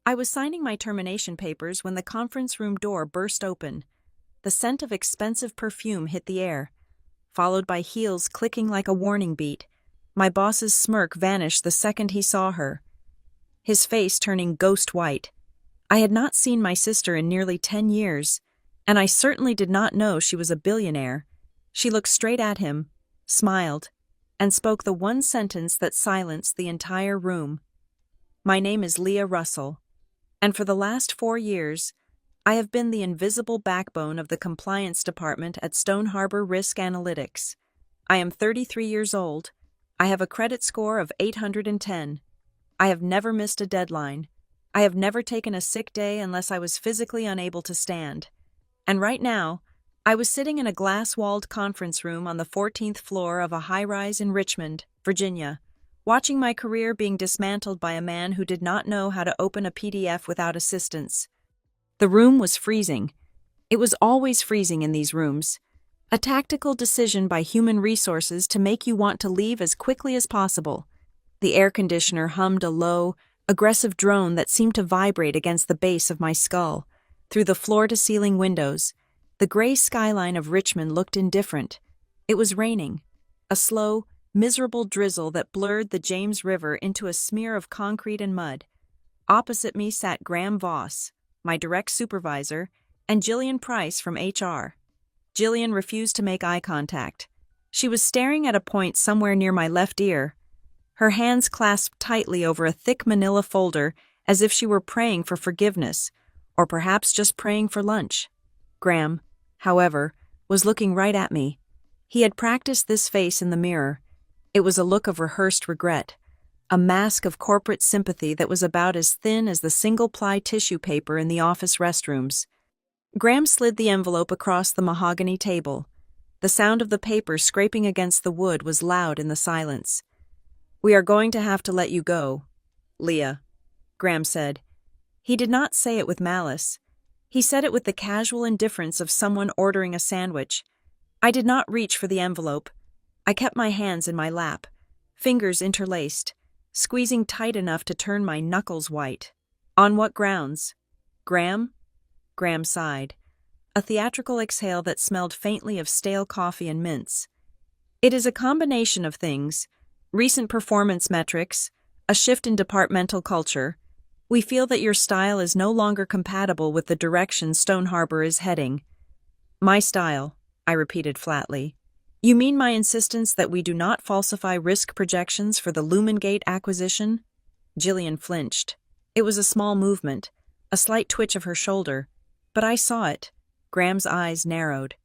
I was signing my termination papers when the conference room door burst open. The scent of expensive perfume hit the air, followed by heels clicking like a warning beat. My boss's smirk vanished the second he saw her, his face turning ghost white. I had not seen my sister in nearly 10 years, and I certainly did not know she was a billionaire. She looked straight at him, smiled, and spoke the one sentence that silenced the entire room. My name is Leah Russell, and for the last 4 years, I have been the invisible backbone of the compliance department at Stone Harbor Risk Analytics. I am 33 years old. I have a credit score of 810. I have never missed a deadline. I have never taken a sick day unless I was physically unable to stand. And right now, I was sitting in a glass-walled conference room on the 14th floor of a high-rise in Richmond, Virginia, watching my career being dismantled by a man who did not know how to open a PDF without assistance. The room was freezing. It was always freezing in these rooms. A tactical decision by human resources to make you want to leave as quickly as possible. The air conditioner hummed a low, aggressive drone that seemed to vibrate against the base of my skull. Through the floor-to-ceiling windows, the gray skyline of Richmond looked indifferent. It was raining, a slow, miserable drizzle that blurred the James River into a smear of concrete and mud. Opposite me sat Graham Voss, my direct supervisor, and Jillian Price from HR. Jillian refused to make eye contact. She was staring at a point somewhere near my left ear, her hands clasped tightly over a thick manila folder as if she were praying for forgiveness, or perhaps just praying for lunch. Graham, however, was looking right at me. He had practiced this face in the mirror. It was a look of rehearsed regret, a mask of corporate sympathy that was about as thin as the single-ply tissue paper in the office restrooms. Graham slid the envelope across the mahogany table. The sound of the paper scraping against the wood was loud in the silence. "We are going to have to let you go, Leah," Graham said. He did not say it with malice. He said it with the casual indifference of someone ordering a sandwich. I did not reach for the envelope. I kept my hands in my lap, fingers interlaced, squeezing tight enough to turn my knuckles white. "On what grounds, Graham?" Graham sighed, a theatrical exhale that smelled faintly of stale coffee and mints. "It is a combination of things. Recent performance metrics, a shift in departmental culture. We feel that your style is no longer compatible with the direction Stone Harbor is heading." "My style," I repeated flatly. "You mean my insistence that we do not falsify risk projections for the Lumengate acquisition?" Jillian flinched. It was a small movement, a slight twitch of her shoulder, but I saw it. Graham's eyes narrowed.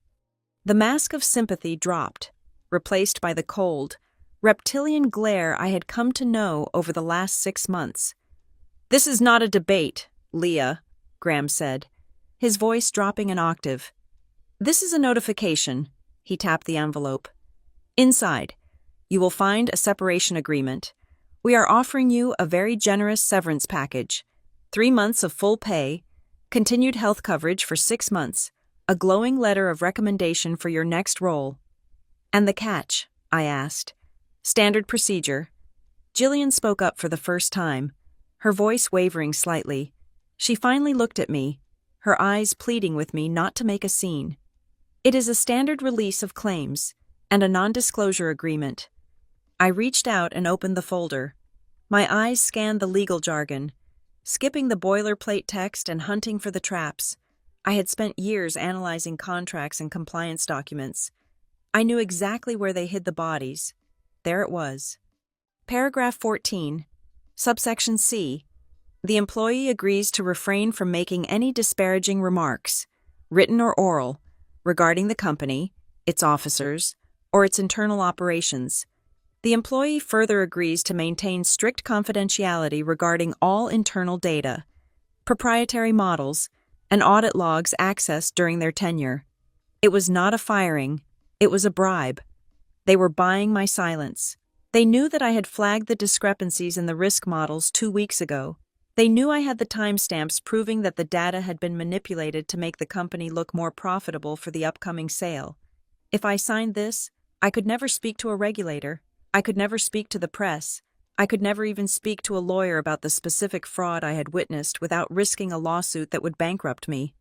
The mask of sympathy dropped, replaced by the cold, reptilian glare I had come to know over the last 6 months. "This is not a debate, Leah," Graham said, his voice dropping an octave. "This is a notification." He tapped the envelope. "Inside, you will find a separation agreement. We are offering you a very generous severance package, 3 months of full pay, continued health coverage for 6 months, a glowing letter of recommendation for your next role." "And the catch?" I asked. "Standard procedure." Jillian spoke up for the first time, her voice wavering slightly. She finally looked at me, her eyes pleading with me not to make a scene. "It is a standard release of claims and a non-disclosure agreement." I reached out and opened the folder. My eyes scanned the legal jargon, skipping the boilerplate text and hunting for the traps. I had spent years analyzing contracts and compliance documents. I knew exactly where they hid the bodies. There it was. Paragraph 14, subsection C. The employee agrees to refrain from making any disparaging remarks, written or oral, regarding the company, its officers, or its internal operations. The employee further agrees to maintain strict confidentiality regarding all internal data, proprietary models, and audit logs accessed during their tenure. It was not a firing, it was a bribe. They were buying my silence. They knew that I had flagged the discrepancies in the risk models 2 weeks ago. They knew I had the timestamps proving that the data had been manipulated to make the company look more profitable for the upcoming sale. If I signed this, I could never speak to a regulator. I could never speak to the press. I could never even speak to a lawyer about the specific fraud I had witnessed without risking a lawsuit that would bankrupt me.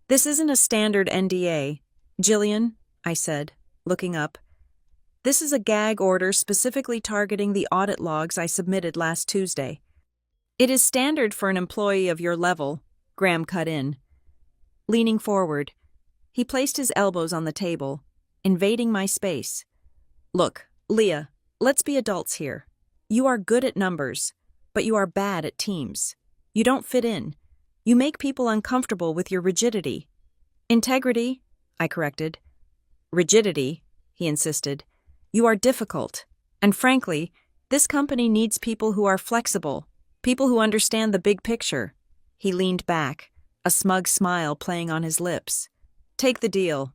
"This isn't a standard NDA. Jillian," I said, looking up. "This is a gag order specifically targeting the audit logs I submitted last Tuesday." "It is standard for an employee of your level," Graham cut in. Leaning forward, he placed his elbows on the table, invading my space. "Look, Leah, let's be adults here. You are good at numbers, but you are bad at teams. You don't fit in. You make people uncomfortable with your rigidity." "Integrity," I corrected. "Rigidity," he insisted. "You are difficult. And frankly, this company needs people who are flexible, people who understand the big picture." He leaned back, a smug smile playing on his lips. "Take the deal.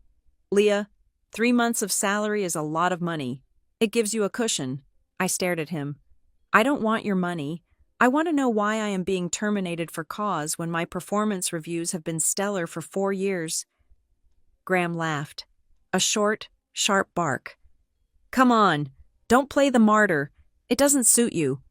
Leah, 3 months of salary is a lot of money. It gives you a cushion." I stared at him. "I don't want your money. I want to know why I am being terminated for cause when my performance reviews have been stellar for 4 years. Graham laughed. A short, sharp bark. "Come on, don't play the martyr. It doesn't suit you.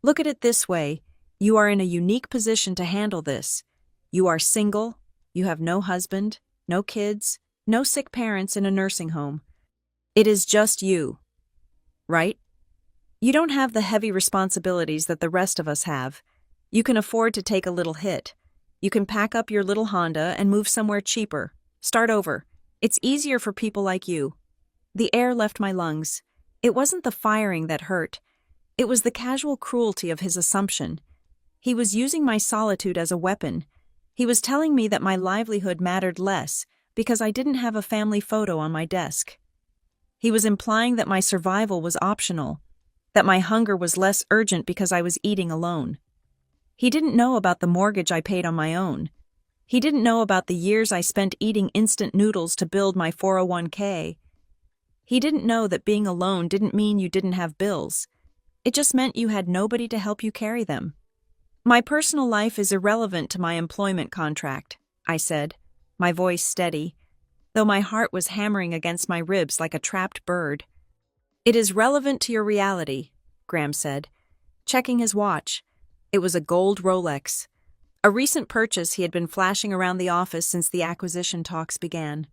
Look at it this way. You are in a unique position to handle this. You are single, you have no husband, no kids, no sick parents in a nursing home. It is just you. Right? You don't have the heavy responsibilities that the rest of us have. You can afford to take a little hit. You can pack up your little Honda and move somewhere cheaper. Start over. It's easier for people like you." The air left my lungs. It wasn't the firing that hurt. It was the casual cruelty of his assumption. He was using my solitude as a weapon. He was telling me that my livelihood mattered less because I didn't have a family photo on my desk. He was implying that my survival was optional, that my hunger was less urgent because I was eating alone. He didn't know about the mortgage I paid on my own. He didn't know about the years I spent eating instant noodles to build my 401k. He didn't know that being alone didn't mean you didn't have bills. It just meant you had nobody to help you carry them. "My personal life is irrelevant to my employment contract," I said, my voice steady, though my heart was hammering against my ribs like a trapped bird. "It is relevant to your reality," Graham said, checking his watch. It was a gold Rolex, a recent purchase he had been flashing around the office since the acquisition talks began.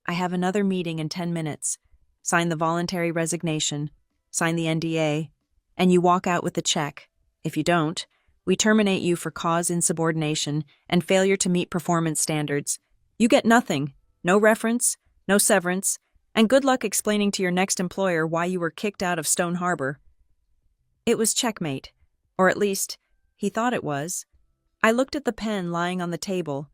"I have another meeting in 10 minutes. Sign the voluntary resignation, sign the NDA, and you walk out with the check. If you don't, we terminate you for cause insubordination and failure to meet performance standards. You get nothing, no reference, no severance, and good luck explaining to your next employer why you were kicked out of Stone Harbor." It was checkmate, or at least, he thought it was. I looked at the pen lying on the table.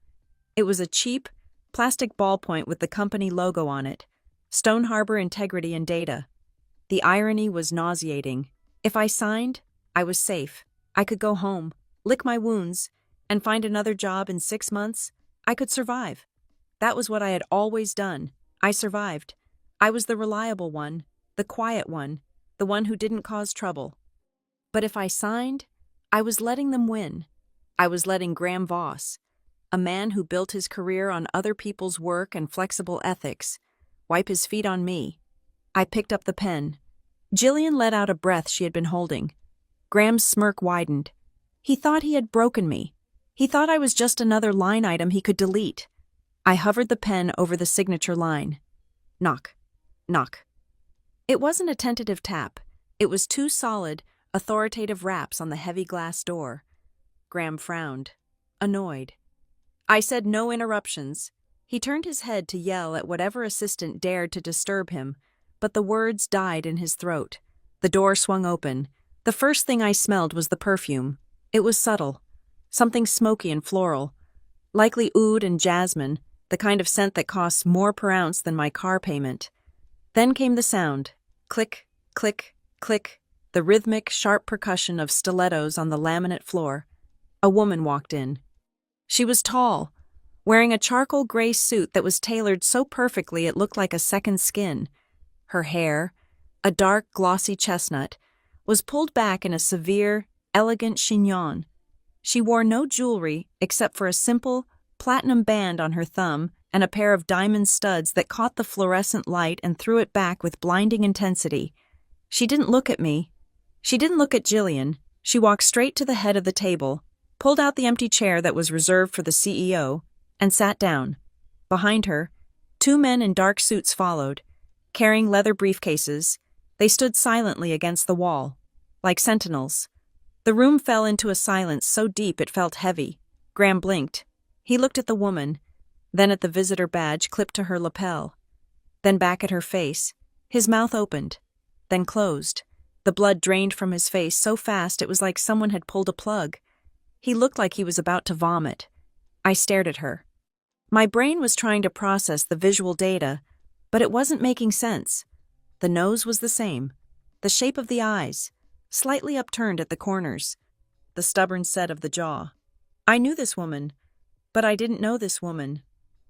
It was a cheap, plastic ballpoint with the company logo on it. Stone Harbor Integrity and Data. The irony was nauseating. If I signed, I was safe. I could go home, lick my wounds, and find another job in 6 months. I could survive. That was what I had always done. I survived. I was the reliable one, the quiet one, the one who didn't cause trouble. But if I signed, I was letting them win. I was letting Graham Voss, a man who built his career on other people's work and flexible ethics, wipe his feet on me. I picked up the pen. Jillian let out a breath she had been holding. Graham's smirk widened. He thought he had broken me. He thought I was just another line item he could delete. I hovered the pen over the signature line. Knock. Knock. It wasn't a tentative tap. It was 2 solid, authoritative raps on the heavy glass door. Graham frowned, annoyed. I said no interruptions. He turned his head to yell at whatever assistant dared to disturb him, but the words died in his throat. The door swung open. The first thing I smelled was the perfume. It was subtle, something smoky and floral, likely oud and jasmine, the kind of scent that costs more per ounce than my car payment. Then came the sound. Click, click, click, the rhythmic, sharp percussion of stilettos on the laminate floor. A woman walked in. She was tall, wearing a charcoal gray suit that was tailored so perfectly it looked like a second skin. Her hair, a dark, glossy chestnut, was pulled back in a severe, elegant chignon. She wore no jewelry except for a simple, platinum band on her thumb and a pair of diamond studs that caught the fluorescent light and threw it back with blinding intensity. She didn't look at me. She didn't look at Jillian. She walked straight to the head of the table, pulled out the empty chair that was reserved for the CEO, and sat down. Behind her, 2 men in dark suits followed, carrying leather briefcases. They stood silently against the wall, like sentinels. The room fell into a silence so deep it felt heavy. Graham blinked. He looked at the woman, then at the visitor badge clipped to her lapel, then back at her face. His mouth opened, then closed. The blood drained from his face so fast it was like someone had pulled a plug. He looked like he was about to vomit. I stared at her. My brain was trying to process the visual data, but it wasn't making sense. The nose was the same, the shape of the eyes, slightly upturned at the corners, the stubborn set of the jaw. I knew this woman, but I didn't know this woman.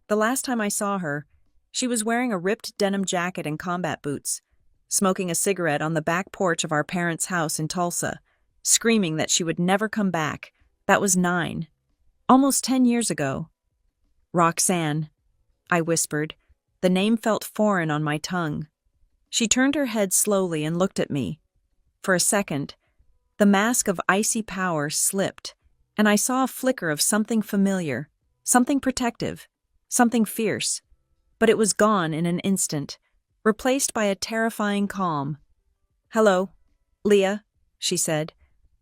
The last time I saw her, she was wearing a ripped denim jacket and combat boots, smoking a cigarette on the back porch of our parents' house in Tulsa, screaming that she would never come back. That was 9. Almost 10 years ago. Roxanne, I whispered. The name felt foreign on my tongue. She turned her head slowly and looked at me. For a second, the mask of icy power slipped, and I saw a flicker of something familiar, something protective, something fierce. But it was gone in an instant, replaced by a terrifying calm. "Hello, Leah," she said.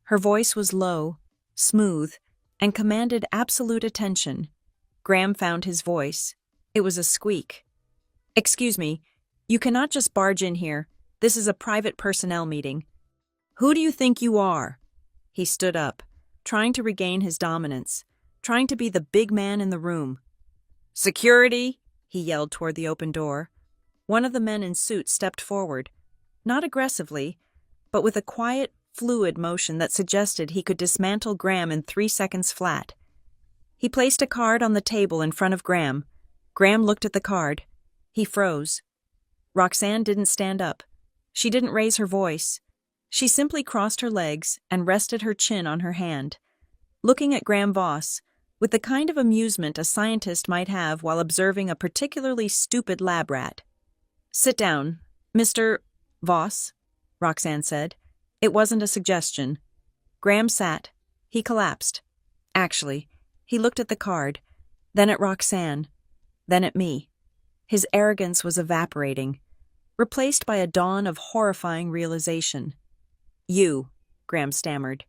Her voice was low, smooth, and commanded absolute attention. Graham found his voice. It was a squeak. "Excuse me, you cannot just barge in here. This is a private personnel meeting." "Who do you think you are?" He stood up, trying to regain his dominance, trying to be the big man in the room. "Security," he yelled toward the open door. One of the men in suits stepped forward, not aggressively, but with a quiet, fluid motion that suggested he could dismantle Graham in 3 seconds flat. He placed a card on the table in front of Graham. Graham looked at the card. He froze. Roxanne didn't stand up. She didn't raise her voice. She simply crossed her legs and rested her chin on her hand, looking at Graham Voss with the kind of amusement a scientist might have while observing a particularly stupid lab rat. "Sit down, Mr. Voss," Roxanne said. It wasn't a suggestion. Graham sat. He collapsed. Actually, he looked at the card, then at Roxanne, then at me. His arrogance was evaporating, replaced by a dawn of horrifying realization. "You," Graham stammered.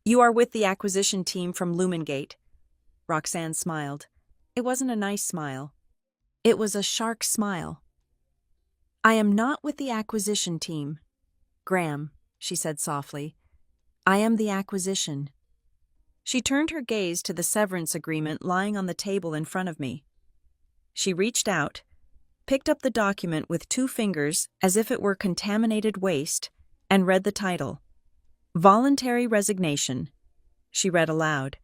"You are with the acquisition team from Lumengate." Roxanne smiled. It wasn't a nice smile. It was a shark smile. "I am not with the acquisition team, Graham," she said softly. "I am the acquisition." She turned her gaze to the severance agreement lying on the table in front of me. She reached out, picked up the document with 2 fingers as if it were contaminated waste, and read the title. "Voluntary Resignation." She read aloud.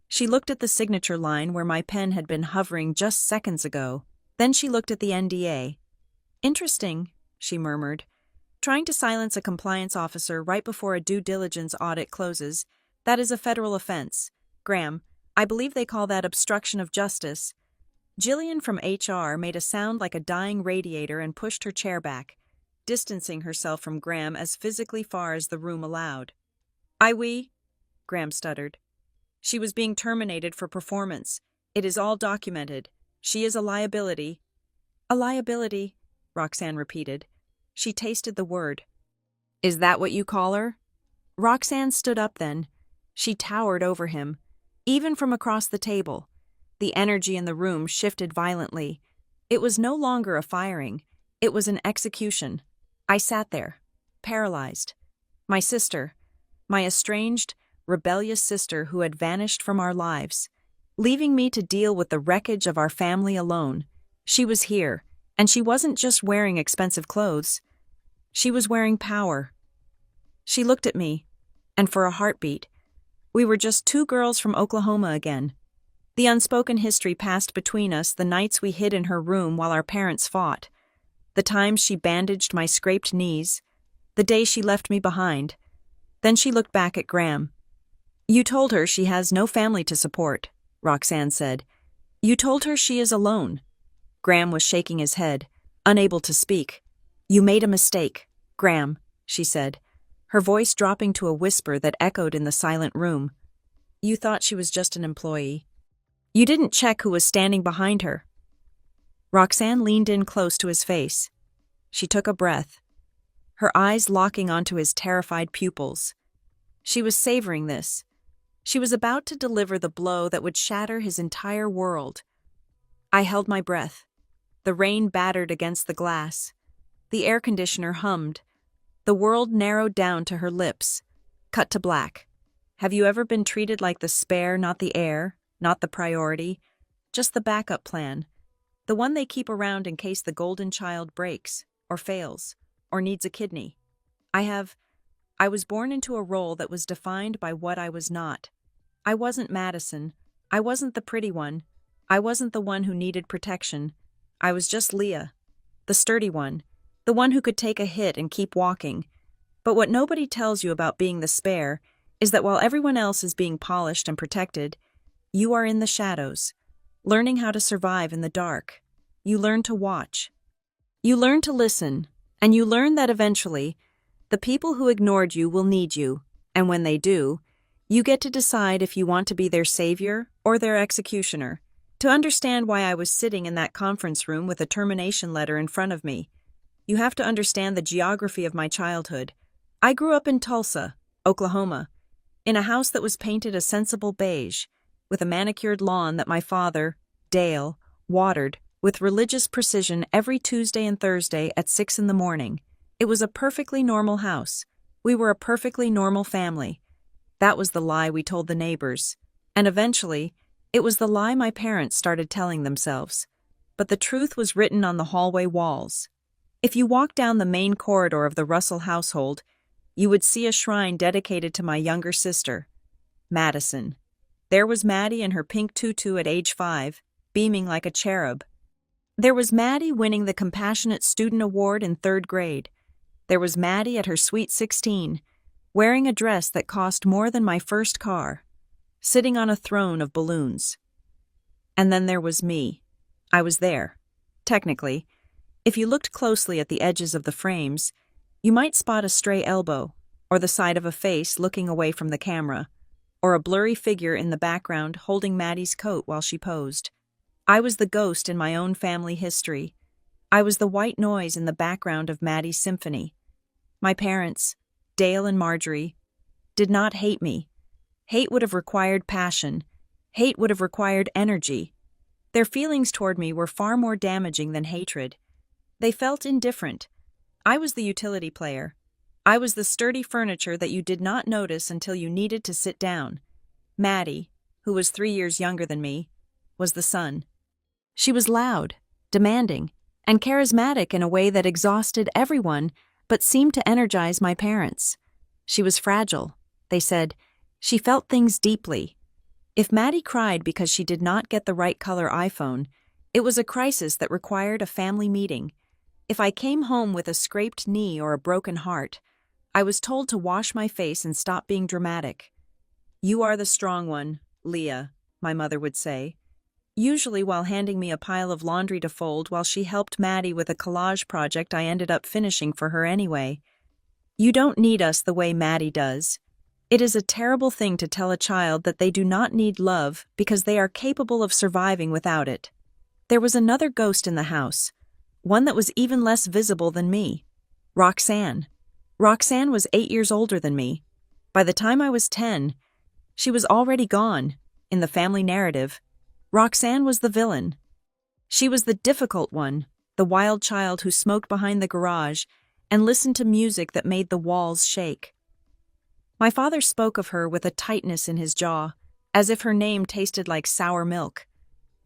She looked at the signature line where my pen had been hovering just seconds ago. Then she looked at the NDA. "Interesting," she murmured. "Trying to silence a compliance officer right before a due diligence audit closes, that is a federal offense. Graham, I believe they call that obstruction of justice." Jillian from HR made a sound like a dying radiator and pushed her chair back, distancing herself from Graham as physically far as the room allowed. "Oui," Graham stuttered. "She was being terminated for performance. It is all documented. She is a liability." "A liability," Roxanne repeated. She tasted the word. "Is that what you call her?" Roxanne stood up then. She towered over him, even from across the table. The energy in the room shifted violently. It was no longer a firing. It was an execution. I sat there, paralyzed. My sister, my estranged, rebellious sister who had vanished from our lives, leaving me to deal with the wreckage of our family alone. She was here, and she wasn't just wearing expensive clothes. She was wearing power. She looked at me, and for a heartbeat, we were just 2 girls from Oklahoma again. The unspoken history passed between us the nights we hid in her room while our parents fought, the times she bandaged my scraped knees, the day she left me behind. Then she looked back at Graham. "You told her she has no family to support," Roxanne said. "You told her she is alone." Graham was shaking his head, unable to speak. "You made a mistake, Graham," she said. her voice dropping to a whisper that echoed in the silent room. You thought she was just an employee. You didn't check who was standing behind her. Roxanne leaned in close to his face. She took a breath, her eyes locking onto his terrified pupils. She was savoring this. She was about to deliver the blow that would shatter his entire world. I held my breath. The rain battered against the glass. The air conditioner hummed. The world narrowed down to her lips. Cut to black. Have you ever been treated like the spare, not the heir, not the priority, just the backup plan? The one they keep around in case the golden child breaks, or fails, or needs a kidney. I was born into a role that was defined by what I was not. I wasn't Madison. I wasn't the pretty one. I wasn't the one who needed protection. I was just Leah, the sturdy one, the one who could take a hit and keep walking. But what nobody tells you about being the spare is that while everyone else is being polished and protected, you are in the shadows, learning how to survive in the dark. You learn to watch. You learn to listen, and you learn that eventually, the people who ignored you will need you, and when they do, you get to decide if you want to be their savior or their executioner. To understand why I was sitting in that conference room with a termination letter in front of me, you have to understand the geography of my childhood. I grew up in Tulsa, Oklahoma, in a house that was painted a sensible beige, with a manicured lawn that my father, Dale, watered with religious precision every Tuesday and Thursday at 6 in the morning. It was a perfectly normal house. We were a perfectly normal family. That was the lie we told the neighbors. And eventually, it was the lie my parents started telling themselves. But the truth was written on the hallway walls. If you walked down the main corridor of the Russell household, you would see a shrine dedicated to my younger sister, Madison. There was Maddie in her pink tutu at age 5, beaming like a cherub. There was Maddie winning the Compassionate Student Award in 3rd grade. There was Maddie at her sweet 16, wearing a dress that cost more than my first car, sitting on a throne of balloons. And then there was me. I was there. Technically, if you looked closely at the edges of the frames, you might spot a stray elbow, or the side of a face looking away from the camera, or a blurry figure in the background holding Maddie's coat while she posed. I was the ghost in my own family history. I was the white noise in the background of Maddie's symphony. My parents, Dale and Marjorie, did not hate me. Hate would have required passion. Hate would have required energy. Their feelings toward me were far more damaging than hatred. They felt indifferent. I was the utility player. I was the sturdy furniture that you did not notice until you needed to sit down. Maddie, who was 3 years younger than me, was the sun. She was loud, demanding, and charismatic in a way that exhausted everyone but seemed to energize my parents. She was fragile, they said. She felt things deeply. If Maddie cried because she did not get the right color iPhone, it was a crisis that required a family meeting. If I came home with a scraped knee or a broken heart, I was told to wash my face and stop being dramatic. You are the strong one, Leah, my mother would say, usually while handing me a pile of laundry to fold while she helped Maddie with a collage project I ended up finishing for her anyway. You don't need us the way Maddie does. It is a terrible thing to tell a child that they do not need love because they are capable of surviving without it. There was another ghost in the house, one that was even less visible than me. Roxanne. Roxanne was 8 years older than me. By the time I was 10, she was already gone, in the family narrative. Roxanne was the villain. She was the difficult one, the wild child who smoked behind the garage and listened to music that made the walls shake. My father spoke of her with a tightness in his jaw, as if her name tasted like sour milk.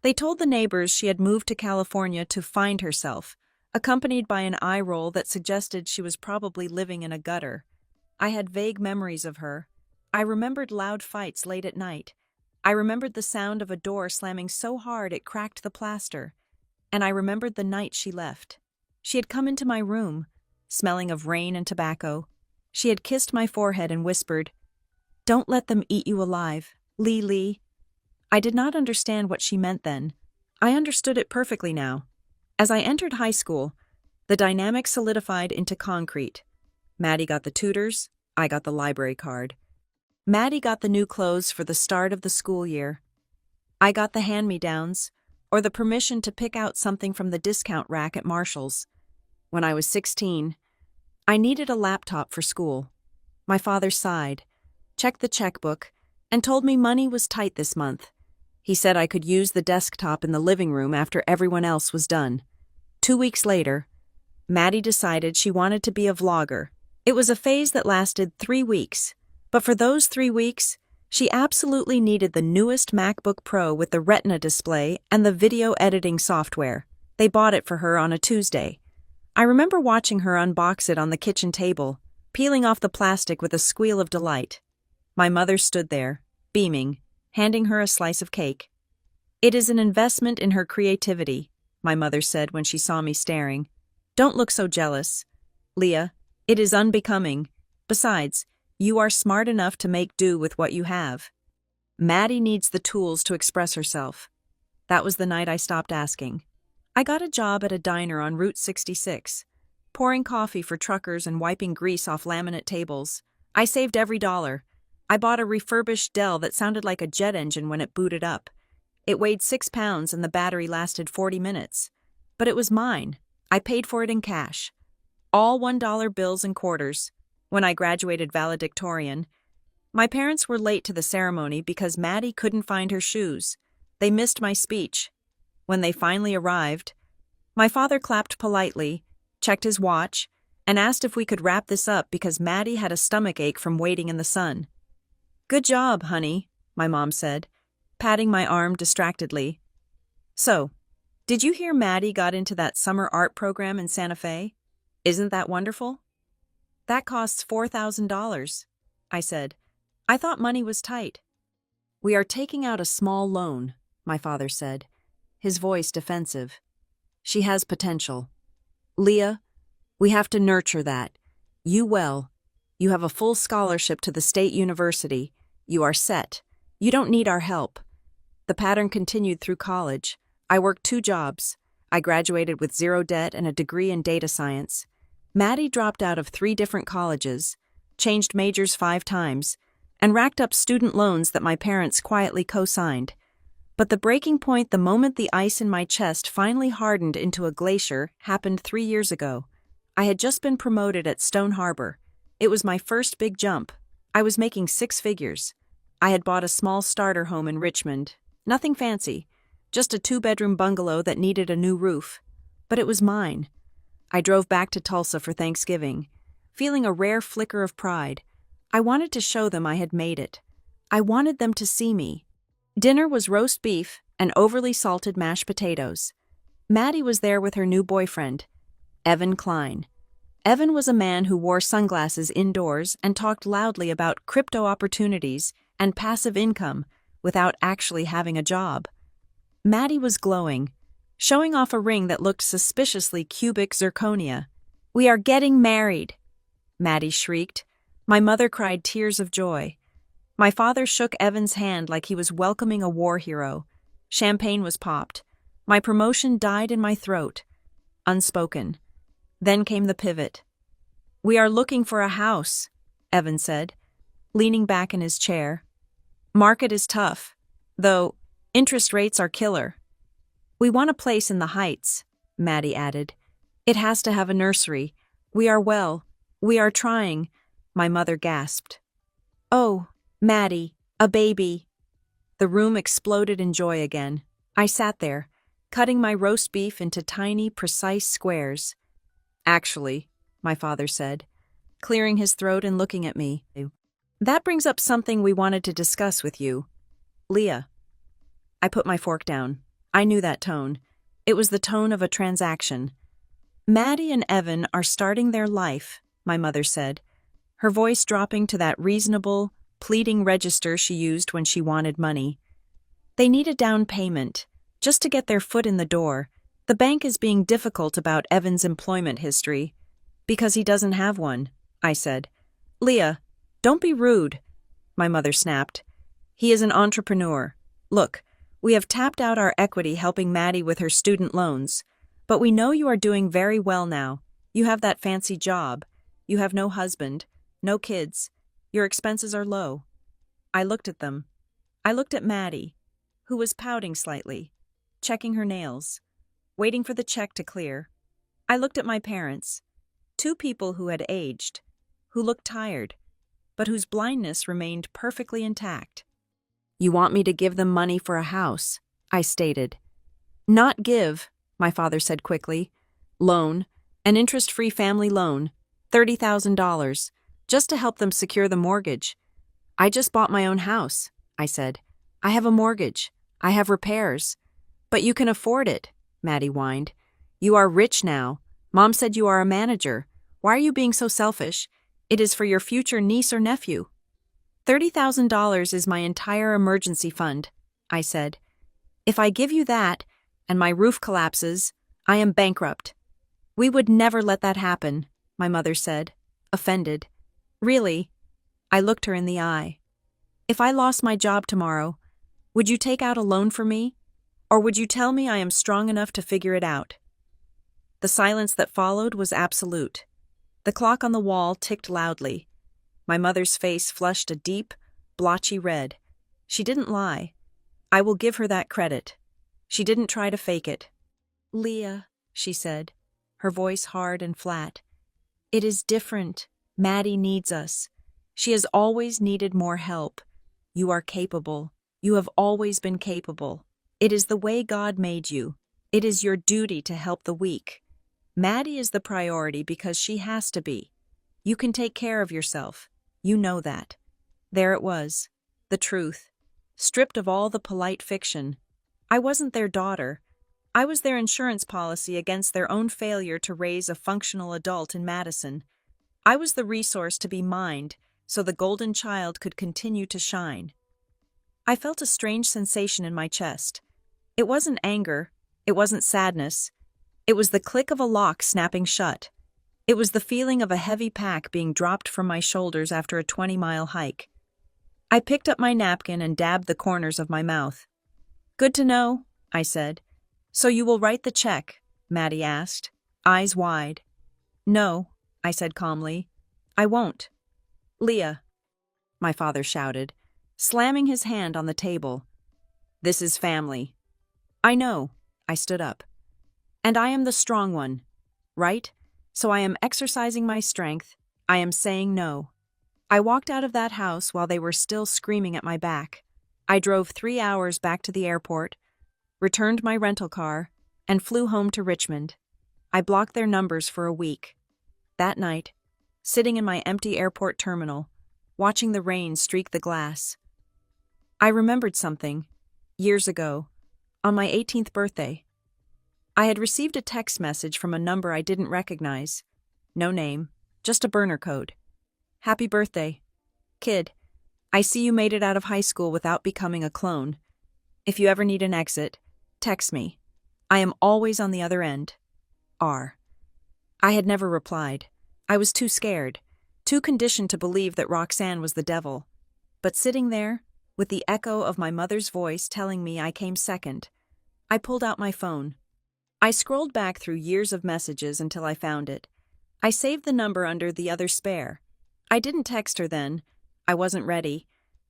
They told the neighbors she had moved to California to find herself, accompanied by an eye roll that suggested she was probably living in a gutter. I had vague memories of her. I remembered loud fights late at night. I remembered the sound of a door slamming so hard it cracked the plaster. And I remembered the night she left. She had come into my room, smelling of rain and tobacco. She had kissed my forehead and whispered, "Don't let them eat you alive, Lee." I did not understand what she meant then. I understood it perfectly now. As I entered high school, the dynamic solidified into concrete. Maddie got the tutors, I got the library card. Maddie got the new clothes for the start of the school year. I got the hand-me-downs, or the permission to pick out something from the discount rack at Marshall's. When I was 16, I needed a laptop for school. My father sighed, checked the checkbook, and told me money was tight this month. He said I could use the desktop in the living room after everyone else was done. 2 weeks later, Maddie decided she wanted to be a vlogger. It was a phase that lasted 3 weeks, but for those 3 weeks, she absolutely needed the newest MacBook Pro with the Retina display and the video editing software. They bought it for her on a Tuesday. I remember watching her unbox it on the kitchen table, peeling off the plastic with a squeal of delight. My mother stood there, beaming, handing her a slice of cake. "It is an investment in her creativity," my mother said when she saw me staring. "Don't look so jealous. Leah, it is unbecoming. Besides, you are smart enough to make do with what you have. Maddie needs the tools to express herself." That was the night I stopped asking. I got a job at a diner on Route 66, pouring coffee for truckers and wiping grease off laminate tables. I saved every dollar. I bought a refurbished Dell that sounded like a jet engine when it booted up. It weighed 6 pounds and the battery lasted 40 minutes. But it was mine. I paid for it in cash. All $1 bills and quarters. When I graduated valedictorian, my parents were late to the ceremony because Maddie couldn't find her shoes. They missed my speech. When they finally arrived, my father clapped politely, checked his watch, and asked if we could wrap this up because Maddie had a stomachache from waiting in the sun. "Good job, honey," my mom said, patting my arm distractedly. "So, did you hear Maddie got into that summer art program in Santa Fe? Isn't that wonderful?" "That costs $4,000, I said. "I thought money was tight." "We are taking out a small loan," my father said, his voice defensive. "She has potential. Leah, we have to nurture that. You have a full scholarship to the state university. You are set. You don't need our help." The pattern continued through college. I worked 2 jobs. I graduated with 0 debt and a degree in data science. Maddie dropped out of 3 different colleges, changed majors 5 times, and racked up student loans that my parents quietly co-signed. But the breaking point the moment the ice in my chest finally hardened into a glacier happened 3 years ago. I had just been promoted at Stone Harbor. It was my first big jump. I was making 6 figures. I had bought a small starter home in Richmond. Nothing fancy, just a 2-bedroom bungalow that needed a new roof. But it was mine. I drove back to Tulsa for Thanksgiving, feeling a rare flicker of pride. I wanted to show them I had made it. I wanted them to see me. Dinner was roast beef and overly salted mashed potatoes. Maddie was there with her new boyfriend, Evan Klein. Evan was a man who wore sunglasses indoors and talked loudly about crypto opportunities and passive income without actually having a job. Maddie was glowing, showing off a ring that looked suspiciously cubic zirconia. "We are getting married," Maddie shrieked. My mother cried tears of joy. My father shook Evan's hand like he was welcoming a war hero. Champagne was popped. My promotion died in my throat. Unspoken. Then came the pivot. "We are looking for a house," Evan said, leaning back in his chair. "Market is tough, though interest rates are killer." "We want a place in the Heights," Maddie added. "It has to have a nursery. We are trying," my mother gasped. "Oh, Maddie, a baby." The room exploded in joy again. I sat there, cutting my roast beef into tiny, precise squares. "Actually," my father said, clearing his throat and looking at me, "that brings up something we wanted to discuss with you. Leah." I put my fork down. I knew that tone. It was the tone of a transaction. "Maddie and Evan are starting their life," my mother said, her voice dropping to that reasonable, pleading register she used when she wanted money. "They need a down payment, just to get their foot in the door. The bank is being difficult about Evan's employment history." "Because he doesn't have one," I said. "Leah, don't be rude," my mother snapped. "He is an entrepreneur. Look, we have tapped out our equity helping Maddie with her student loans, but we know you are doing very well now. You have that fancy job. You have no husband. No kids. Your expenses are low. I looked at them. I looked at Maddie, who was pouting slightly, checking her nails, waiting for the check to clear. I looked at my parents, two people who had aged, who looked tired, but whose blindness remained perfectly intact. You want me to give them money for a house, I stated. Not give, my father said quickly. Loan, an interest-free family loan, $30,000, just to help them secure the mortgage. I just bought my own house, I said. I have a mortgage. I have repairs. But you can afford it, Maddie whined. You are rich now. Mom said you are a manager. Why are you being so selfish? It is for your future niece or nephew. $30,000 is my entire emergency fund, I said. If I give you that, and my roof collapses, I am bankrupt. We would never let that happen, my mother said, offended. Really? I looked her in the eye. If I lost my job tomorrow, would you take out a loan for me? Or would you tell me I am strong enough to figure it out? The silence that followed was absolute. The clock on the wall ticked loudly. My mother's face flushed a deep, blotchy red. She didn't lie. I will give her that credit. She didn't try to fake it. Leah, she said, her voice hard and flat. It is different. Maddie needs us. She has always needed more help. You are capable. You have always been capable. It is the way God made you. It is your duty to help the weak. Maddie is the priority because she has to be. You can take care of yourself. You know that. There it was. The truth. Stripped of all the polite fiction. I wasn't their daughter. I was their insurance policy against their own failure to raise a functional adult in Madison. I was the resource to be mined so the golden child could continue to shine. I felt a strange sensation in my chest. It wasn't anger. It wasn't sadness. It was the click of a lock snapping shut. It was the feeling of a heavy pack being dropped from my shoulders after a 20-mile hike. I picked up my napkin and dabbed the corners of my mouth. Good to know, I said. So you will write the check? Maddie asked, eyes wide. No, I said calmly. I won't. Leah, my father shouted, slamming his hand on the table. This is family. I know, I stood up. And I am the strong one, right? So I am exercising my strength. I am saying no. I walked out of that house while they were still screaming at my back. I drove 3 hours back to the airport, returned my rental car, and flew home to Richmond. I blocked their numbers for a week. That night, sitting in my empty airport terminal, watching the rain streak the glass, I remembered something, years ago, on my 18th birthday. I had received a text message from a number I didn't recognize. No name, just a burner code. Happy birthday. Kid, I see you made it out of high school without becoming a clone. If you ever need an exit, text me. I am always on the other end. R. I had never replied. I was too scared, too conditioned to believe that Roxanne was the devil. But sitting there, with the echo of my mother's voice telling me I came second, I pulled out my phone. I scrolled back through years of messages until I found it. I saved the number under the other spare. I didn't text her then. I wasn't ready.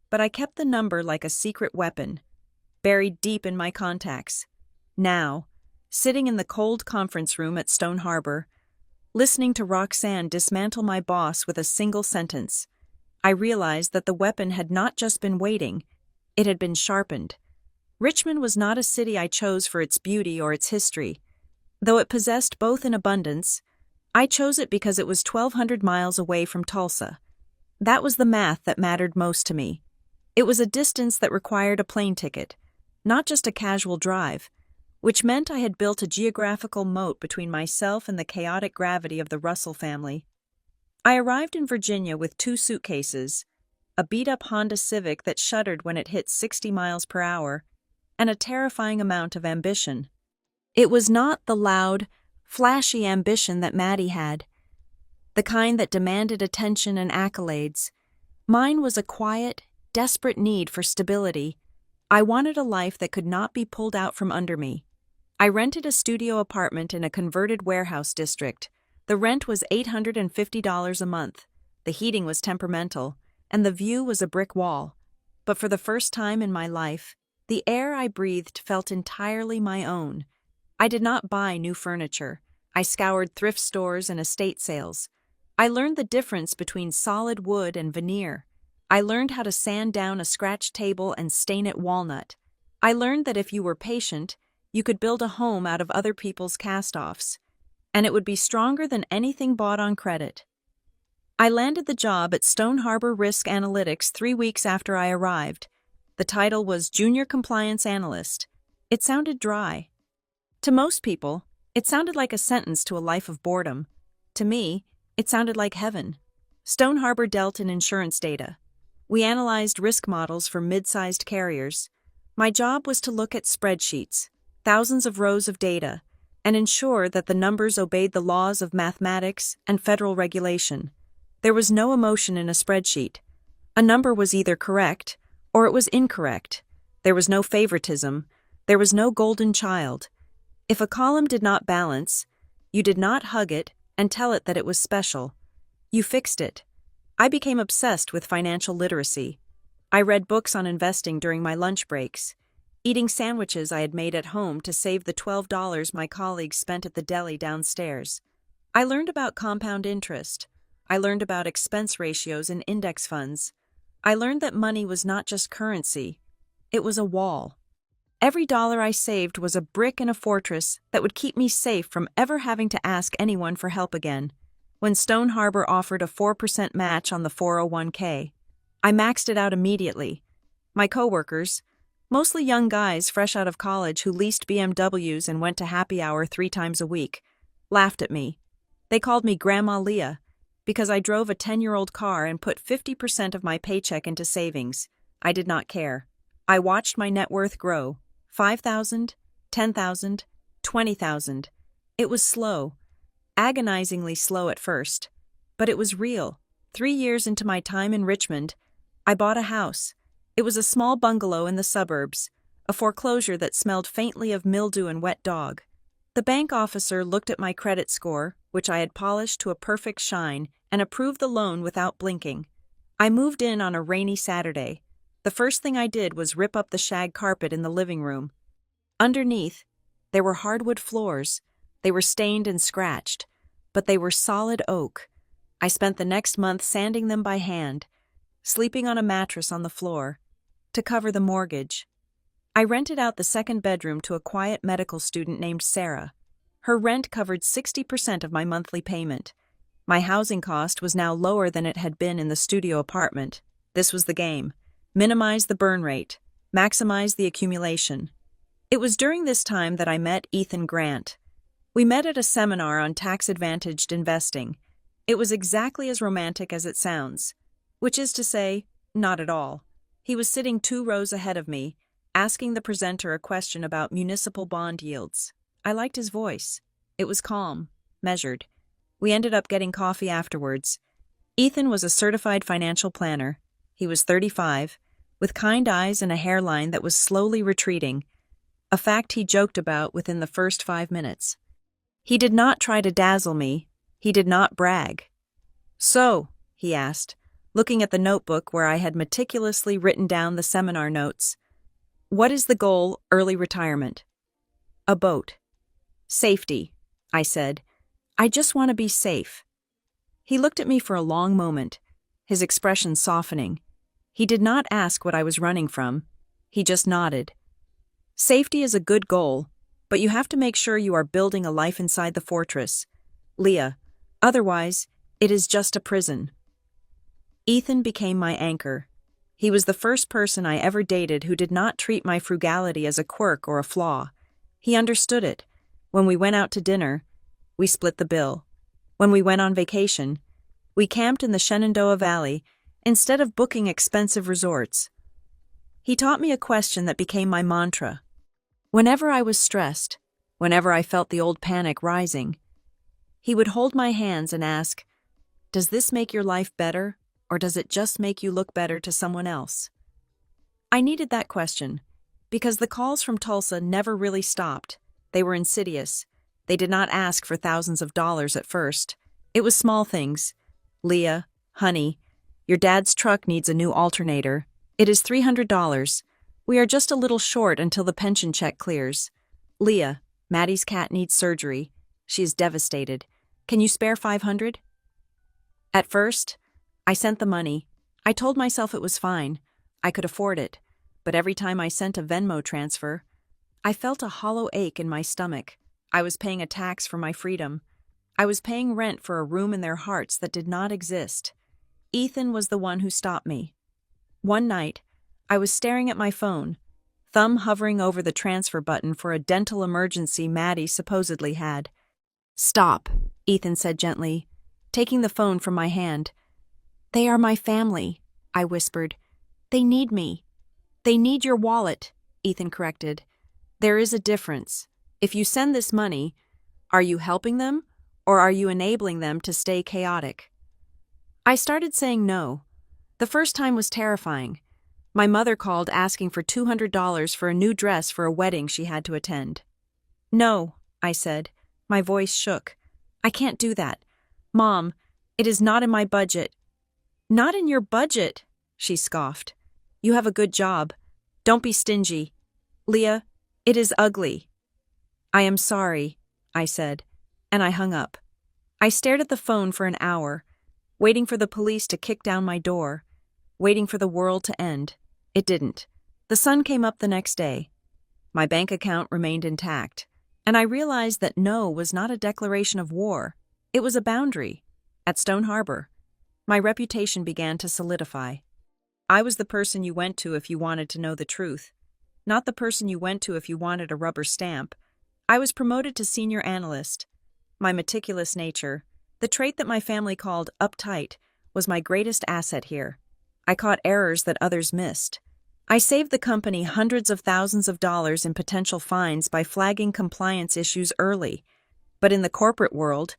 But I kept the number like a secret weapon, buried deep in my contacts. Now, sitting in the cold conference room at Stone Harbor, listening to Roxanne dismantle my boss with a single sentence, I realized that the weapon had not just been waiting, it had been sharpened. Richmond was not a city I chose for its beauty or its history. Though it possessed both in abundance, I chose it because it was 1,200 miles away from Tulsa. That was the math that mattered most to me. It was a distance that required a plane ticket, not just a casual drive, which meant I had built a geographical moat between myself and the chaotic gravity of the Russell family. I arrived in Virginia with 2 suitcases, a beat-up Honda Civic that shuddered when it hit 60 miles per hour, and a terrifying amount of ambition. It was not the loud, flashy ambition that Maddie had, the kind that demanded attention and accolades. Mine was a quiet, desperate need for stability. I wanted a life that could not be pulled out from under me. I rented a studio apartment in a converted warehouse district. The rent was $850 a month. the heating was temperamental, and the view was a brick wall. But for the first time in my life, the air I breathed felt entirely my own. I did not buy new furniture. I scoured thrift stores and estate sales. I learned the difference between solid wood and veneer. I learned how to sand down a scratched table and stain it walnut. I learned that if you were patient, you could build a home out of other people's cast-offs, and it would be stronger than anything bought on credit. I landed the job at Stone Harbor Risk Analytics 3 weeks after I arrived. The title was Junior Compliance Analyst. It sounded dry. To most people, it sounded like a sentence to a life of boredom. To me, it sounded like heaven. Stone Harbor dealt in insurance data. We analyzed risk models for mid-sized carriers. My job was to look at spreadsheets, thousands of rows of data, and ensure that the numbers obeyed the laws of mathematics and federal regulation. There was no emotion in a spreadsheet. A number was either correct or it was incorrect. There was no favoritism. There was no golden child. If a column did not balance, you did not hug it and tell it that it was special. You fixed it. I became obsessed with financial literacy. I read books on investing during my lunch breaks, eating sandwiches I had made at home to save the $12 my colleagues spent at the deli downstairs. I learned about compound interest. I learned about expense ratios in index funds. I learned that money was not just currency. It was a wall. Every dollar I saved was a brick in a fortress that would keep me safe from ever having to ask anyone for help again. When Stone Harbor offered a 4% match on the 401k, I maxed it out immediately. My coworkers, mostly young guys fresh out of college who leased BMWs and went to happy hour 3 times a week, laughed at me. They called me Grandma Leah because I drove a 10-year-old car and put 50% of my paycheck into savings. I did not care. I watched my net worth grow. 5,000, 10,000, 20,000. It was slow, agonizingly slow at first, but it was real. 3 years into my time in Richmond, I bought a house. It was a small bungalow in the suburbs, a foreclosure that smelled faintly of mildew and wet dog. The bank officer looked at my credit score, which I had polished to a perfect shine, and approved the loan without blinking. I moved in on a rainy Saturday. The first thing I did was rip up the shag carpet in the living room. Underneath, there were hardwood floors. They were stained and scratched, but they were solid oak. I spent the next month sanding them by hand, sleeping on a mattress on the floor, to cover the mortgage. I rented out the second bedroom to a quiet medical student named Sarah. Her rent covered 60% of my monthly payment. My housing cost was now lower than it had been in the studio apartment. This was the game. Minimize the burn rate, maximize the accumulation. It was during this time that I met Ethan Grant. We met at a seminar on tax-advantaged investing. It was exactly as romantic as it sounds, which is to say, not at all. He was sitting 2 rows ahead of me, asking the presenter a question about municipal bond yields. I liked his voice. It was calm, measured. We ended up getting coffee afterwards. Ethan was a certified financial planner. He was 35, with kind eyes and a hairline that was slowly retreating, a fact he joked about within the first 5 minutes. He did not try to dazzle me. He did not brag. "So," he asked, looking at the notebook where I had meticulously written down the seminar notes, "what is the goal, early retirement?" "A boat." "Safety," I said. "I just want to be safe." He looked at me for a long moment, his expression softening. He did not ask what I was running from. He just nodded. "Safety is a good goal, but you have to make sure you are building a life inside the fortress, Leah. Otherwise, it is just a prison." Ethan became my anchor. He was the first person I ever dated who did not treat my frugality as a quirk or a flaw. He understood it. When we went out to dinner, we split the bill. When we went on vacation, we camped in the Shenandoah Valley instead of booking expensive resorts. He taught me a question that became my mantra. Whenever I was stressed, whenever I felt the old panic rising, he would hold my hands and ask, "Does this make your life better, or does it just make you look better to someone else?" I needed that question, because the calls from Tulsa never really stopped. They were insidious. They did not ask for thousands of dollars at first. It was small things. "Leah, Honey, your dad's truck needs a new alternator. It is $300. We are just a little short until the pension check clears. Leah, Maddie's cat needs surgery. She is devastated. Can you spare $500? At first, I sent the money. I told myself it was fine. I could afford it. But every time I sent a Venmo transfer, I felt a hollow ache in my stomach. I was paying a tax for my freedom. I was paying rent for a room in their hearts that did not exist. Ethan was the one who stopped me. One night, I was staring at my phone, thumb hovering over the transfer button for a dental emergency Maddie supposedly had. "Stop," Ethan said gently, taking the phone from my hand. "They are my family," I whispered. "They need me." "They need your wallet," Ethan corrected. "There is a difference. If you send this money, are you helping them or are you enabling them to stay chaotic?" I started saying no. The first time was terrifying. My mother called asking for $200 for a new dress for a wedding she had to attend. "No," I said. My voice shook. "I can't do that. Mom, it is not in my budget." "Not in your budget," she scoffed. "You have a good job. Don't be stingy. Leah, it is ugly." "I am sorry," I said, and I hung up. I stared at the phone for an hour, waiting for the police to kick down my door, waiting for the world to end. It didn't. The sun came up the next day. My bank account remained intact, and I realized that no was not a declaration of war. It was a boundary. At Stone Harbor, my reputation began to solidify. I was the person you went to if you wanted to know the truth, not the person you went to if you wanted a rubber stamp. I was promoted to senior analyst. My meticulous nature, the trait that my family called uptight, was my greatest asset here. I caught errors that others missed. I saved the company hundreds of thousands of dollars in potential fines by flagging compliance issues early. But in the corporate world,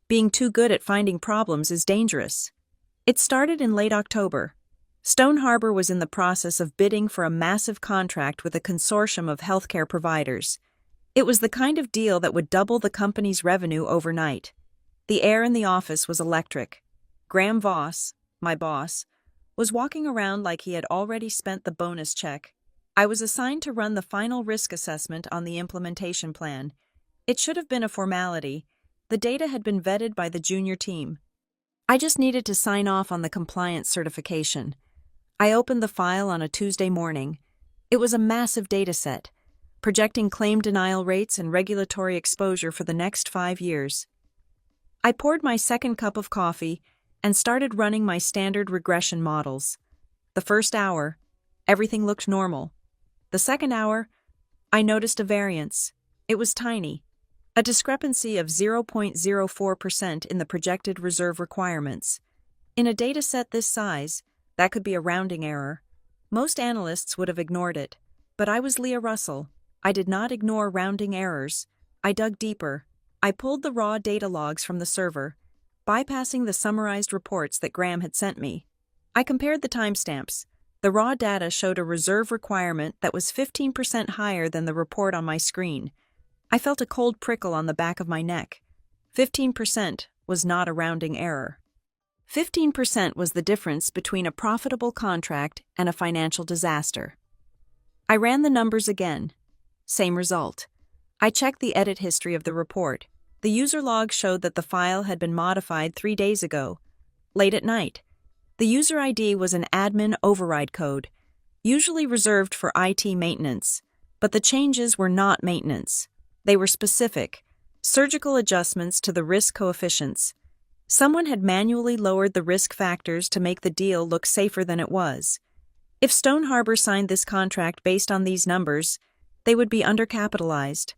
being too good at finding problems is dangerous. It started in late October. Stone Harbor was in the process of bidding for a massive contract with a consortium of healthcare providers. It was the kind of deal that would double the company's revenue overnight. The air in the office was electric. Graham Voss, my boss, was walking around like he had already spent the bonus check. I was assigned to run the final risk assessment on the implementation plan. It should have been a formality. The data had been vetted by the junior team. I just needed to sign off on the compliance certification. I opened the file on a Tuesday morning. It was a massive data set, projecting claim denial rates and regulatory exposure for the next 5 years. I poured my second cup of coffee and started running my standard regression models. The first hour, everything looked normal. The second hour, I noticed a variance. It was tiny, a discrepancy of 0.04% in the projected reserve requirements. In a data set this size, that could be a rounding error. Most analysts would have ignored it, but I was Leah Russell. I did not ignore rounding errors. I dug deeper. I pulled the raw data logs from the server, bypassing the summarized reports that Graham had sent me. I compared the timestamps. The raw data showed a reserve requirement that was 15% higher than the report on my screen. I felt a cold prickle on the back of my neck. 15% was not a rounding error. 15% was the difference between a profitable contract and a financial disaster. I ran the numbers again. Same result. I checked the edit history of the report. The user log showed that the file had been modified 3 days ago, late at night. The user ID was an admin override code, usually reserved for IT maintenance, but the changes were not maintenance. They were specific, surgical adjustments to the risk coefficients. Someone had manually lowered the risk factors to make the deal look safer than it was. If Stone Harbor signed this contract based on these numbers, they would be undercapitalized.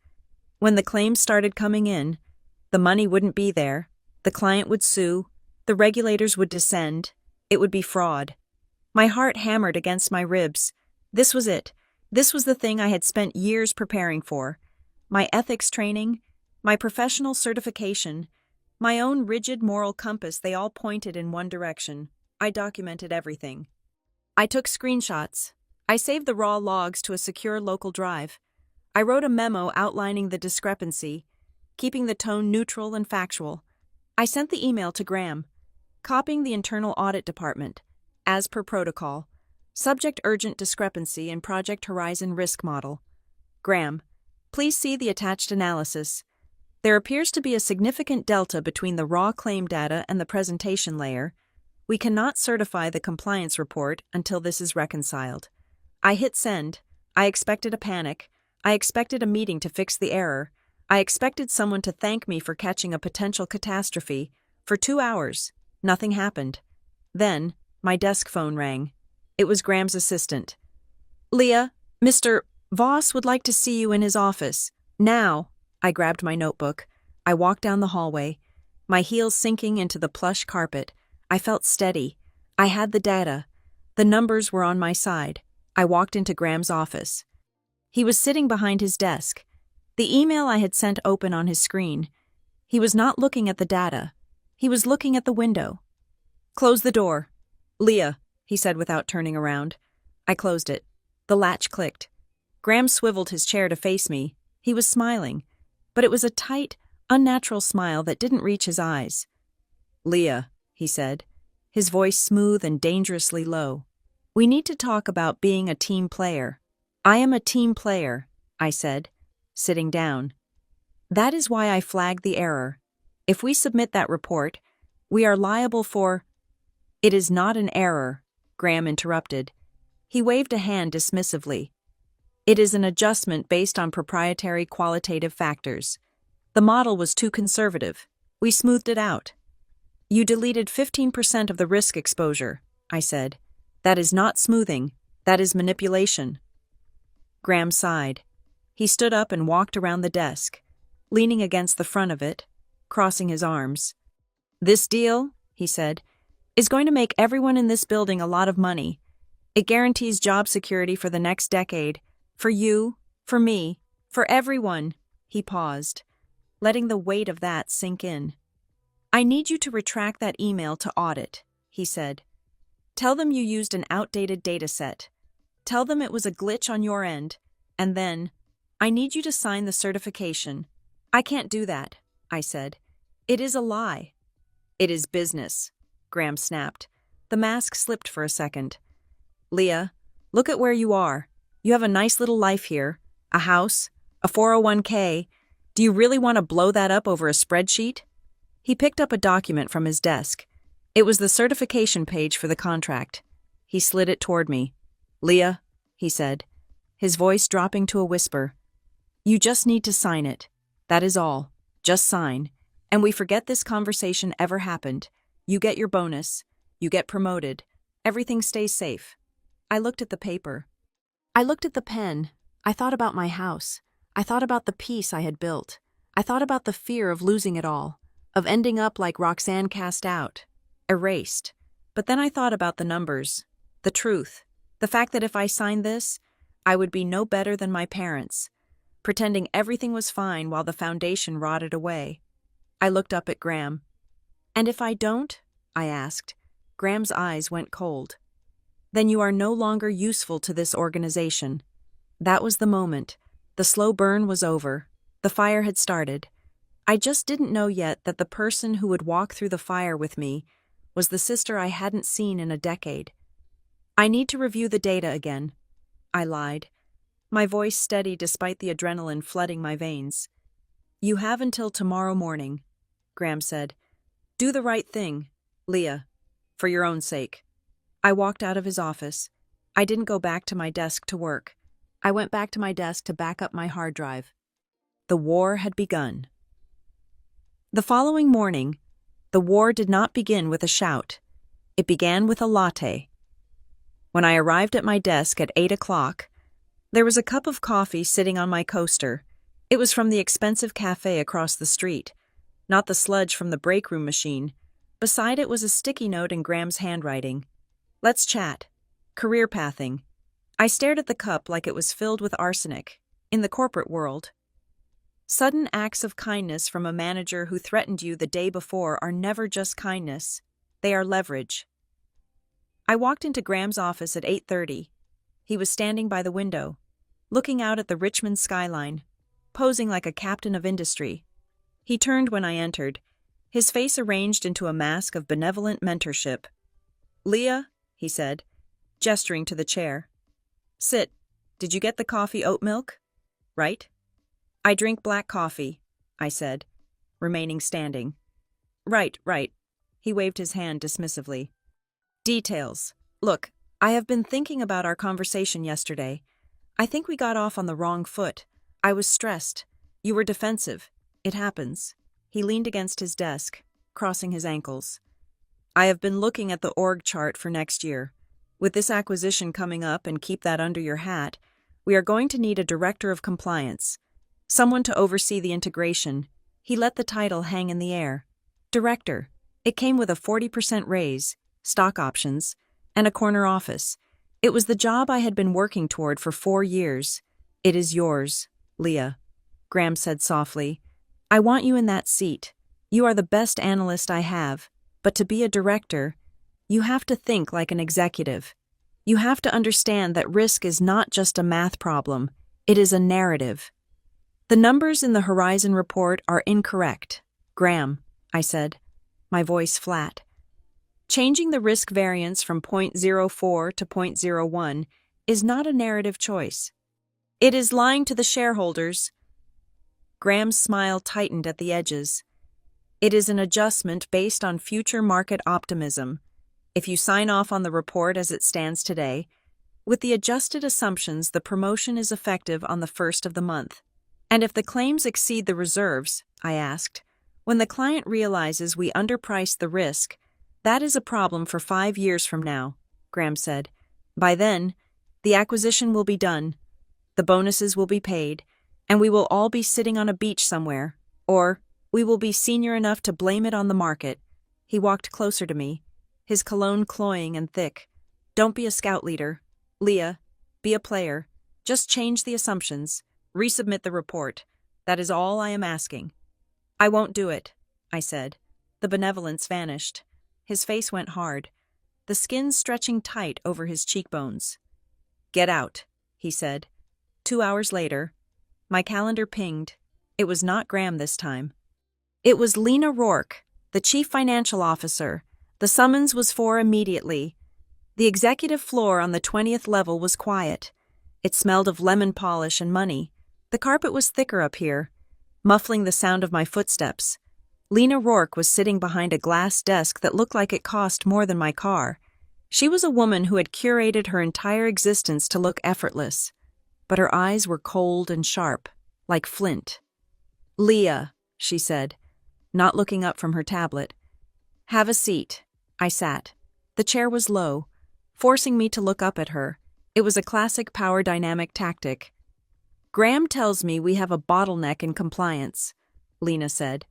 When the claims started coming in, the money wouldn't be there, the client would sue, the regulators would descend, it would be fraud. My heart hammered against my ribs. This was it. This was the thing I had spent years preparing for. My ethics training, my professional certification, my own rigid moral compass, they all pointed in one direction. I documented everything. I took screenshots. I saved the raw logs to a secure local drive. I wrote a memo outlining the discrepancy, keeping the tone neutral and factual. I sent the email to Graham. Copying the internal audit department. As per protocol. Subject urgent discrepancy in Project Horizon risk model. Graham, please see the attached analysis. There appears to be a significant delta between the raw claim data and the presentation layer. We cannot certify the compliance report until this is reconciled. I hit send. I expected a panic. I expected a meeting to fix the error. I expected someone to thank me for catching a potential catastrophe. For 2 hours, nothing happened. Then, my desk phone rang. It was Graham's assistant. Leah, Mr. Voss would like to see you in his office. Now. I grabbed my notebook. I walked down the hallway, my heels sinking into the plush carpet. I felt steady. I had the data. The numbers were on my side. I walked into Graham's office. He was sitting behind his desk, the email I had sent open on his screen. He was not looking at the data. He was looking at the window. Close the door. Leah, he said without turning around. I closed it. The latch clicked. Graham swiveled his chair to face me. He was smiling, but it was a tight, unnatural smile that didn't reach his eyes. Leah, he said, his voice smooth and dangerously low. We need to talk about being a team player. I am a team player, I said, sitting down. That is why I flagged the error. If we submit that report, we are liable for— It is not an error, Graham interrupted. He waved a hand dismissively. It is an adjustment based on proprietary qualitative factors. The model was too conservative. We smoothed it out. You deleted 15% of the risk exposure, I said. That is not smoothing. That is manipulation. Graham sighed. He stood up and walked around the desk, leaning against the front of it, crossing his arms. This deal, he said, is going to make everyone in this building a lot of money. It guarantees job security for the next decade. For you, for me, for everyone. He paused, letting the weight of that sink in. I need you to retract that email to audit, he said. Tell them you used an outdated data set. Tell them it was a glitch on your end. And then, I need you to sign the certification. I can't do that, I said. It is a lie. It is business, Graham snapped. The mask slipped for a second. Leah, look at where you are. You have a nice little life here. A house, a 401k. Do you really want to blow that up over a spreadsheet? He picked up a document from his desk. It was the certification page for the contract. He slid it toward me. Leah, he said, his voice dropping to a whisper. You just need to sign it. That is all. Just sign. And we forget this conversation ever happened. You get your bonus. You get promoted. Everything stays safe. I looked at the paper. I looked at the pen. I thought about my house. I thought about the peace I had built. I thought about the fear of losing it all, of ending up like Roxanne cast out, erased. But then I thought about the numbers, the truth, the fact that if I signed this, I would be no better than my parents, pretending everything was fine while the foundation rotted away. I looked up at Graham. And if I don't? I asked. Graham's eyes went cold. Then you are no longer useful to this organization. That was the moment. The slow burn was over. The fire had started. I just didn't know yet that the person who would walk through the fire with me was the sister I hadn't seen in a decade. I need to review the data again, I lied, my voice steady despite the adrenaline flooding my veins. You have until tomorrow morning, Graham said. Do the right thing, Leah, for your own sake. I walked out of his office. I didn't go back to my desk to work. I went back to my desk to back up my hard drive. The war had begun. The following morning, the war did not begin with a shout. It began with a latte. When I arrived at my desk at 8 o'clock, there was a cup of coffee sitting on my coaster. It was from the expensive cafe across the street, not the sludge from the break room machine. Beside it was a sticky note in Graham's handwriting. Let's chat. Career pathing. I stared at the cup like it was filled with arsenic. In the corporate world, sudden acts of kindness from a manager who threatened you the day before are never just kindness. They are leverage. I walked into Graham's office at 8:30. He was standing by the window, looking out at the Richmond skyline, posing like a captain of industry. He turned when I entered. his face arranged into a mask of benevolent mentorship. "Leah," he said, gesturing to the chair. "Sit. Did you get the coffee oat milk? Right?" "I drink black coffee," I said, remaining standing. Right. He waved his hand dismissively. "Details. Look, I have been thinking about our conversation yesterday. I think we got off on the wrong foot. I was stressed. You were defensive. It happens." He leaned against his desk, crossing his ankles. "I have been looking at the org chart for next year. With this acquisition coming up, and keep that under your hat, we are going to need a director of compliance. Someone to oversee the integration." He let the title hang in the air. Director. It came with a 40% raise, stock options, and a corner office. It was the job I had been working toward for 4 years. "It is yours, Leah," Graham said softly. "I want you in that seat. You are the best analyst I have, but to be a director, you have to think like an executive. You have to understand that risk is not just a math problem, it is a narrative." "The numbers in the Horizon report are incorrect, Graham," I said, my voice flat. "Changing the risk variance from 0.04 to 0.01 is not a narrative choice. It is lying to the shareholders." Graham's smile tightened at the edges. "It is an adjustment based on future market optimism. If you sign off on the report as it stands today, with the adjusted assumptions, the promotion is effective on the 1st of the month. And if the claims exceed the reserves," I asked, "when the client realizes we underpriced the risk, that is a problem for 5 years from now," Graham said. "By then, the acquisition will be done, the bonuses will be paid, and we will all be sitting on a beach somewhere, or we will be senior enough to blame it on the market." He walked closer to me, his cologne cloying and thick. "Don't be a scout leader, Leah. Be a player. Just change the assumptions. Resubmit the report. That is all I am asking." "I won't do it," I said. The benevolence vanished. His face went hard, the skin stretching tight over his cheekbones. "Get out," he said. 2 hours later, my calendar pinged. It was not Graham this time. It was Lena Rourke, the chief financial officer. The summons was for immediately. The executive floor on the 20th level was quiet. It smelled of lemon polish and money. The carpet was thicker up here, muffling the sound of my footsteps. Lena Rourke was sitting behind a glass desk that looked like it cost more than my car. She was a woman who had curated her entire existence to look effortless, but her eyes were cold and sharp, like flint. "Leah," she said, not looking up from her tablet. "Have a seat." I sat. The chair was low, forcing me to look up at her. It was a classic power dynamic tactic. "Graham tells me we have a bottleneck in compliance," Lena said.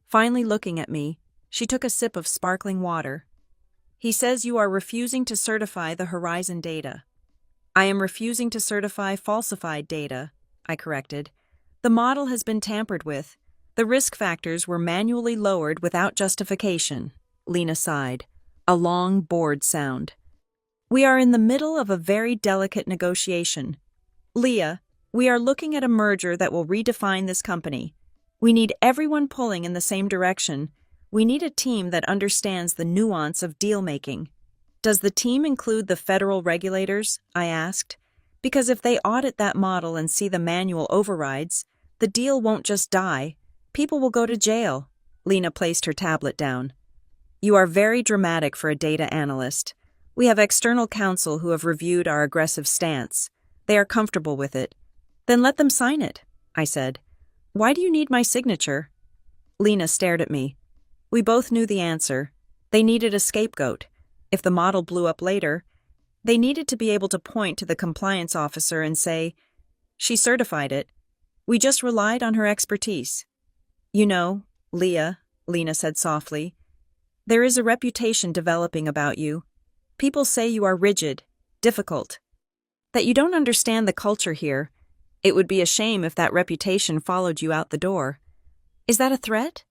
Finally looking at me, she took a sip of sparkling water. "He says you are refusing to certify the Horizon data." "I am refusing to certify falsified data," I corrected. "The model has been tampered with. The risk factors were manually lowered without justification." Lena sighed, a long, bored sound. "We are in the middle of a very delicate negotiation. Leah, we are looking at a merger that will redefine this company. We need everyone pulling in the same direction. We need a team that understands the nuance of deal-making." "Does the team include the federal regulators?" I asked. "Because if they audit that model and see the manual overrides, the deal won't just die. People will go to jail." Lena placed her tablet down. "You are very dramatic for a data analyst. We have external counsel who have reviewed our aggressive stance. They are comfortable with it." "Then let them sign it," I said. "Why do you need my signature?" Lena stared at me. We both knew the answer. They needed a scapegoat. If the model blew up later, they needed to be able to point to the compliance officer and say, "She certified it. We just relied on her expertise." "You know, Leah," Lena said softly, "there is a reputation developing about you. People say you are rigid, difficult, that you don't understand the culture here. It would be a shame if that reputation followed you out the door." "Is that a threat?"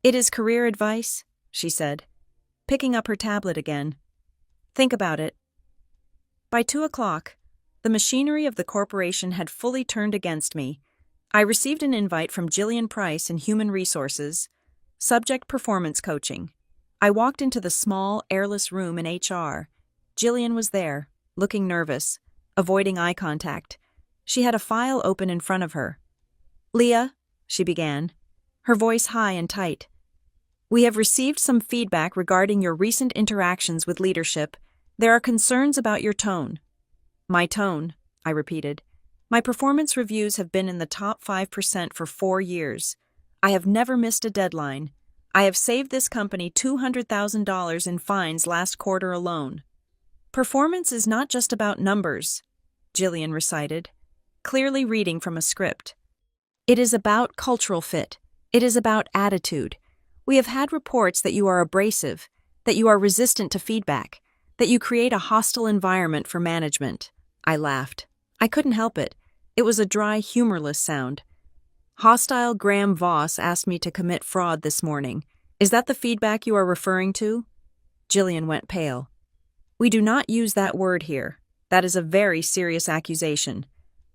"It is career advice," she said, picking up her tablet again. "Think about it." By 2:00, the machinery of the corporation had fully turned against me. I received an invite from Jillian Price in Human Resources. Subject performance coaching. I walked into the small, airless room in HR. Jillian was there, looking nervous, avoiding eye contact. She had a file open in front of her. "Leah," she began, her voice high and tight. "We have received some feedback regarding your recent interactions with leadership. There are concerns about your tone." "My tone," I repeated. "My performance reviews have been in the top 5% for 4 years. I have never missed a deadline. I have saved this company $200,000 in fines last quarter alone." "Performance is not just about numbers," Jillian recited, clearly reading from a script. "It is about cultural fit. It is about attitude. We have had reports that you are abrasive, that you are resistant to feedback, that you create a hostile environment for management." I laughed. I couldn't help it. It was a dry, humorless sound. "Hostile Graham Voss asked me to commit fraud this morning. Is that the feedback you are referring to?" Jillian went pale. "We do not use that word here. That is a very serious accusation.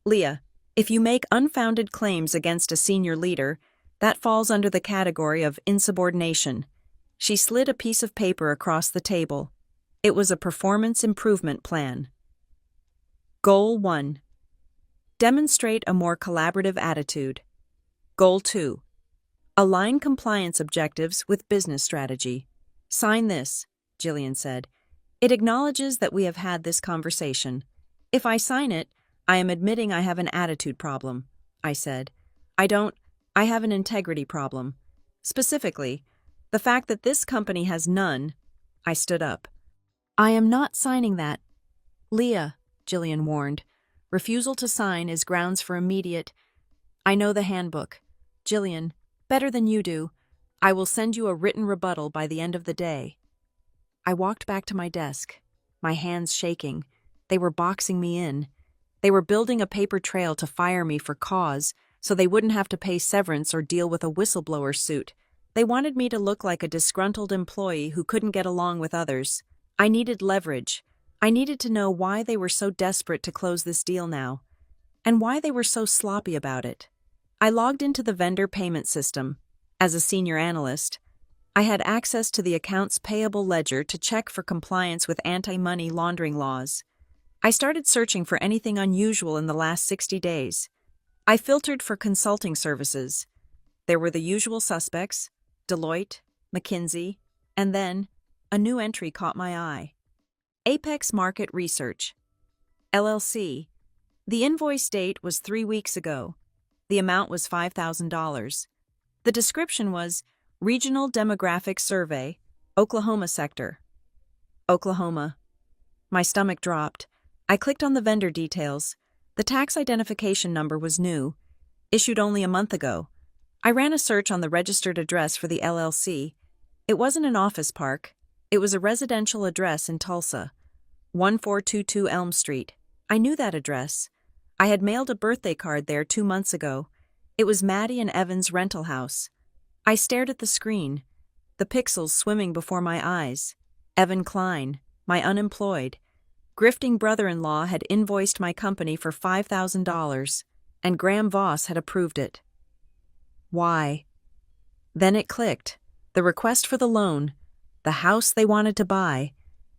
Leah, if you make unfounded claims against a senior leader, that falls under the category of insubordination." She slid a piece of paper across the table. It was a performance improvement plan. Goal 1. Demonstrate a more collaborative attitude. Goal 2. Align compliance objectives with business strategy. "Sign this," Jillian said. "It acknowledges that we have had this conversation." "If I sign it, I am admitting I have an attitude problem," I said. I have an integrity problem. Specifically, the fact that this company has none." I stood up. "I am not signing that." "Leah," Jillian warned, "refusal to sign is grounds for immediate—" "I know the handbook. Jillian, better than you do. I will send you a written rebuttal by the end of the day." I walked back to my desk, my hands shaking. They were boxing me in. They were building a paper trail to fire me for cause, so they wouldn't have to pay severance or deal with a whistleblower suit. They wanted me to look like a disgruntled employee who couldn't get along with others. I needed leverage. I needed to know why they were so desperate to close this deal now, and why they were so sloppy about it. I logged into the vendor payment system. As a senior analyst, I had access to the accounts payable ledger to check for compliance with anti-money laundering laws. I started searching for anything unusual in the last 60 days. I filtered for consulting services. There were the usual suspects: Deloitte, McKinsey, and then a new entry caught my eye. Apex Market Research, LLC. The invoice date was 3 weeks ago. The amount was $5,000. The description was Regional Demographic Survey, Oklahoma Sector. Oklahoma. My stomach dropped. I clicked on the vendor details. The tax identification number was new, issued only a month ago. I ran a search on the registered address for the LLC. It wasn't an office park. It was a residential address in Tulsa, 1422 Elm Street. I knew that address. I had mailed a birthday card there 2 months ago. It was Maddie and Evan's rental house. I stared at the screen, the pixels swimming before my eyes. Evan Klein, my unemployed, grifting brother-in-law, had invoiced my company for $5,000, and Graham Voss had approved it. Why? Then it clicked. The request for the loan, the house they wanted to buy.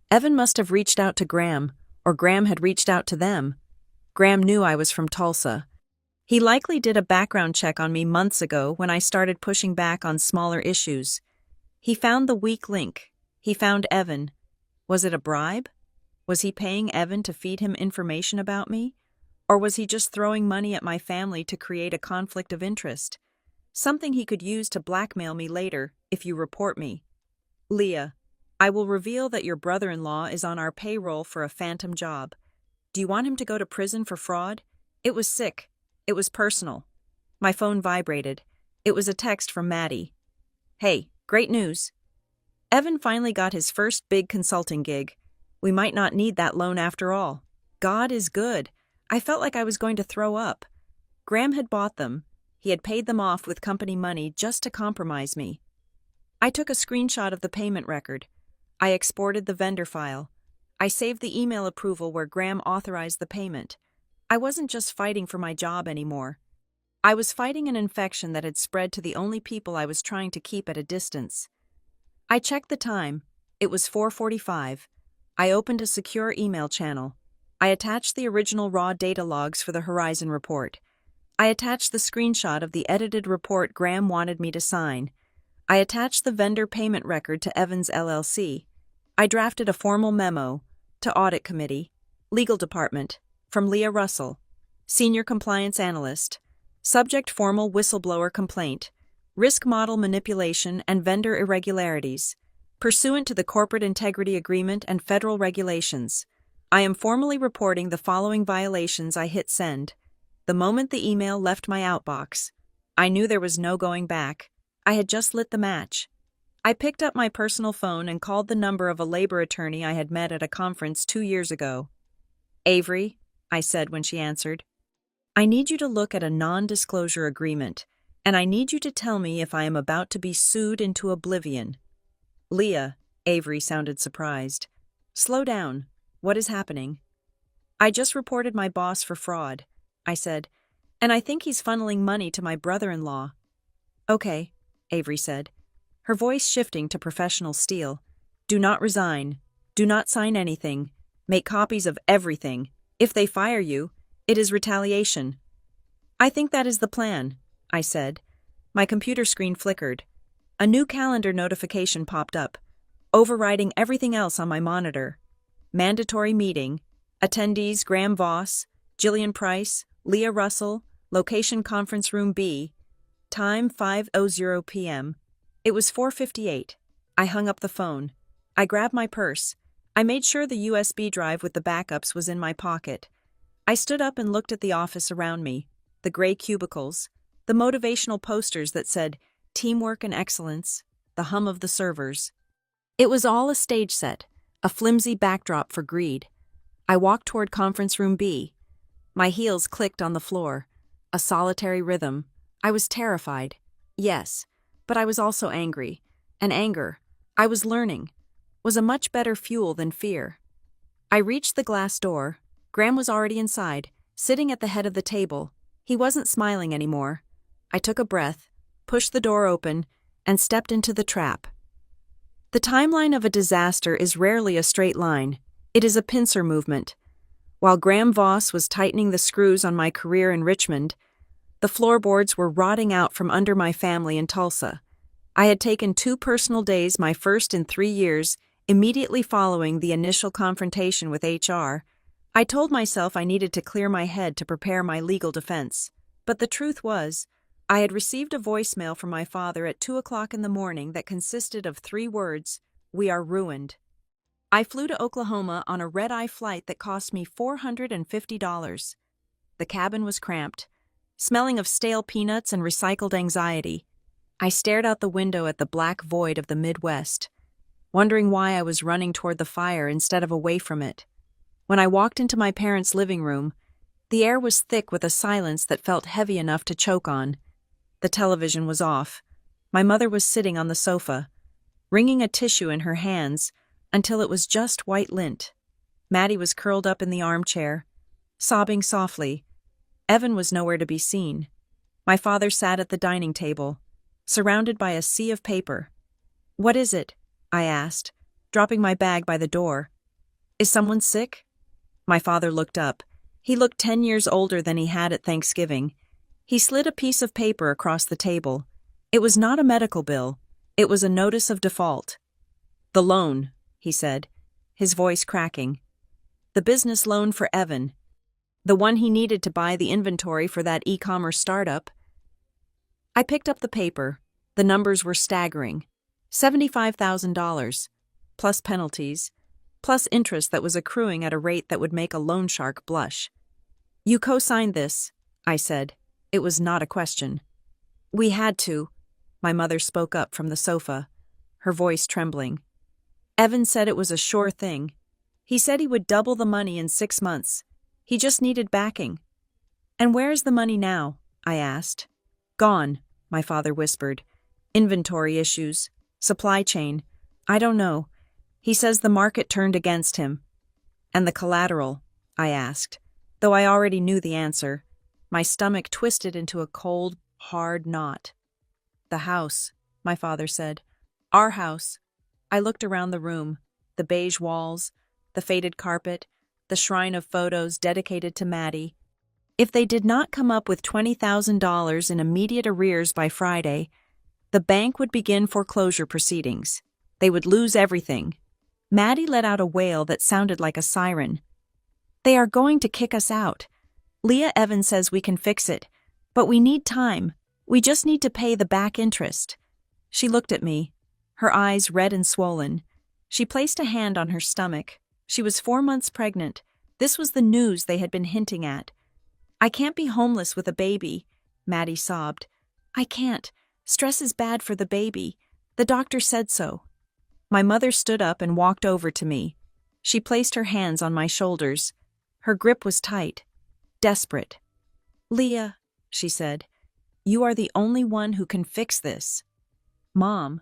Evan must have reached out to Graham, or Graham had reached out to them. Graham knew I was from Tulsa. He likely did a background check on me months ago when I started pushing back on smaller issues. He found the weak link. He found Evan. Was it a bribe? Was he paying Evan to feed him information about me? Or was he just throwing money at my family to create a conflict of interest? Something he could use to blackmail me later if you report me. "Leah, I will reveal that your brother-in-law is on our payroll for a phantom job. Do you want him to go to prison for fraud?" It was sick. It was personal. My phone vibrated. It was a text from Maddie. "Hey, great news. Evan finally got his first big consulting gig. We might not need that loan after all. God is good." I felt like I was going to throw up. Graham had bought them. He had paid them off with company money just to compromise me. I took a screenshot of the payment record. I exported the vendor file. I saved the email approval where Graham authorized the payment. I wasn't just fighting for my job anymore. I was fighting an infection that had spread to the only people I was trying to keep at a distance. I checked the time. It was 4:45. I opened a secure email channel. I attached the original raw data logs for the Horizon report. I attached the screenshot of the edited report Graham wanted me to sign. I attached the vendor payment record to Evans LLC. I drafted a formal memo to Audit Committee, Legal Department, from Leah Russell, Senior Compliance Analyst, Subject Formal Whistleblower Complaint, Risk Model Manipulation and Vendor Irregularities. Pursuant to the Corporate Integrity Agreement and federal regulations, I am formally reporting the following violations. I hit send. The moment the email left my outbox, I knew there was no going back. I had just lit the match. I picked up my personal phone and called the number of a labor attorney I had met at a conference 2 years ago. "Avery," I said when she answered, "I need you to look at a non-disclosure agreement, and I need you to tell me if I am about to be sued into oblivion." "Leah," Avery sounded surprised. "Slow down. What is happening?" "I just reported my boss for fraud," I said, "and I think he's funneling money to my brother-in-law." "Okay," Avery said, her voice shifting to professional steel. "Do not resign. Do not sign anything. Make copies of everything. If they fire you, it is retaliation." "I think that is the plan," I said. My computer screen flickered. A new calendar notification popped up, overriding everything else on my monitor. Mandatory meeting. Attendees Graham Voss, Jillian Price, Leah Russell, location conference room B. Time 5:00 p.m. It was 4:58. I hung up the phone. I grabbed my purse. I made sure the USB drive with the backups was in my pocket. I stood up and looked at the office around me, the gray cubicles, the motivational posters that said, "Teamwork and excellence," the hum of the servers. It was all a stage set, a flimsy backdrop for greed. I walked toward conference room B. My heels clicked on the floor, a solitary rhythm. I was terrified, yes, but I was also angry. And anger, I was learning, was a much better fuel than fear. I reached the glass door. Graham was already inside, sitting at the head of the table. He wasn't smiling anymore. I took a breath, pushed the door open, and stepped into the trap. The timeline of a disaster is rarely a straight line. It is a pincer movement. While Graham Voss was tightening the screws on my career in Richmond, the floorboards were rotting out from under my family in Tulsa. I had taken 2 personal days, my first in 3 years, immediately following the initial confrontation with HR. I told myself I needed to clear my head to prepare my legal defense. But the truth was, I had received a voicemail from my father at 2:00 in the morning that consisted of 3 words: "We are ruined." I flew to Oklahoma on a red-eye flight that cost me $450. The cabin was cramped, smelling of stale peanuts and recycled anxiety. I stared out the window at the black void of the Midwest, wondering why I was running toward the fire instead of away from it. When I walked into my parents' living room, the air was thick with a silence that felt heavy enough to choke on. The television was off. My mother was sitting on the sofa, wringing a tissue in her hands until it was just white lint. Maddie was curled up in the armchair, sobbing softly. Evan was nowhere to be seen. My father sat at the dining table, surrounded by a sea of paper. "What is it?" I asked, dropping my bag by the door. "Is someone sick?" My father looked up. He looked 10 years older than he had at Thanksgiving. He slid a piece of paper across the table. It was not a medical bill. It was a notice of default. "The loan," he said, his voice cracking. "The business loan for Evan. The one he needed to buy the inventory for that e-commerce startup." I picked up the paper. The numbers were staggering. $75,000, plus penalties, plus interest that was accruing at a rate that would make a loan shark blush. "You co-signed this," I said. It was not a question. "We had to," my mother spoke up from the sofa, her voice trembling. "Evan said it was a sure thing. He said he would double the money in 6 months. He just needed backing." "And where is the money now?" I asked. "Gone," my father whispered. "Inventory issues. Supply chain. I don't know. He says the market turned against him." "And the collateral?" I asked, though I already knew the answer. My stomach twisted into a cold, hard knot. "The house," my father said. "Our house." I looked around the room, the beige walls, the faded carpet, the shrine of photos dedicated to Maddie. If they did not come up with $20,000 in immediate arrears by Friday, the bank would begin foreclosure proceedings. They would lose everything. Maddie let out a wail that sounded like a siren. "They are going to kick us out. Leah Evans says we can fix it, but we need time. We just need to pay the back interest." She looked at me, her eyes red and swollen. She placed a hand on her stomach. She was 4 months pregnant. This was the news they had been hinting at. "I can't be homeless with a baby," Maddie sobbed. "I can't. Stress is bad for the baby. The doctor said so." My mother stood up and walked over to me. She placed her hands on my shoulders. Her grip was tight, desperate. "Leah," she said, "you are the only one who can fix this." "Mom,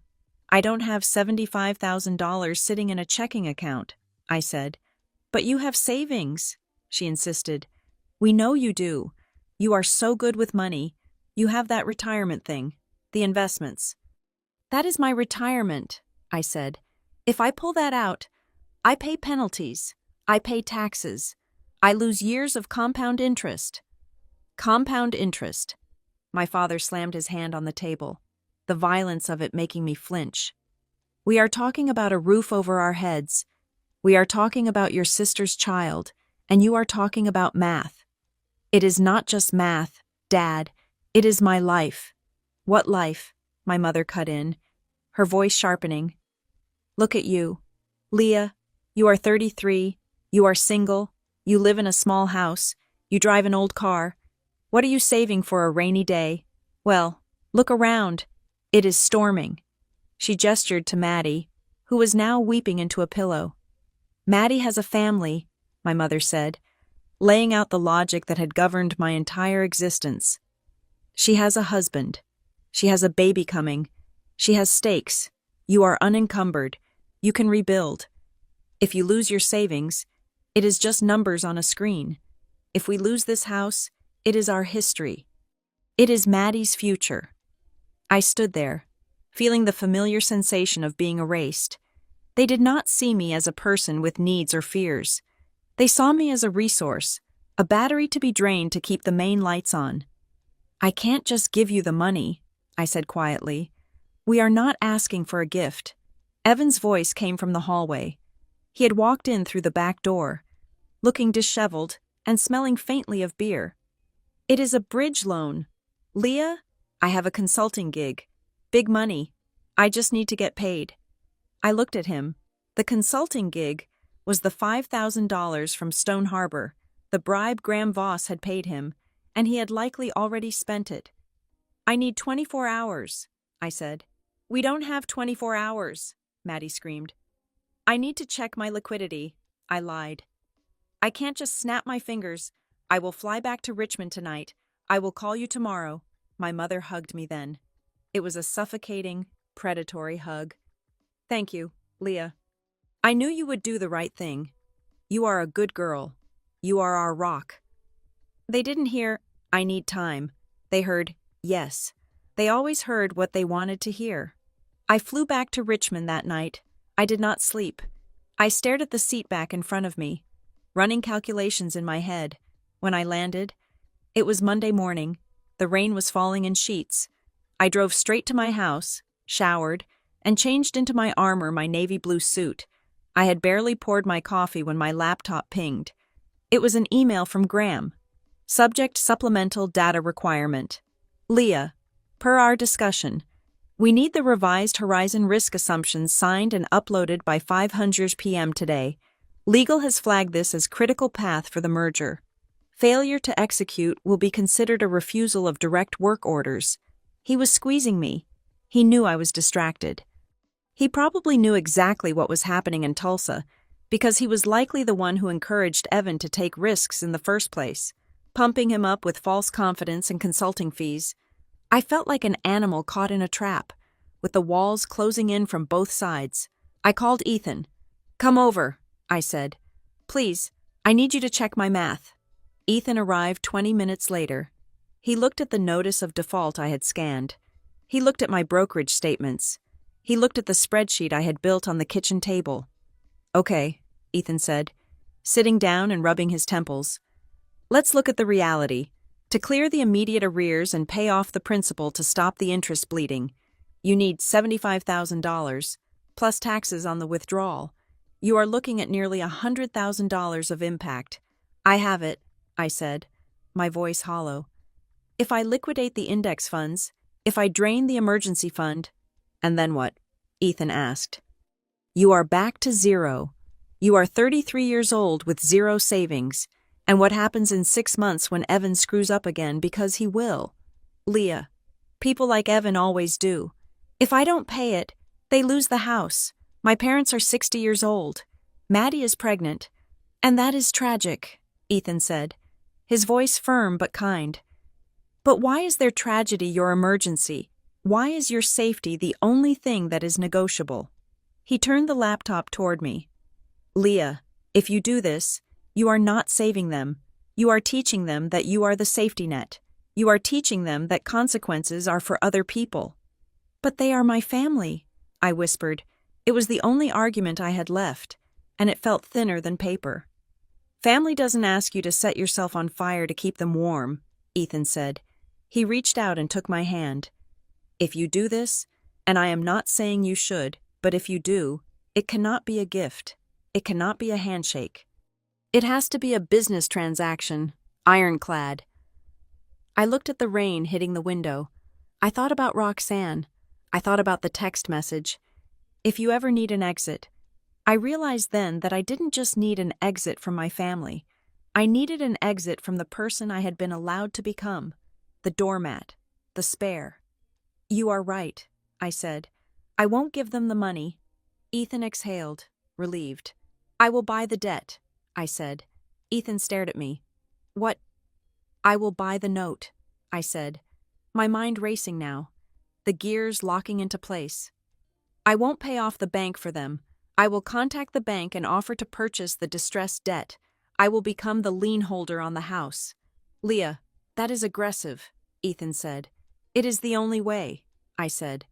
I don't have $75,000 sitting in a checking account," I said. "But you have savings," she insisted. "We know you do. You are so good with money. You have that retirement thing, the investments." "That is my retirement," I said. "If I pull that out, I pay penalties. I pay taxes. I lose years of compound interest." Compound interest. My father slammed his hand on the table, the violence of it making me flinch. "We are talking about a roof over our heads. We are talking about your sister's child, and you are talking about math. It is not just math, Dad. It is my life." "What life?" my mother cut in, her voice sharpening. "Look at you. Leah, you are 33, you are single, you live in a small house, you drive an old car. What are you saving for a rainy day? Well, look around. It is storming." She gestured to Maddie, who was now weeping into a pillow. "Maddie has a family," my mother said, laying out the logic that had governed my entire existence. "She has a husband. She has a baby coming. She has stakes. You are unencumbered. You can rebuild. If you lose your savings, it is just numbers on a screen. If we lose this house, it is our history. It is Maddie's future." I stood there, feeling the familiar sensation of being erased. They did not see me as a person with needs or fears. They saw me as a resource, a battery to be drained to keep the main lights on. "I can't just give you the money," I said quietly. "We are not asking for a gift." Evan's voice came from the hallway. He had walked in through the back door, looking disheveled and smelling faintly of beer. "It is a bridge loan. Leah, I have a consulting gig. Big money. I just need to get paid." I looked at him. The consulting gig was the $5,000 from Stone Harbor, the bribe Graham Voss had paid him, and he had likely already spent it. "I need 24 hours, I said. "We don't have 24 hours, Maddie screamed. "I need to check my liquidity," I lied. "I can't just snap my fingers. I will fly back to Richmond tonight. I will call you tomorrow." My mother hugged me then. It was a suffocating, predatory hug. "Thank you, Leah. I knew you would do the right thing. You are a good girl. You are our rock." They didn't hear, "I need time." They heard, "Yes." They always heard what they wanted to hear. I flew back to Richmond that night. I did not sleep. I stared at the seat back in front of me, running calculations in my head. When I landed, it was Monday morning. The rain was falling in sheets. I drove straight to my house, showered, and changed into my armor, my navy blue suit. I had barely poured my coffee when my laptop pinged. It was an email from Graham. Subject: supplemental data requirement. "Leah, per our discussion, we need the revised Horizon risk assumptions signed and uploaded by 500 p.m. today. Legal has flagged this as critical path for the merger. Failure to execute will be considered a refusal of direct work orders." He was squeezing me. He knew I was distracted. He probably knew exactly what was happening in Tulsa, because he was likely the one who encouraged Evan to take risks in the first place, pumping him up with false confidence and consulting fees. I felt like an animal caught in a trap, with the walls closing in from both sides. I called Ethan. "Come over," I said. "Please, I need you to check my math." Ethan arrived 20 minutes later. He looked at the notice of default I had scanned. He looked at my brokerage statements. He looked at the spreadsheet I had built on the kitchen table. "Okay," Ethan said, sitting down and rubbing his temples. "Let's look at the reality. To clear the immediate arrears and pay off the principal to stop the interest bleeding, you need $75,000, plus taxes on the withdrawal. You are looking at nearly $100,000 of impact." "I have it," I said, my voice hollow. "If I liquidate the index funds, if I drain the emergency fund—" "And then what?" Ethan asked. "You are back to zero. You are 33 years old with zero savings. And what happens in 6 months when Evan screws up again, because he will? Leah, people like Evan always do. If I don't pay it, they lose the house. My parents are 60 years old. Maddie is pregnant. And that is tragic," Ethan said, his voice firm but kind. "But why is their tragedy your emergency? Why is your safety the only thing that is negotiable?" He turned the laptop toward me. "Leah, if you do this, you are not saving them. You are teaching them that you are the safety net. You are teaching them that consequences are for other people." "But they are my family," I whispered. It was the only argument I had left, and it felt thinner than paper. "Family doesn't ask you to set yourself on fire to keep them warm," Ethan said. He reached out and took my hand. "If you do this, and I am not saying you should, but if you do, it cannot be a gift. It cannot be a handshake. It has to be a business transaction, ironclad." I looked at the rain hitting the window. I thought about Roxanne. I thought about the text message. "If you ever need an exit." I realized then that I didn't just need an exit from my family. I needed an exit from the person I had been allowed to become. The doormat. The spare. "You are right," I said. "I won't give them the money." Ethan exhaled, relieved. "I will buy the debt," I said. Ethan stared at me. "What?" "I will buy the note," I said, my mind racing now, the gears locking into place. "I won't pay off the bank for them. I will contact the bank and offer to purchase the distressed debt. I will become the lien holder on the house." "Leah, that is aggressive," Ethan said. "It is the only way," I said.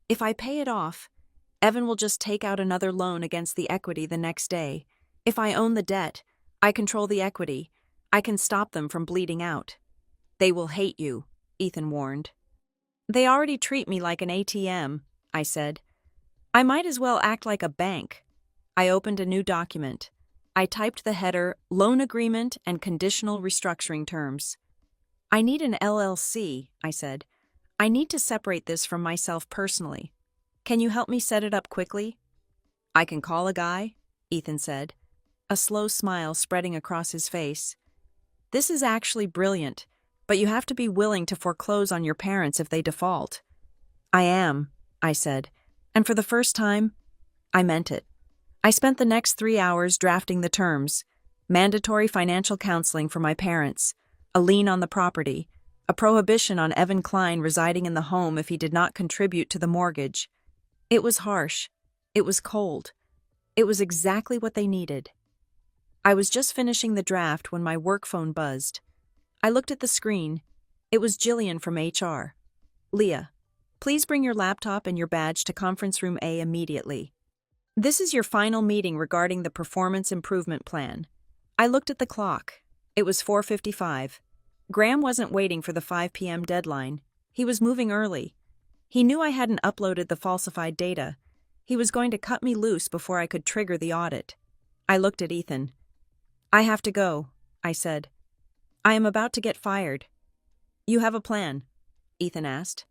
"If I pay it off, Evan will just take out another loan against the equity the next day. If I own the debt, I control the equity. I can stop them from bleeding out." "They will hate you," Ethan warned. "They already treat me like an ATM," I said. "I might as well act like a bank." I opened a new document. I typed the header, "Loan Agreement and Conditional Restructuring Terms." "I need an LLC," I said. "I need to separate this from myself personally. Can you help me set it up quickly?" "I can call a guy," Ethan said, a slow smile spreading across his face. "This is actually brilliant, but you have to be willing to foreclose on your parents if they default." "I am," I said, and for the first time, I meant it. I spent the next 3 hours drafting the terms: mandatory financial counseling for my parents, a lien on the property, a prohibition on Evan Klein residing in the home if he did not contribute to the mortgage. It was harsh. It was cold. It was exactly what they needed. I was just finishing the draft when my work phone buzzed. I looked at the screen. It was Jillian from HR. "Leah, please bring your laptop and your badge to conference room A immediately. This is your final meeting regarding the performance improvement plan." I looked at the clock. It was 4:55. Graham wasn't waiting for the 5 p.m. deadline. He was moving early. He knew I hadn't uploaded the falsified data. He was going to cut me loose before I could trigger the audit. I looked at Ethan. "I have to go," I said. "I am about to get fired." "You have a plan?" Ethan asked.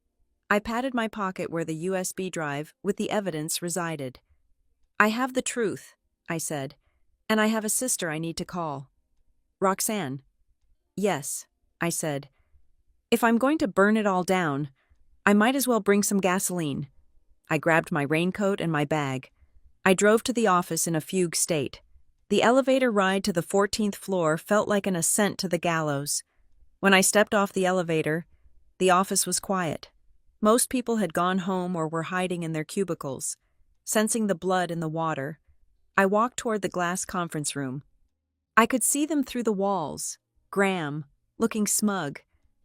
I patted my pocket where the USB drive with the evidence resided. "I have the truth," I said, "and I have a sister I need to call." "Roxanne?" "Yes," I said. "If I'm going to burn it all down, I might as well bring some gasoline." I grabbed my raincoat and my bag. I drove to the office in a fugue state. The elevator ride to the 14th floor felt like an ascent to the gallows. When I stepped off the elevator, the office was quiet. Most people had gone home or were hiding in their cubicles. Sensing the blood in the water, I walked toward the glass conference room. I could see them through the walls. Graham, looking smug.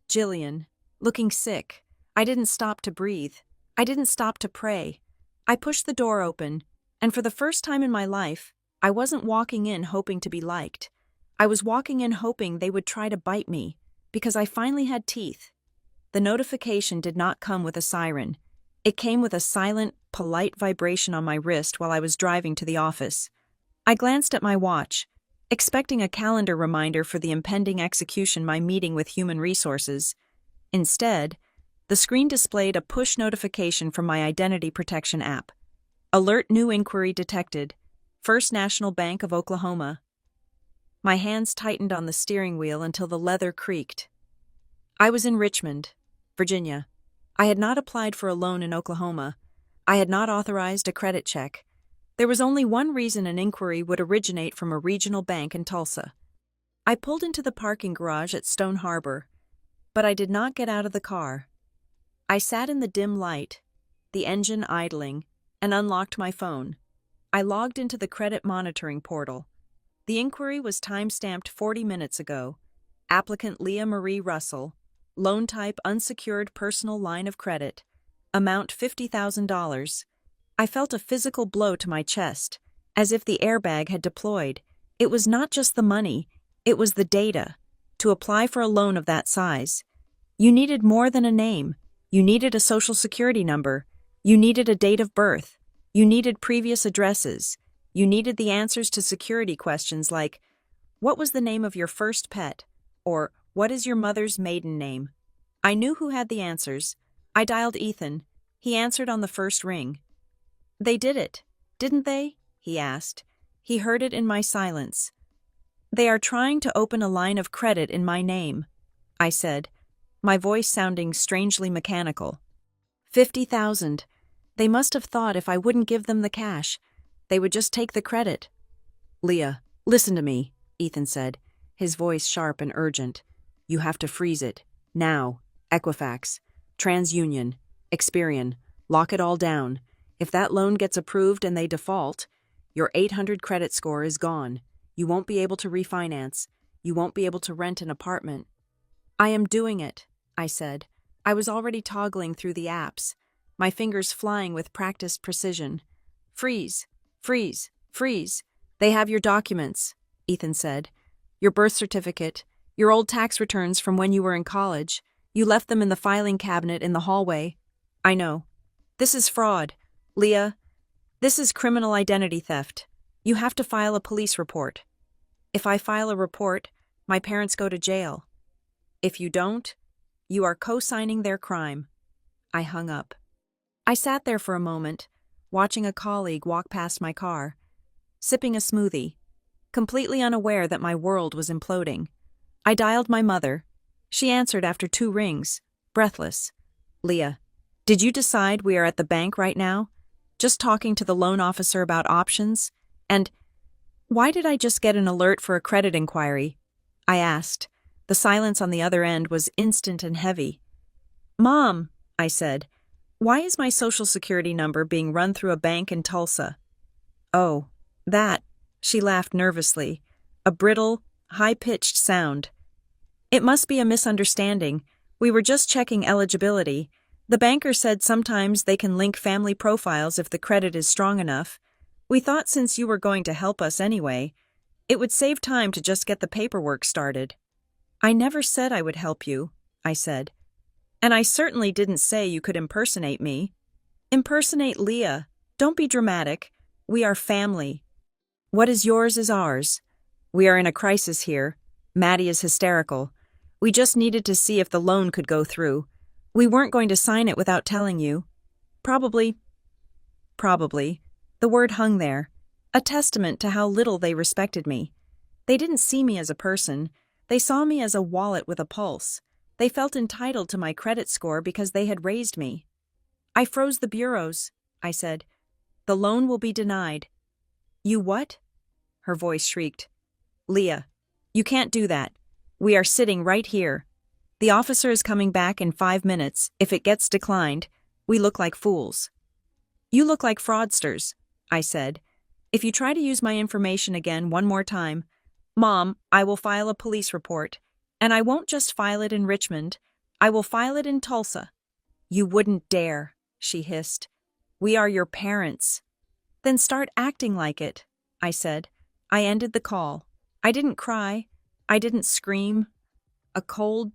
Jillian, looking sick. I didn't stop to breathe. I didn't stop to pray. I pushed the door open, and for the first time in my life, I wasn't walking in hoping to be liked. I was walking in hoping they would try to bite me, because I finally had teeth. The notification did not come with a siren. It came with a silent, polite vibration on my wrist while I was driving to the office. I glanced at my watch, expecting a calendar reminder for the impending execution my meeting with Human Resources. Instead, the screen displayed a push notification from my identity protection app. Alert: new inquiry detected. First National Bank of Oklahoma. My hands tightened on the steering wheel until the leather creaked. I was in Richmond, Virginia. I had not applied for a loan in Oklahoma. I had not authorized a credit check. There was only one reason an inquiry would originate from a regional bank in Tulsa. I pulled into the parking garage at Stone Harbor, but I did not get out of the car. I sat in the dim light, the engine idling, and unlocked my phone. I logged into the credit monitoring portal. The inquiry was time-stamped 40 minutes ago. Applicant Leah Marie Russell. Loan type: unsecured personal line of credit. Amount $50,000. I felt a physical blow to my chest, as if the airbag had deployed. It was not just the money, it was the data. To apply for a loan of that size, you needed more than a name. You needed a social security number. You needed a date of birth. You needed previous addresses. You needed the answers to security questions like, what was the name of your first pet? Or, what is your mother's maiden name? I knew who had the answers. I dialed Ethan. He answered on the first ring. They did it, didn't they? He asked. He heard it in my silence. They are trying to open a line of credit in my name, I said, my voice sounding strangely mechanical. 50,000. They must have thought if I wouldn't give them the cash, they would just take the credit. Leah, listen to me, Ethan said, his voice sharp and urgent. You have to freeze it. Now. Equifax, TransUnion, Experian, lock it all down. If that loan gets approved and they default, your 800 credit score is gone. You won't be able to refinance. You won't be able to rent an apartment. I am doing it, I said. I was already toggling through the apps, my fingers flying with practiced precision. Freeze, freeze, freeze. They have your documents, Ethan said. Your birth certificate, your old tax returns from when you were in college. You left them in the filing cabinet in the hallway. I know. This is fraud, Leah. This is criminal identity theft. You have to file a police report. If I file a report, my parents go to jail. If you don't, you are co-signing their crime. I hung up. I sat there for a moment, watching a colleague walk past my car, sipping a smoothie, completely unaware that my world was imploding. I dialed my mother. She answered after 2 rings, breathless. Leah, did you decide we are at the bank right now? Just talking to the loan officer about options? And why did I just get an alert for a credit inquiry? I asked. The silence on the other end was instant and heavy. Mom, I said, why is my social security number being run through a bank in Tulsa? Oh, that, she laughed nervously, a brittle, high-pitched sound. It must be a misunderstanding. We were just checking eligibility. The banker said sometimes they can link family profiles if the credit is strong enough. We thought since you were going to help us anyway, it would save time to just get the paperwork started. I never said I would help you, I said. And I certainly didn't say you could impersonate me. Impersonate Leah. Don't be dramatic. We are family. What is yours is ours. We are in a crisis here. Maddie is hysterical. We just needed to see if the loan could go through. We weren't going to sign it without telling you. Probably. The word hung there, a testament to how little they respected me. They didn't see me as a person. They saw me as a wallet with a pulse. They felt entitled to my credit score because they had raised me. I froze the bureaus, I said. The loan will be denied. You what? Her voice shrieked. Leah, you can't do that. We are sitting right here. The officer is coming back in 5 minutes. If it gets declined, we look like fools. You look like fraudsters, I said. If you try to use my information again one more time, Mom, I will file a police report. And I won't just file it in Richmond. I will file it in Tulsa. You wouldn't dare, she hissed. We are your parents. Then start acting like it, I said. I ended the call. I didn't cry. I didn't scream. A cold,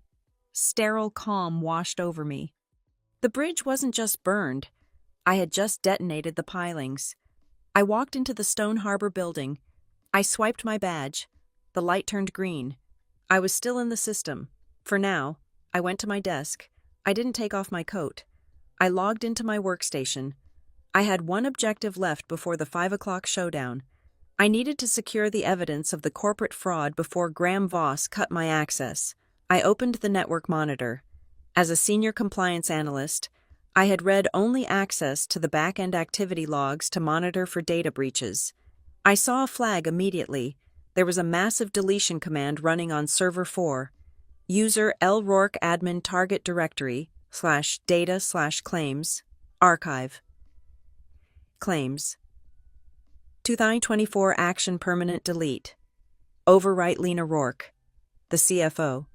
sterile calm washed over me. The bridge wasn't just burned. I had just detonated the pilings. I walked into the Stone Harbor building. I swiped my badge. The light turned green. I was still in the system. For now, I went to my desk. I didn't take off my coat. I logged into my workstation. I had one objective left before the 5 o'clock showdown. I needed to secure the evidence of the corporate fraud before Graham Voss cut my access. I opened the network monitor. As a senior compliance analyst, I had read only access to the back-end activity logs to monitor for data breaches. I saw a flag immediately. There was a massive deletion command running on server 4. User L. Rourke admin target directory /data/claims archive. Claims. 2024 action permanent delete. Overwrite Lena Rourke, the CFO.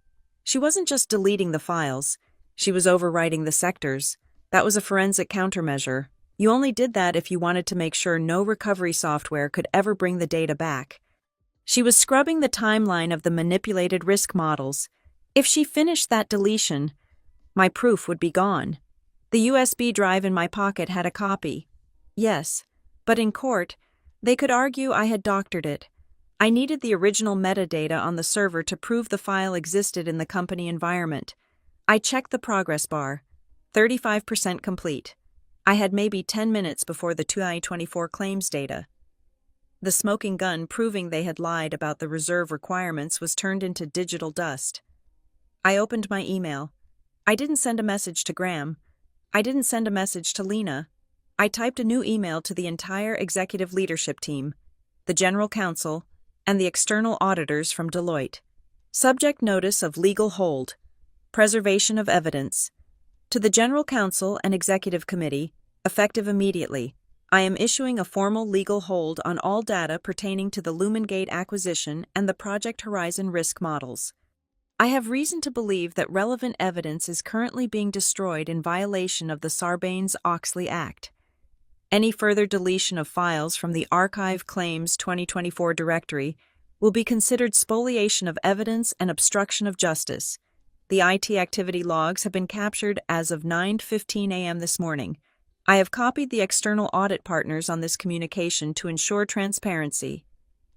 She wasn't just deleting the files. She was overwriting the sectors. That was a forensic countermeasure. You only did that if you wanted to make sure no recovery software could ever bring the data back. She was scrubbing the timeline of the manipulated risk models. If she finished that deletion, my proof would be gone. The USB drive in my pocket had a copy. Yes, but in court, they could argue I had doctored it. I needed the original metadata on the server to prove the file existed in the company environment. I checked the progress bar. 35% complete. I had maybe 10 minutes before the 2024 claims data. The smoking gun proving they had lied about the reserve requirements was turned into digital dust. I opened my email. I didn't send a message to Graham. I didn't send a message to Lena. I typed a new email to the entire executive leadership team, the general counsel, and the external auditors from Deloitte. Subject notice of legal hold. Preservation of evidence. To the general counsel and executive committee, effective immediately, I am issuing a formal legal hold on all data pertaining to the Lumengate acquisition and the Project Horizon risk models. I have reason to believe that relevant evidence is currently being destroyed in violation of the Sarbanes-Oxley Act. Any further deletion of files from the Archive Claims 2024 directory will be considered spoliation of evidence and obstruction of justice. The IT activity logs have been captured as of 9:15 a.m. this morning. I have copied the external audit partners on this communication to ensure transparency.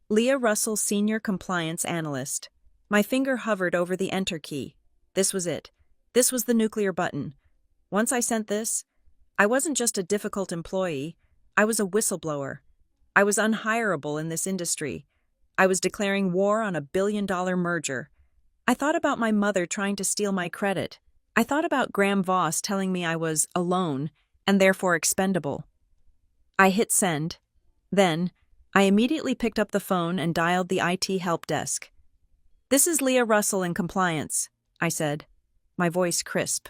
Leah Russell, Senior Compliance Analyst. My finger hovered over the Enter key. This was it. This was the nuclear button. Once I sent this, I wasn't just a difficult employee. I was a whistleblower. I was unhireable in this industry. I was declaring war on a billion-dollar merger. I thought about my mother trying to steal my credit. I thought about Graham Voss telling me I was alone and therefore expendable. I hit send. Then, I immediately picked up the phone and dialed the IT help desk. "This is Leah Russell in compliance," I said, my voice crisp.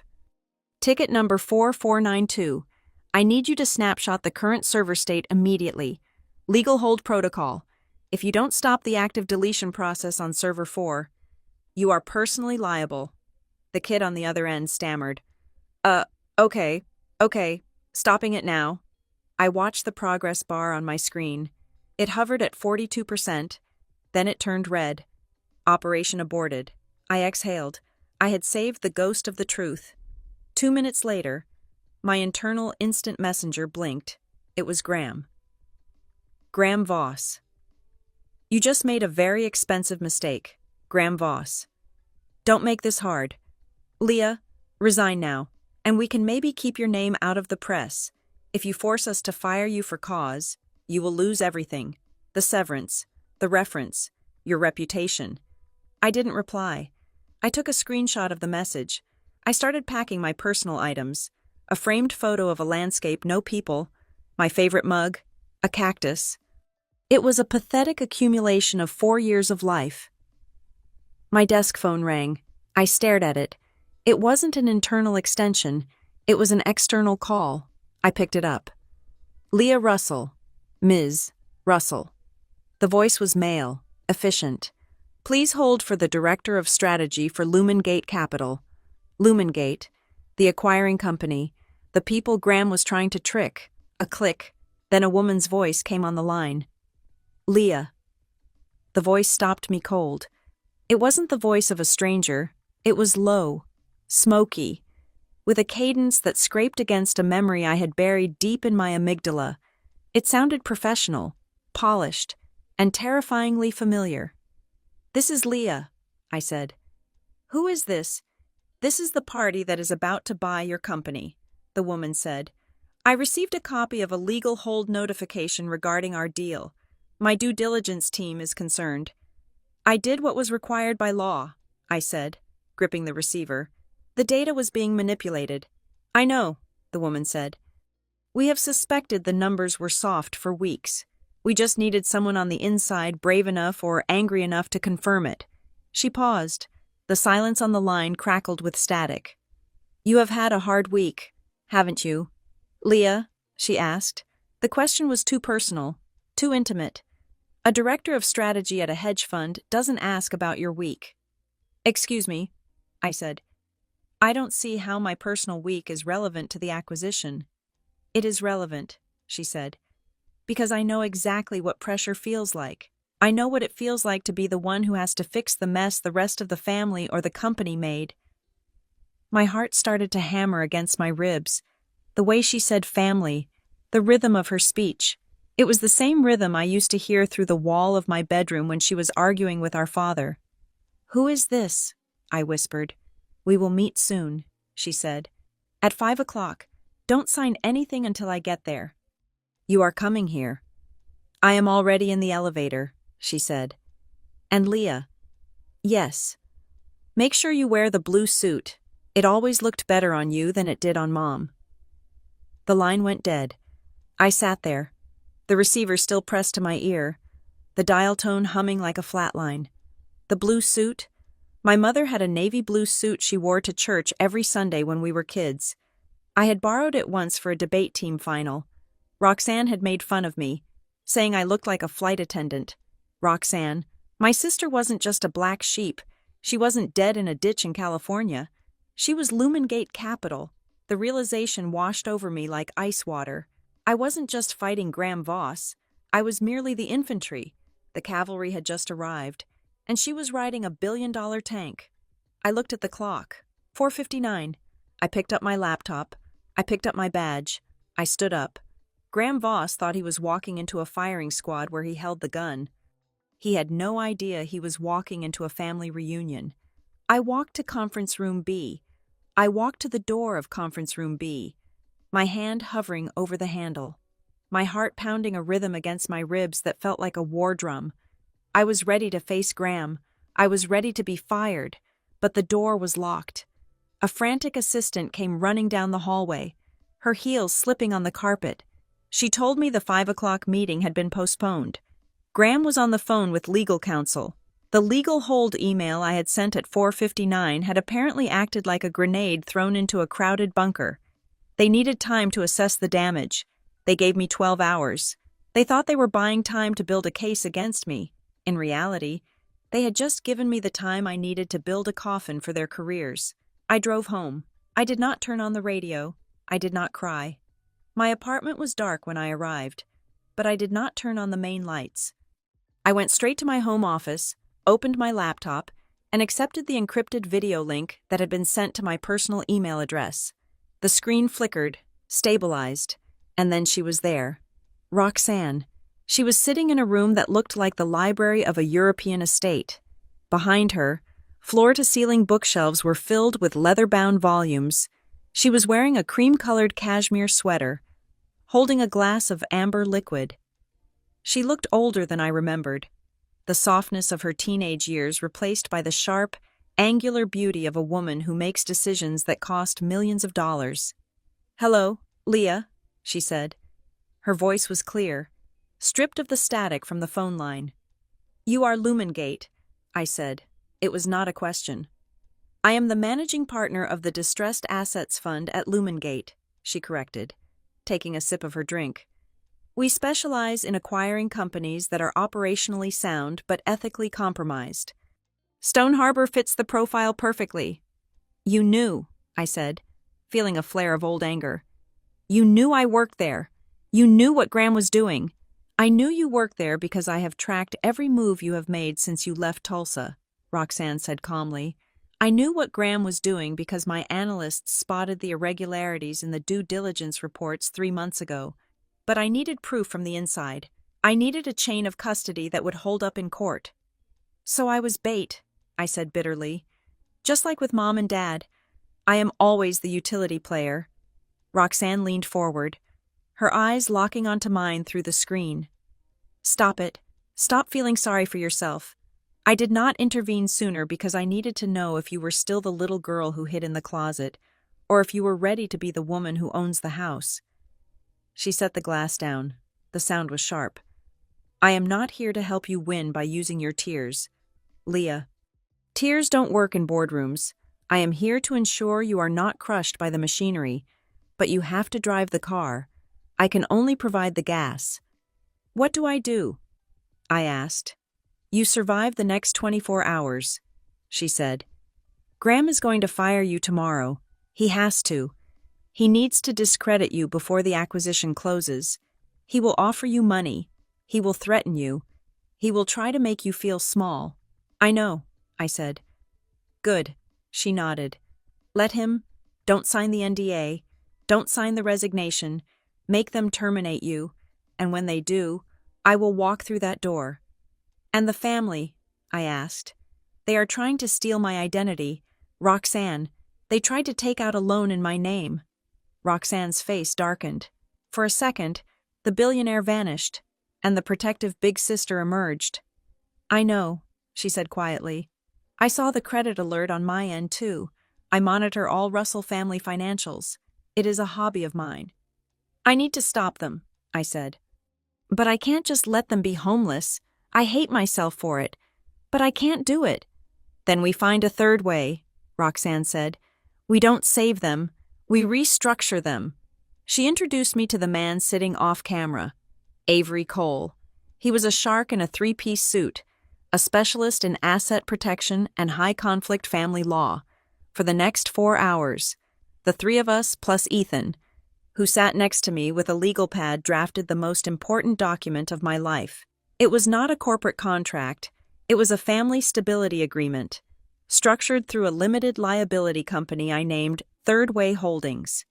"Ticket number 4492. I need you to snapshot the current server state immediately. Legal hold protocol. If you don't stop the active deletion process on server 4, you are personally liable." The kid on the other end stammered. Okay, stopping it now." I watched the progress bar on my screen. It hovered at 42%, then it turned red. Operation aborted. I exhaled. I had saved the ghost of the truth. 2 minutes later, my internal instant messenger blinked. It was Graham. Graham Voss. "You just made a very expensive mistake, Graham Voss. Don't make this hard. Leah, resign now, and we can maybe keep your name out of the press. If you force us to fire you for cause, you will lose everything. The severance, the reference, your reputation." I didn't reply. I took a screenshot of the message. I started packing my personal items. A framed photo of a landscape, no people, my favorite mug, a cactus. It was a pathetic accumulation of 4 years of life. My desk phone rang. I stared at it. It wasn't an internal extension. It was an external call. I picked it up. "Leah Russell, Ms. Russell." The voice was male, efficient. "Please hold for the Director of Strategy for Lumengate Capital." Lumengate, the acquiring company, the people Graham was trying to trick. A click, then a woman's voice came on the line. Leah. The voice stopped me cold. It wasn't the voice of a stranger. It was low, smoky, with a cadence that scraped against a memory I had buried deep in my amygdala. It sounded professional, polished, and terrifyingly familiar. "This is Leah," I said. "Who is this?" "This is the party that is about to buy your company," the woman said. "I received a copy of a legal hold notification regarding our deal. My due diligence team is concerned." "I did what was required by law," I said, gripping the receiver. "The data was being manipulated." "I know," the woman said. "We have suspected the numbers were soft for weeks. We just needed someone on the inside brave enough or angry enough to confirm it." She paused. The silence on the line crackled with static. "You have had a hard week, haven't you, Leah?" she asked. The question was too personal, too intimate. A director of strategy at a hedge fund doesn't ask about your week. "Excuse me," I said. "I don't see how my personal week is relevant to the acquisition." "It is relevant," she said, "because I know exactly what pressure feels like. I know what it feels like to be the one who has to fix the mess the rest of the family or the company made." My heart started to hammer against my ribs. The way she said family, the rhythm of her speech. It was the same rhythm I used to hear through the wall of my bedroom when she was arguing with our father. "Who is this?" I whispered. "We will meet soon," she said. "At 5 o'clock. Don't sign anything until I get there." "You are coming here." "I am already in the elevator," she said. "And Leah?" "Yes. Make sure you wear the blue suit. It always looked better on you than it did on Mom." The line went dead. I sat there, the receiver still pressed to my ear, the dial tone humming like a flatline. The blue suit? My mother had a navy blue suit she wore to church every Sunday when we were kids. I had borrowed it once for a debate team final. Roxanne had made fun of me, saying I looked like a flight attendant. Roxanne, my sister wasn't just a black sheep. She wasn't dead in a ditch in California. She was Lumengate capital. The realization washed over me like ice water. I wasn't just fighting Graham Voss. I was merely the infantry. The cavalry had just arrived, and she was riding a billion-dollar tank. I looked at the clock. 4:59. I picked up my laptop. I picked up my badge. I stood up. Graham Voss thought he was walking into a firing squad where he held the gun. He had no idea he was walking into a family reunion. I walked to Conference Room B. I walked to the door of Conference Room B, my hand hovering over the handle, my heart pounding a rhythm against my ribs that felt like a war drum. I was ready to face Graham. I was ready to be fired, but the door was locked. A frantic assistant came running down the hallway, her heels slipping on the carpet. She told me the 5 o'clock meeting had been postponed. Graham was on the phone with legal counsel. The legal hold email I had sent at 4:59 had apparently acted like a grenade thrown into a crowded bunker. They needed time to assess the damage. They gave me 12 hours. They thought they were buying time to build a case against me. In reality, they had just given me the time I needed to build a coffin for their careers. I drove home. I did not turn on the radio. I did not cry. My apartment was dark when I arrived, but I did not turn on the main lights. I went straight to my home office, opened my laptop, and accepted the encrypted video link that had been sent to my personal email address. The screen flickered, stabilized, and then she was there. Roxanne. She was sitting in a room that looked like the library of a European estate. Behind her, floor-to-ceiling bookshelves were filled with leather-bound volumes. She was wearing a cream-colored cashmere sweater, holding a glass of amber liquid. She looked older than I remembered, the softness of her teenage years replaced by the sharp, angular beauty of a woman who makes decisions that cost millions of dollars. "Hello, Leah," she said. Her voice was clear, stripped of the static from the phone line. "You are Lumengate," I said. It was not a question. "I am the managing partner of the Distressed Assets Fund at Lumengate," she corrected, taking a sip of her drink. "We specialize in acquiring companies that are operationally sound but ethically compromised. Stone Harbor fits the profile perfectly." "You knew," I said, feeling a flare of old anger. You knew I worked there. You knew what Graham was doing. I knew you worked there because I have tracked every move you have made since you left Tulsa, Roxanne said calmly. I knew what Graham was doing because my analysts spotted the irregularities in the due diligence reports 3 months ago. But I needed proof from the inside. I needed a chain of custody that would hold up in court. So I was bait, I said bitterly. Just like with Mom and Dad, I am always the utility player. Roxanne leaned forward, her eyes locking onto mine through the screen. Stop it. Stop feeling sorry for yourself. I did not intervene sooner because I needed to know if you were still the little girl who hid in the closet, or if you were ready to be the woman who owns the house. She set the glass down. The sound was sharp. I am not here to help you win by using your tears. Leah. Tears don't work in boardrooms. I am here to ensure you are not crushed by the machinery, but you have to drive the car. I can only provide the gas. What do I do? I asked. You survive the next 24 hours, she said. Graham is going to fire you tomorrow. He has to. He needs to discredit you before the acquisition closes. He will offer you money. He will threaten you. He will try to make you feel small. I know, I said. Good, she nodded. Let him. Don't sign the NDA. Don't sign the resignation. Make them terminate you. And when they do, I will walk through that door. And the family, I asked. They are trying to steal my identity. Roxanne, they tried to take out a loan in my name. Roxanne's face darkened. For a second, the billionaire vanished, and the protective big sister emerged. I know, she said quietly. I saw the credit alert on my end, too. I monitor all Russell family financials. It is a hobby of mine. I need to stop them, I said. But I can't just let them be homeless. I hate myself for it. But I can't do it. Then we find a third way, Roxanne said. We don't save them. We restructure them. She introduced me to the man sitting off camera, Avery Cole. He was a shark in a 3-piece suit, a specialist in asset protection and high-conflict family law. For the next 4 hours, the three of us plus Ethan, who sat next to me with a legal pad, drafted the most important document of my life. It was not a corporate contract. It was a family stability agreement, structured through a limited liability company I named Third Way Holdings.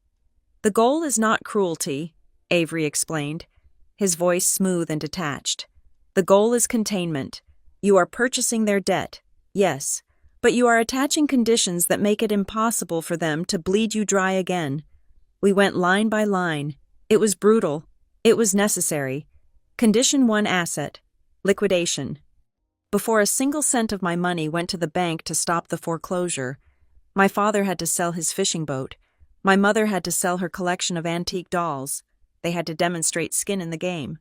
The goal is not cruelty, Avery explained, his voice smooth and detached. The goal is containment. You are purchasing their debt, yes, but you are attaching conditions that make it impossible for them to bleed you dry again. We went line by line. It was brutal. It was necessary. Condition 1 asset, liquidation. Before a single cent of my money went to the bank to stop the foreclosure, my father had to sell his fishing boat. My mother had to sell her collection of antique dolls. They had to demonstrate skin in the game.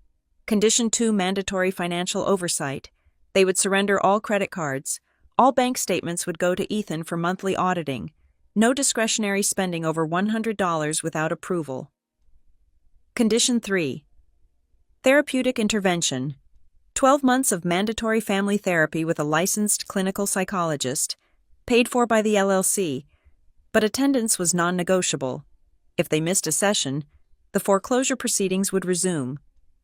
Condition 2 mandatory financial oversight. They would surrender all credit cards. All bank statements would go to Ethan for monthly auditing. No discretionary spending over $100 without approval. Condition 3. Therapeutic intervention. 12 months of mandatory family therapy with a licensed clinical psychologist, paid for by the LLC, but attendance was non-negotiable. If they missed a session, the foreclosure proceedings would resume.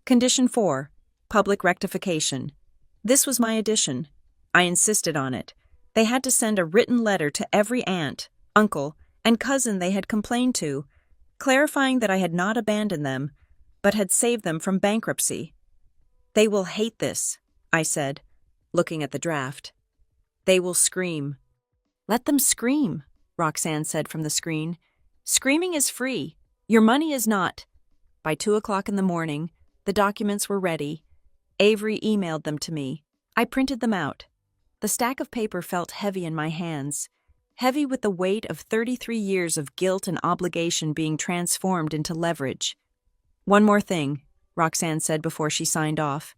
Condition 4. Public rectification. This was my addition. I insisted on it. They had to send a written letter to every aunt, uncle, and cousin they had complained to, clarifying that I had not abandoned them, but had saved them from bankruptcy. They will hate this, I said, looking at the draft. They will scream. Let them scream, Roxanne said from the screen. Screaming is free. Your money is not. By 2 o'clock in the morning, the documents were ready. Avery emailed them to me. I printed them out. The stack of paper felt heavy in my hands, heavy with the weight of 33 years of guilt and obligation being transformed into leverage. One more thing, Roxanne said before she signed off.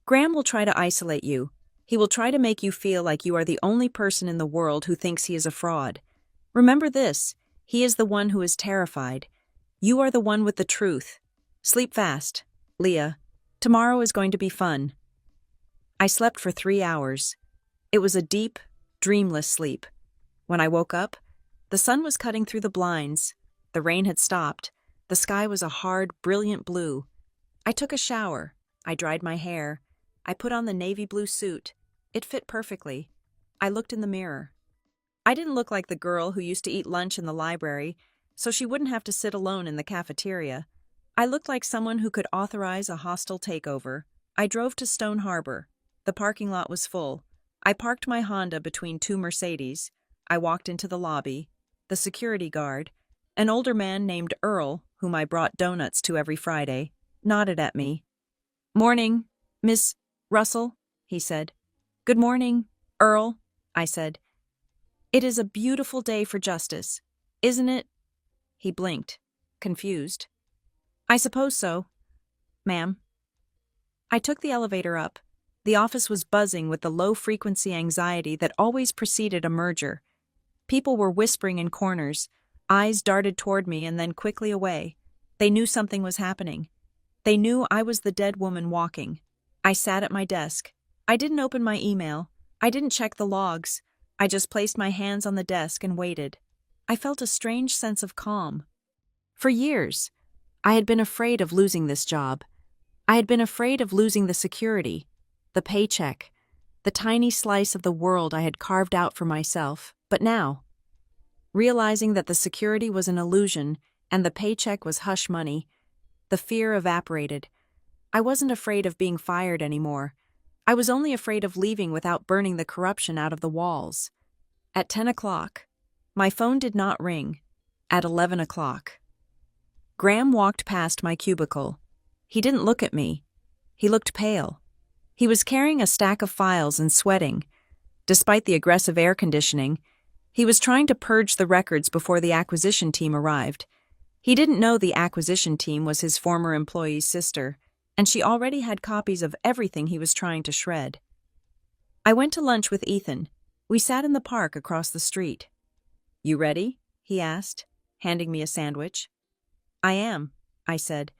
Graham will try to isolate you. He will try to make you feel like you are the only person in the world who thinks he is a fraud. Remember this, he is the one who is terrified. You are the one with the truth. Sleep fast, Leah. Tomorrow is going to be fun. I slept for 3 hours. It was a deep, dreamless sleep. When I woke up, The sun was cutting through the blinds. The rain had stopped. The sky was a hard, brilliant blue. I took a shower. I dried my hair. I put on the navy blue suit. It fit perfectly. I looked in the mirror. I didn't look like the girl who used to eat lunch in the library, so she wouldn't have to sit alone in the cafeteria. I looked like someone who could authorize a hostile takeover. I drove to Stone Harbor. The parking lot was full. I parked my Honda between two Mercedes. I walked into the lobby. The security guard, an older man named Earl, whom I brought donuts to every Friday, nodded at me. "Morning, Miss Russell," he said. "Good morning, Earl," I said. "It is a beautiful day for justice, isn't it?" He blinked, confused. "I suppose so, ma'am." I took the elevator up. The office was buzzing with the low-frequency anxiety that always preceded a merger. People were whispering in corners. Eyes darted toward me and then quickly away. They knew something was happening. They knew I was the dead woman walking. I sat at my desk. I didn't open my email. I didn't check the logs. I just placed my hands on the desk and waited. I felt a strange sense of calm. For years, I had been afraid of losing this job. I had been afraid of losing the security, the paycheck, the tiny slice of the world I had carved out for myself. But now, realizing that the security was an illusion and the paycheck was hush money, the fear evaporated. I wasn't afraid of being fired anymore. I was only afraid of leaving without burning the corruption out of the walls. At 10 o'clock, my phone did not ring. At 11 o'clock, Graham walked past my cubicle. He didn't look at me. He looked pale. He was carrying a stack of files and sweating. Despite the aggressive air conditioning, he was trying to purge the records before the acquisition team arrived. He didn't know the acquisition team was his former employee's sister, and she already had copies of everything he was trying to shred. I went to lunch with Ethan. We sat in the park across the street. "You ready?" he asked, handing me a sandwich. "I am," I said.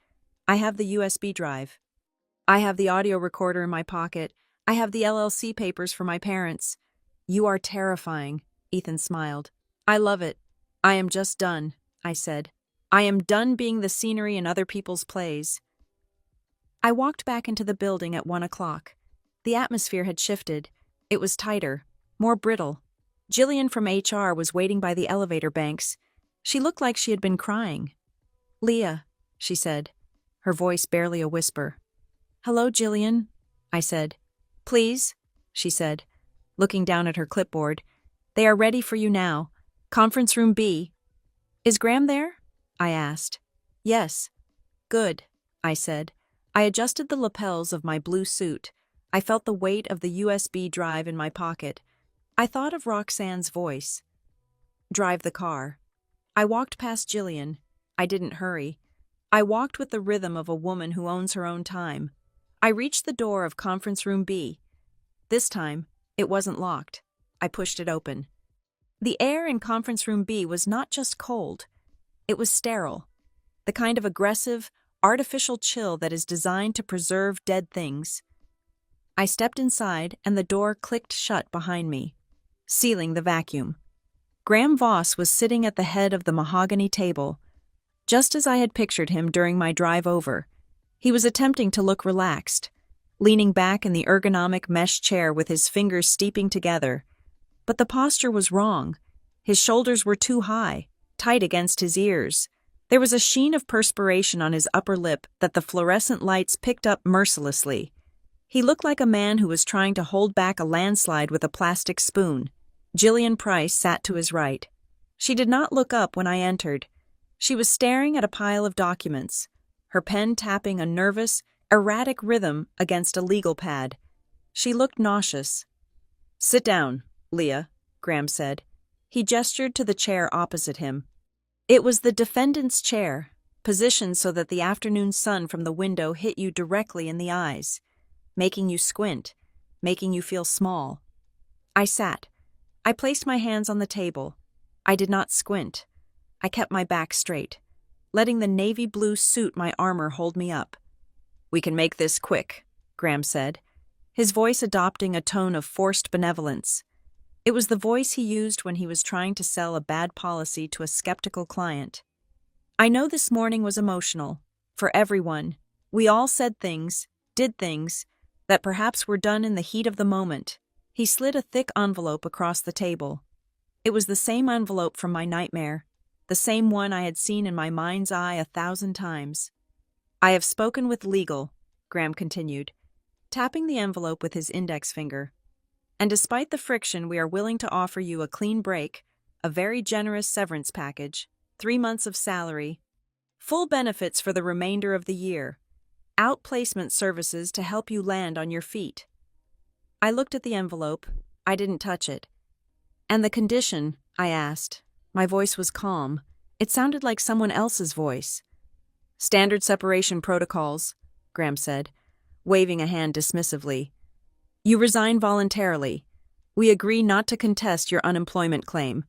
"I have the USB drive. I have the audio recorder in my pocket. I have the LLC papers for my parents." "You are terrifying," Ethan smiled. "I love it. I am just done," I said. "I am done being the scenery in other people's plays." I walked back into the building at 1 o'clock. The atmosphere had shifted. It was tighter, more brittle. Jillian from HR was waiting by the elevator banks. She looked like she had been crying. "Leah," she said, her voice barely a whisper. "Hello, Jillian," I said. "Please," she said, looking down at her clipboard. "They are ready for you now. Conference room B." "Is Graham there?" I asked. "Yes." "Good," I said. I adjusted the lapels of my blue suit. I felt the weight of the USB drive in my pocket. I thought of Roxanne's voice. "Drive the car." I walked past Jillian. I didn't hurry. I walked with the rhythm of a woman who owns her own time. I reached the door of conference room B. This time, it wasn't locked. I pushed it open. The air in conference room B was not just cold. It was sterile. The kind of aggressive, artificial chill that is designed to preserve dead things. I stepped inside and the door clicked shut behind me, sealing the vacuum. Graham Voss was sitting at the head of the mahogany table, just as I had pictured him during my drive over. He was attempting to look relaxed, leaning back in the ergonomic mesh chair with his fingers steeping together. But the posture was wrong. His shoulders were too high, tight against his ears. There was a sheen of perspiration on his upper lip that the fluorescent lights picked up mercilessly. He looked like a man who was trying to hold back a landslide with a plastic spoon. Jillian Price sat to his right. She did not look up when I entered. She was staring at a pile of documents, her pen tapping a nervous, erratic rhythm against a legal pad. She looked nauseous. "Sit down, Leah," Graham said. He gestured to the chair opposite him. It was the defendant's chair, positioned so that the afternoon sun from the window hit you directly in the eyes, making you squint, making you feel small. I sat. I placed my hands on the table. I did not squint. I kept my back straight, letting the navy blue suit my armor hold me up. "We can make this quick," Graham said, his voice adopting a tone of forced benevolence. It was the voice he used when he was trying to sell a bad policy to a skeptical client. I know this morning was emotional. For everyone. We all said things, did things, that perhaps were done in the heat of the moment. He slid a thick envelope across the table. It was the same envelope from my nightmare, the same one I had seen in my mind's eye 1,000 times. I have spoken with legal, Graham continued, tapping the envelope with his index finger. And despite the friction, we are willing to offer you a clean break, a very generous severance package, 3 months of salary, full benefits for the remainder of the year, outplacement services to help you land on your feet. I looked at the envelope. I didn't touch it. And the condition, I asked. My voice was calm. It sounded like someone else's voice. Standard separation protocols, Graham said, waving a hand dismissively. You resign voluntarily. We agree not to contest your unemployment claim.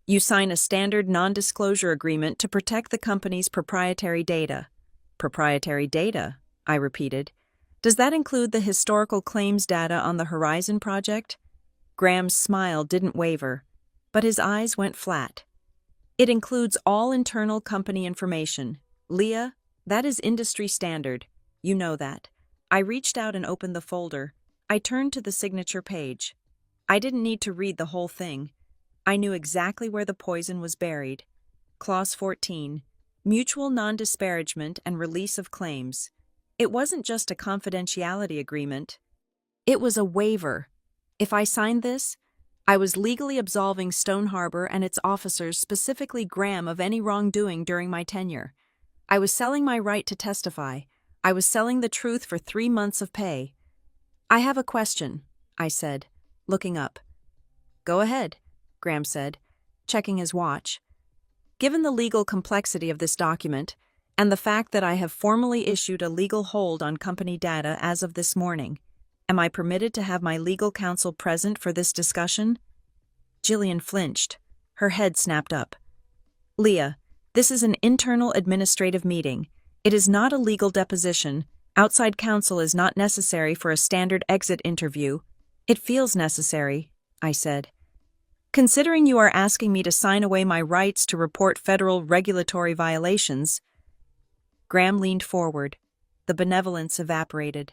You sign a standard non-disclosure agreement to protect the company's proprietary data. Proprietary data, I repeated. Does that include the historical claims data on the Horizon project? Graham's smile didn't waver, but his eyes went flat. It includes all internal company information. Leah, that is industry standard. You know that. I reached out and opened the folder. I turned to the signature page. I didn't need to read the whole thing. I knew exactly where the poison was buried. Clause 14. Mutual non-disparagement and release of claims. It wasn't just a confidentiality agreement. It was a waiver. If I signed this, I was legally absolving Stone Harbor and its officers, specifically Graham, of any wrongdoing during my tenure. I was selling my right to testify. I was selling the truth for 3 months of pay. I have a question, I said, looking up. Go ahead, Graham said, checking his watch. Given the legal complexity of this document, and the fact that I have formally issued a legal hold on company data as of this morning, am I permitted to have my legal counsel present for this discussion? Jillian flinched. Her head snapped up. Leah, this is an internal administrative meeting. It is not a legal deposition. Outside counsel is not necessary for a standard exit interview. It feels necessary, I said. Considering you are asking me to sign away my rights to report federal regulatory violations. Graham leaned forward. The benevolence evaporated.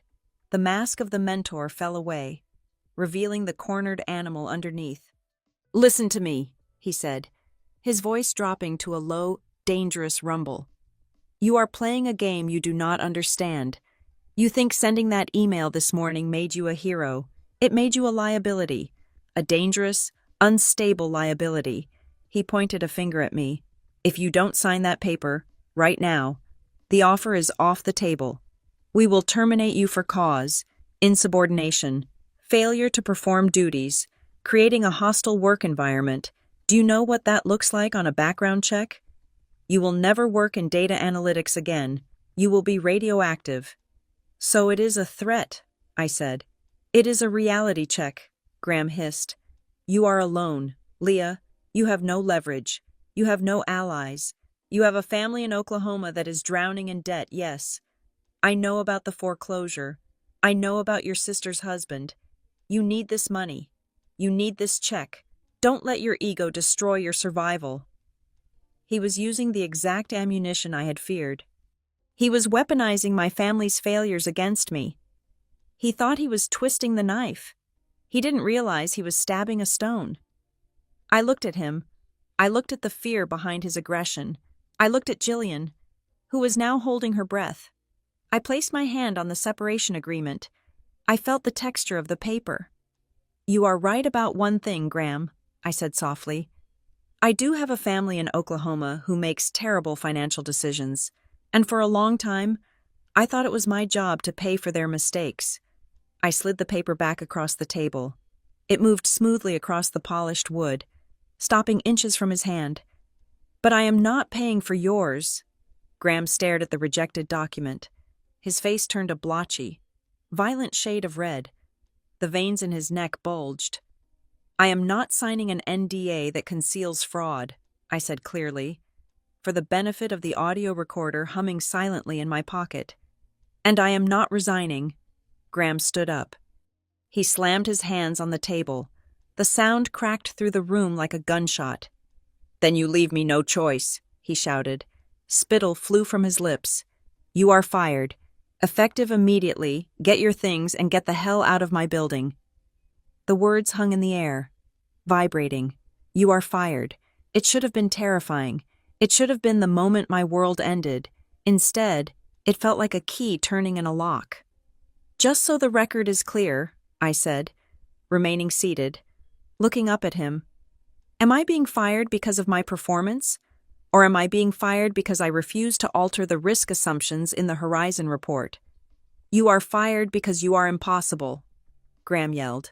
The mask of the mentor fell away, revealing the cornered animal underneath. Listen to me, he said, his voice dropping to a low, dangerous rumble. You are playing a game you do not understand. You think sending that email this morning made you a hero. It made you a liability, a dangerous, unstable liability. He pointed a finger at me. If you don't sign that paper, right now, the offer is off the table. We will terminate you for cause, insubordination, failure to perform duties, creating a hostile work environment. Do you know what that looks like on a background check? You will never work in data analytics again. You will be radioactive. So it is a threat, I said. It is a reality check, Graham hissed. You are alone, Leah. You have no leverage. You have no allies. You have a family in Oklahoma that is drowning in debt, yes. I know about the foreclosure. I know about your sister's husband. You need this money. You need this check. Don't let your ego destroy your survival. He was using the exact ammunition I had feared. He was weaponizing my family's failures against me. He thought he was twisting the knife. He didn't realize he was stabbing a stone. I looked at him. I looked at the fear behind his aggression. I looked at Jillian, who was now holding her breath. I placed my hand on the separation agreement. I felt the texture of the paper. You are right about one thing, Graham, I said softly. I do have a family in Oklahoma who makes terrible financial decisions, and for a long time, I thought it was my job to pay for their mistakes. I slid the paper back across the table. It moved smoothly across the polished wood, stopping inches from his hand. But I am not paying for yours. Graham stared at the rejected document. His face turned a blotchy, violent shade of red. The veins in his neck bulged. I am not signing an NDA that conceals fraud, I said clearly, for the benefit of the audio recorder humming silently in my pocket. And I am not resigning. Graham stood up. He slammed his hands on the table. The sound cracked through the room like a gunshot. "Then you leave me no choice," he shouted. Spittle flew from his lips. "You are fired. Effective immediately. Get your things and get the hell out of my building." The words hung in the air, vibrating. "You are fired." It should have been terrifying. It should have been the moment my world ended. Instead, it felt like a key turning in a lock. "Just so the record is clear," I said, remaining seated, looking up at him. "Am I being fired because of my performance? Or am I being fired because I refuse to alter the risk assumptions in the Horizon report?" "You are fired because you are impossible," Graham yelled.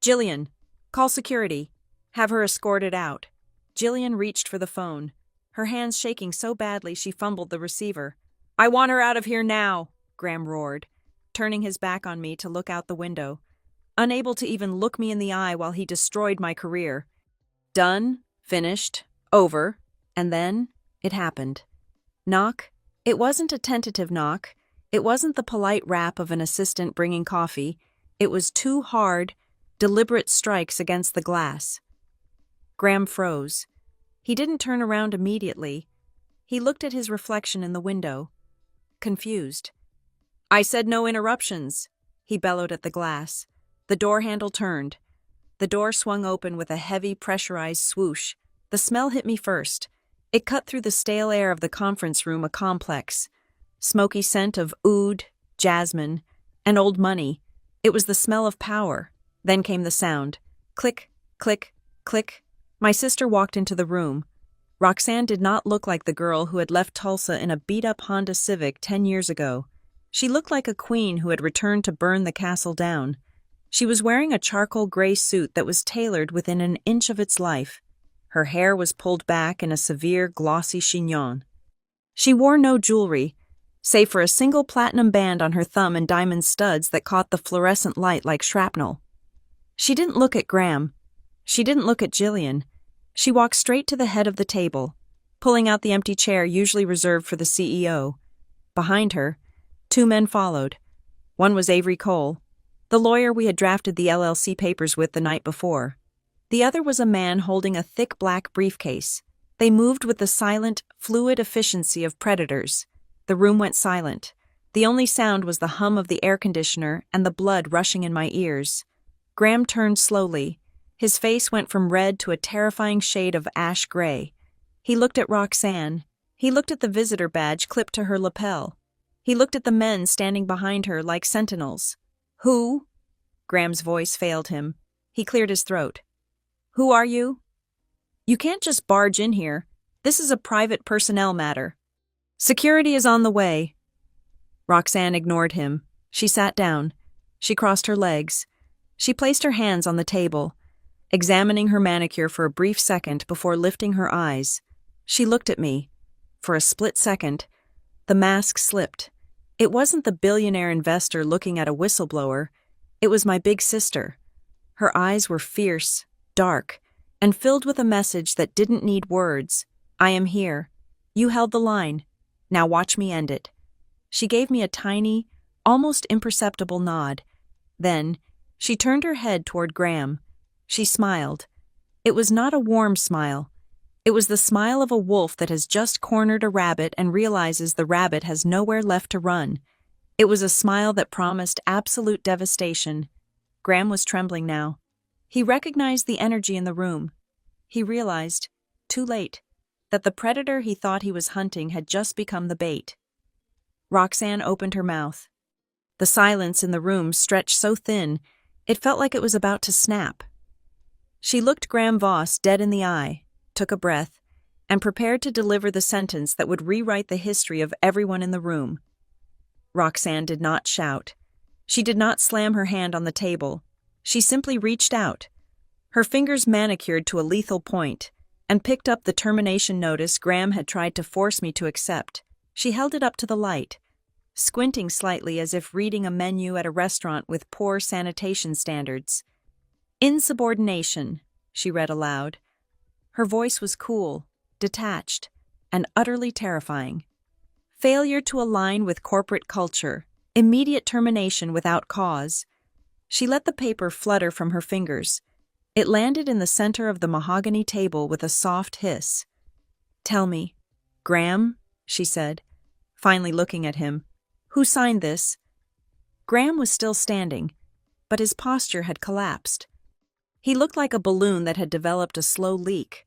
"Jillian, call security. Have her escorted out." Jillian reached for the phone, her hands shaking so badly she fumbled the receiver. "I want her out of here now," Graham roared, turning his back on me to look out the window, unable to even look me in the eye while he destroyed my career. Done, finished, over, and then it happened. Knock. It wasn't a tentative knock. It wasn't the polite rap of an assistant bringing coffee. It was two hard, deliberate strikes against the glass. Graham froze. He didn't turn around immediately. He looked at his reflection in the window, confused. "I said no interruptions," he bellowed at the glass. The door handle turned. The door swung open with a heavy, pressurized swoosh. The smell hit me first. It cut through the stale air of the conference room, a complex, smoky scent of oud, jasmine, and old money. It was the smell of power. Then came the sound. Click, click, click. My sister walked into the room. Roxanne did not look like the girl who had left Tulsa in a beat-up Honda Civic 10 years ago. She looked like a queen who had returned to burn the castle down. She was wearing a charcoal gray suit that was tailored within an inch of its life. Her hair was pulled back in a severe, glossy chignon. She wore no jewelry, save for a single platinum band on her thumb and diamond studs that caught the fluorescent light like shrapnel. She didn't look at Graham. She didn't look at Jillian. She walked straight to the head of the table, pulling out the empty chair usually reserved for the CEO. Behind her, two men followed. One was Avery Cole, the lawyer we had drafted the LLC papers with the night before. The other was a man holding a thick black briefcase. They moved with the silent, fluid efficiency of predators. The room went silent. The only sound was the hum of the air conditioner and the blood rushing in my ears. Graham turned slowly. His face went from red to a terrifying shade of ash gray. He looked at Roxanne. He looked at the visitor badge clipped to her lapel. He looked at the men standing behind her like sentinels. "Who?" Graham's voice failed him. He cleared his throat. "Who are you?" "You can't just barge in here. This is a private personnel matter." "Security is on the way." Roxanne ignored him. She sat down. She crossed her legs. She placed her hands on the table, examining her manicure for a brief second before lifting her eyes. She looked at me. For a split second, the mask slipped. It wasn't the billionaire investor looking at a whistleblower. It was my big sister. Her eyes were fierce, dark, and filled with a message that didn't need words. "I am here. You held the line. Now watch me end it." She gave me a tiny, almost imperceptible nod. Then, she turned her head toward Graham. She smiled. It was not a warm smile. It was the smile of a wolf that has just cornered a rabbit and realizes the rabbit has nowhere left to run. It was a smile that promised absolute devastation. Graham was trembling now. He recognized the energy in the room. He realized, too late, that the predator he thought he was hunting had just become the bait. Roxanne opened her mouth. The silence in the room stretched so thin, it felt like it was about to snap. She looked Graham Voss dead in the eye, took a breath, and prepared to deliver the sentence that would rewrite the history of everyone in the room. Roxanne did not shout. She did not slam her hand on the table. She simply reached out, her fingers manicured to a lethal point, and picked up the termination notice Graham had tried to force me to accept. She held it up to the light, squinting slightly as if reading a menu at a restaurant with poor sanitation standards. "Insubordination," she read aloud. Her voice was cool, detached, and utterly terrifying. "Failure to align with corporate culture. Immediate termination without cause." She let the paper flutter from her fingers. It landed in the center of the mahogany table with a soft hiss. "Tell me, Graham," she said, finally looking at him. "Who signed this?" Graham was still standing, but his posture had collapsed. He looked like a balloon that had developed a slow leak.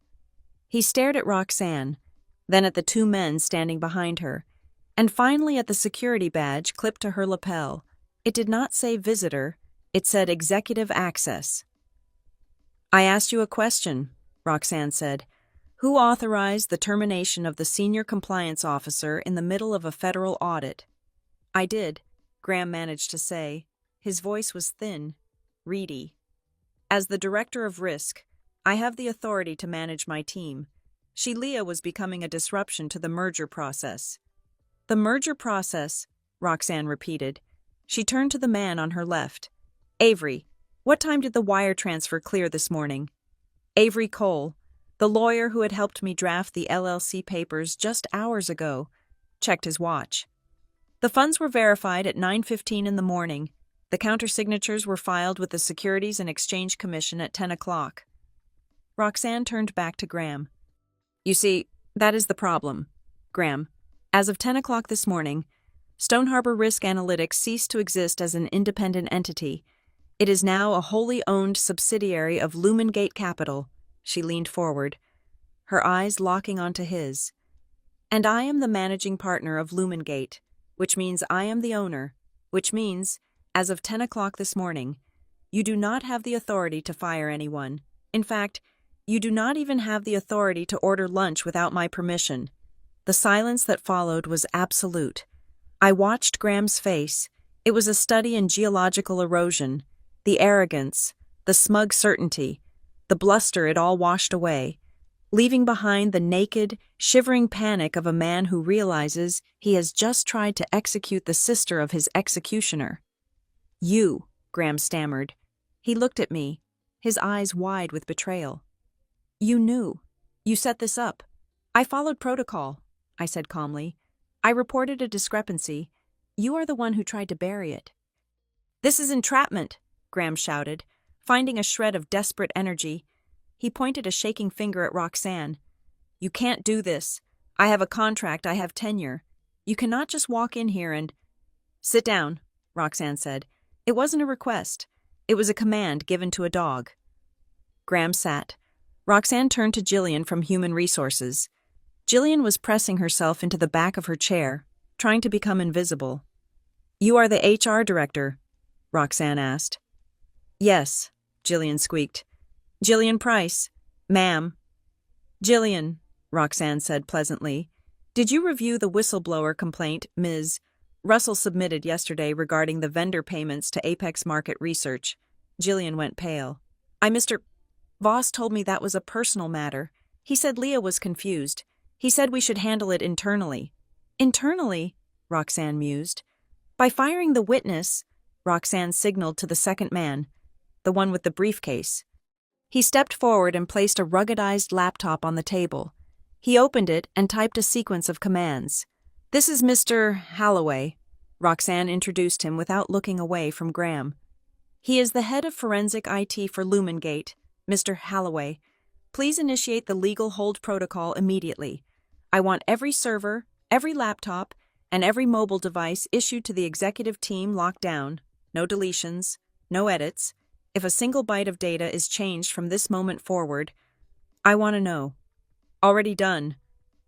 He stared at Roxanne, then at the two men standing behind her, and finally at the security badge clipped to her lapel. It did not say visitor, it said executive access. "I asked you a question," Roxanne said. "Who authorized the termination of the senior compliance officer in the middle of a federal audit?" "I did," Graham managed to say. His voice was thin, reedy. "As the director of risk, I have the authority to manage my team. Leah was becoming a disruption to the merger process." "The merger process," Roxanne repeated. She turned to the man on her left. "Avery, what time did the wire transfer clear this morning?" Avery Cole, the lawyer who had helped me draft the LLC papers just hours ago, checked his watch. "The funds were verified at 9:15 in the morning. The countersignatures were filed with the Securities and Exchange Commission at 10 o'clock. Roxanne turned back to Graham. "You see, that is the problem, Graham. As of 10 o'clock this morning, Stone Harbor Risk Analytics ceased to exist as an independent entity. It is now a wholly owned subsidiary of Lumengate Capital." She leaned forward, her eyes locking onto his. "And I am the managing partner of Lumengate, which means I am the owner, which means, as of 10 o'clock this morning, you do not have the authority to fire anyone. In fact, you do not even have the authority to order lunch without my permission." The silence that followed was absolute. I watched Graham's face. It was a study in geological erosion. The arrogance, the smug certainty, the bluster, it all washed away, leaving behind the naked, shivering panic of a man who realizes he has just tried to execute the sister of his executioner. "You," Graham stammered. He looked at me, his eyes wide with betrayal. "You knew. You set this up." "I followed protocol," I said calmly. "I reported a discrepancy. You are the one who tried to bury it." "This is entrapment," Graham shouted, finding a shred of desperate energy. He pointed a shaking finger at Roxanne. "You can't do this. I have a contract, I have tenure. You cannot just walk in here and—" "Sit down," Roxanne said. It wasn't a request. It was a command given to a dog. Graham sat. Roxanne turned to Jillian from Human Resources. Jillian was pressing herself into the back of her chair, trying to become invisible. "You are the HR director?" Roxanne asked. "Yes," Jillian squeaked. "Jillian Price, ma'am." "Jillian," Roxanne said pleasantly, "did you review the whistleblower complaint Ms. Russell submitted yesterday regarding the vendor payments to Apex Market Research?" Jillian went pale. Mr. Voss told me that was a personal matter. He said Leah was confused. He said we should handle it internally." "Internally?" Roxanne mused. "By firing the witness," Roxanne signaled to the second man, the one with the briefcase. He stepped forward and placed a ruggedized laptop on the table. He opened it and typed a sequence of commands. "This is Mr. Halloway," Roxanne introduced him without looking away from Graham. "He is the head of forensic IT for Lumengate, Mr. Halloway. Please initiate the legal hold protocol immediately. I want every server, every laptop, and every mobile device issued to the executive team locked down. No deletions, no edits. If a single byte of data is changed from this moment forward, I want to know." "Already done.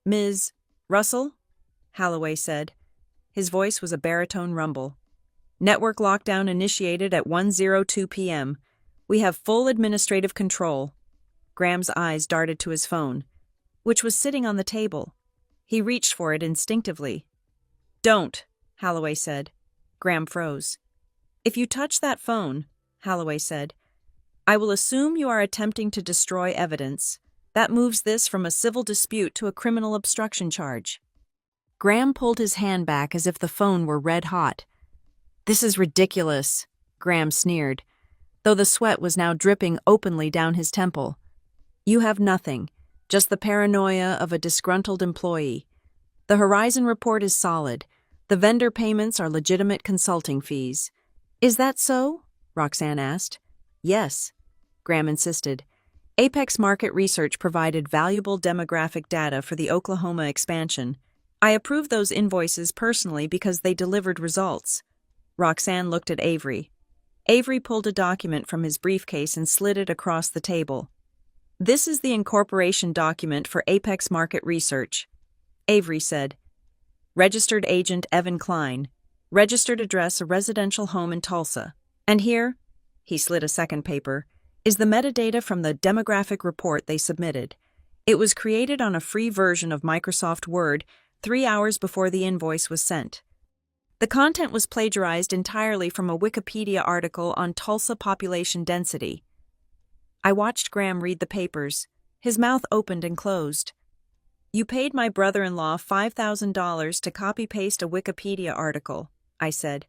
Ms. Russell?" Halloway said. His voice was a baritone rumble. "Network lockdown initiated at 1:02 p.m. We have full administrative control." Graham's eyes darted to his phone, which was sitting on the table. He reached for it instinctively. "Don't," Halloway said. Graham froze. "If you touch that phone," Halloway said, "I will assume you are attempting to destroy evidence. That moves this from a civil dispute to a criminal obstruction charge." Graham pulled his hand back as if the phone were red hot. "This is ridiculous," Graham sneered, though the sweat was now dripping openly down his temple. "You have nothing, just the paranoia of a disgruntled employee. The Horizon report is solid. The vendor payments are legitimate consulting fees." "Is that so?" Roxanne asked. "Yes." Graham insisted. Apex Market Research provided valuable demographic data for the Oklahoma expansion. I approved those invoices personally because they delivered results. Roxanne looked at Avery. Avery pulled a document from his briefcase and slid it across the table. This is the incorporation document for Apex Market Research, Avery said. Registered agent Evan Klein. Registered address a residential home in Tulsa. And here, he slid a second paper, is the metadata from the demographic report they submitted. It was created on a free version of Microsoft Word 3 hours before the invoice was sent. The content was plagiarized entirely from a Wikipedia article on Tulsa population density. I watched Graham read the papers. His mouth opened and closed. You paid my brother-in-law $5,000 to copy-paste a Wikipedia article, I said.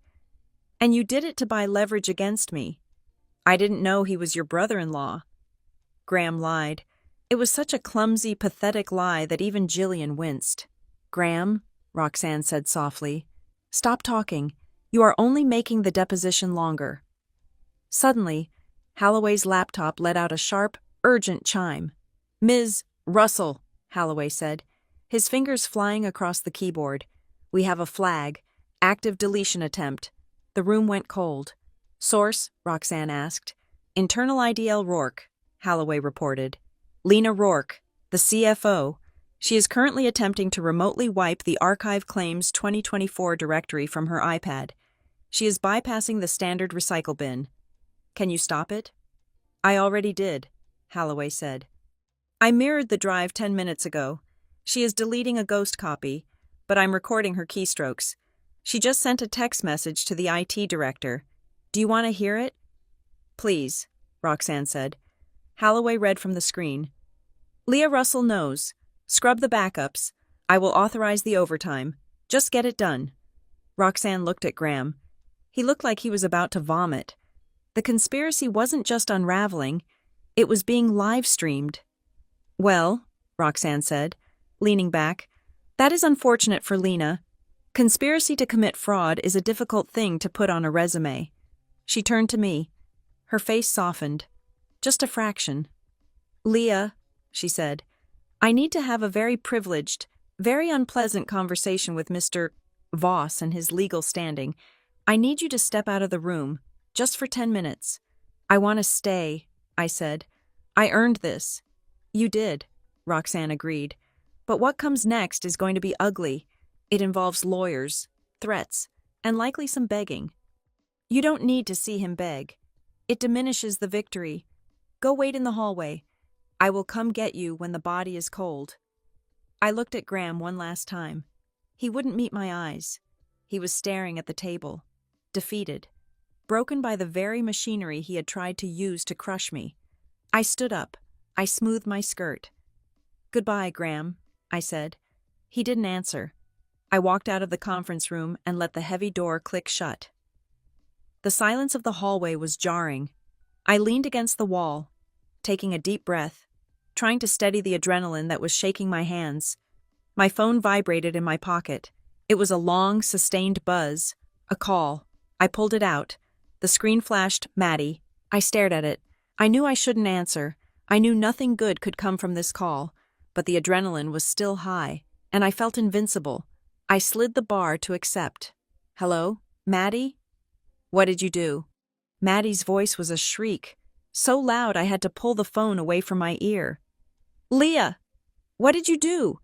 And you did it to buy leverage against me. I didn't know he was your brother-in-law. Graham lied. It was such a clumsy, pathetic lie that even Jillian winced. Graham, Roxanne said softly, stop talking. You are only making the deposition longer. Suddenly, Holloway's laptop let out a sharp, urgent chime. Ms. Russell, Holloway said, his fingers flying across the keyboard. We have a flag. Active deletion attempt. The room went cold. Source, Roxanne asked. Internal IDL Rourke, Holloway reported. Lena Rourke, the CFO. She is currently attempting to remotely wipe the Archive Claims 2024 directory from her iPad. She is bypassing the standard recycle bin. Can you stop it? I already did, Holloway said. I mirrored the drive 10 minutes ago. She is deleting a ghost copy, but I'm recording her keystrokes. She just sent a text message to the IT director. Do you want to hear it? Please, Roxanne said. Holloway read from the screen. Leah Russell knows. Scrub the backups. I will authorize the overtime. Just get it done. Roxanne looked at Graham. He looked like he was about to vomit. The conspiracy wasn't just unraveling, it was being live-streamed. Well, Roxanne said, leaning back, that is unfortunate for Lena. Conspiracy to commit fraud is a difficult thing to put on a resume. She turned to me. Her face softened. Just a fraction. Leah, she said, I need to have a very privileged, very unpleasant conversation with Mr. Voss and his legal standing. I need you to step out of the room, just for 10 minutes. I want to stay, I said. I earned this. You did, Roxanne agreed. But what comes next is going to be ugly. It involves lawyers, threats, and likely some begging. You don't need to see him beg. It diminishes the victory. Go wait in the hallway. I will come get you when the body is cold. I looked at Graham one last time. He wouldn't meet my eyes. He was staring at the table, defeated, broken by the very machinery he had tried to use to crush me. I stood up. I smoothed my skirt. Goodbye, Graham, I said. He didn't answer. I walked out of the conference room and let the heavy door click shut. The silence of the hallway was jarring. I leaned against the wall, taking a deep breath, trying to steady the adrenaline that was shaking my hands. My phone vibrated in my pocket. It was a long, sustained buzz, a call. I pulled it out. The screen flashed, Maddie. I stared at it. I knew I shouldn't answer. I knew nothing good could come from this call, but the adrenaline was still high, and I felt invincible. I slid the bar to accept. Hello, Maddie? What did you do? Maddie's voice was a shriek, so loud I had to pull the phone away from my ear. Leah, what did you do?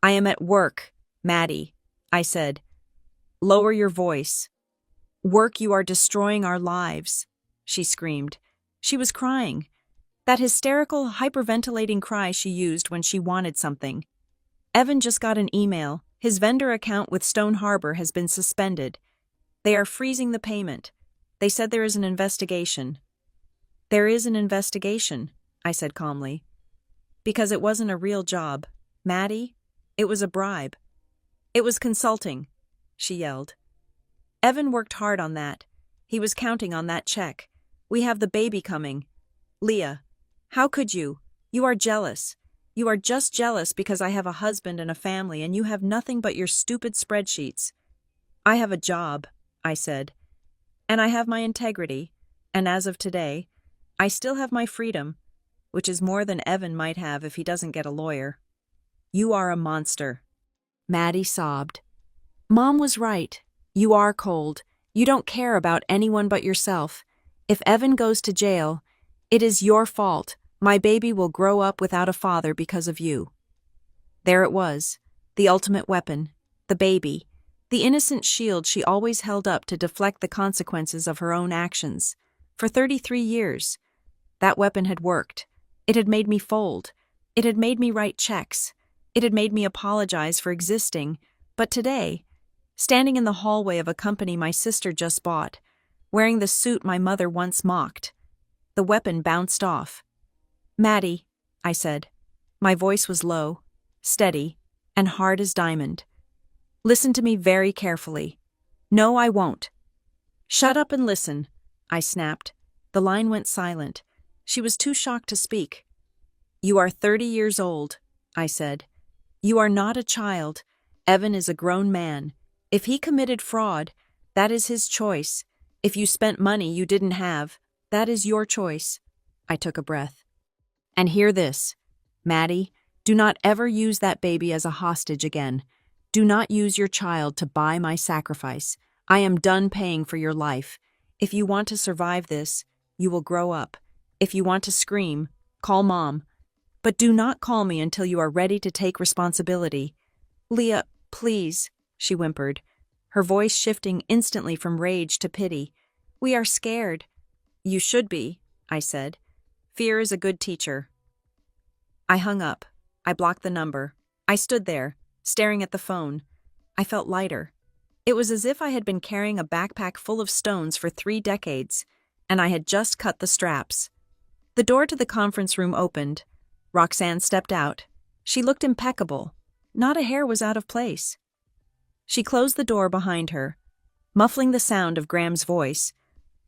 I am at work, Maddie, I said. Lower your voice. Work, you are destroying our lives, she screamed. She was crying. That hysterical, hyperventilating cry she used when she wanted something. Evan just got an email. His vendor account with Stone Harbor has been suspended. They are freezing the payment. They said there is an investigation. There is an investigation, I said calmly. Because it wasn't a real job. Maddie, it was a bribe. It was consulting, she yelled. Evan worked hard on that. He was counting on that check. We have the baby coming. Leah, how could you? You are jealous. You are just jealous because I have a husband and a family and you have nothing but your stupid spreadsheets. I have a job, I said. And I have my integrity. And as of today, I still have my freedom, which is more than Evan might have if he doesn't get a lawyer. You are a monster. Maddie sobbed. Mom was right. You are cold. You don't care about anyone but yourself. If Evan goes to jail, it is your fault. My baby will grow up without a father because of you. There it was, the ultimate weapon, the baby, the innocent shield she always held up to deflect the consequences of her own actions. For 33 years, that weapon had worked. It had made me fold. It had made me write checks. It had made me apologize for existing. But today, standing in the hallway of a company my sister just bought, wearing the suit my mother once mocked, the weapon bounced off. Maddie, I said. My voice was low, steady, and hard as diamond. Listen to me very carefully. No, I won't. Shut up and listen, I snapped. The line went silent. She was too shocked to speak. You are 30 years old, I said. You are not a child. Evan is a grown man. If he committed fraud, that is his choice. If you spent money you didn't have, that is your choice. I took a breath. And hear this, Maddie, do not ever use that baby as a hostage again. Do not use your child to buy my sacrifice. I am done paying for your life. If you want to survive this, you will grow up. If you want to scream, call Mom. But do not call me until you are ready to take responsibility. Leah, please, she whimpered, her voice shifting instantly from rage to pity. We are scared. You should be, I said. Fear is a good teacher. I hung up. I blocked the number. I stood there, staring at the phone. I felt lighter. It was as if I had been carrying a backpack full of stones for 3 decades, and I had just cut the straps. The door to the conference room opened. Roxanne stepped out. She looked impeccable. Not a hair was out of place. She closed the door behind her, muffling the sound of Graham's voice,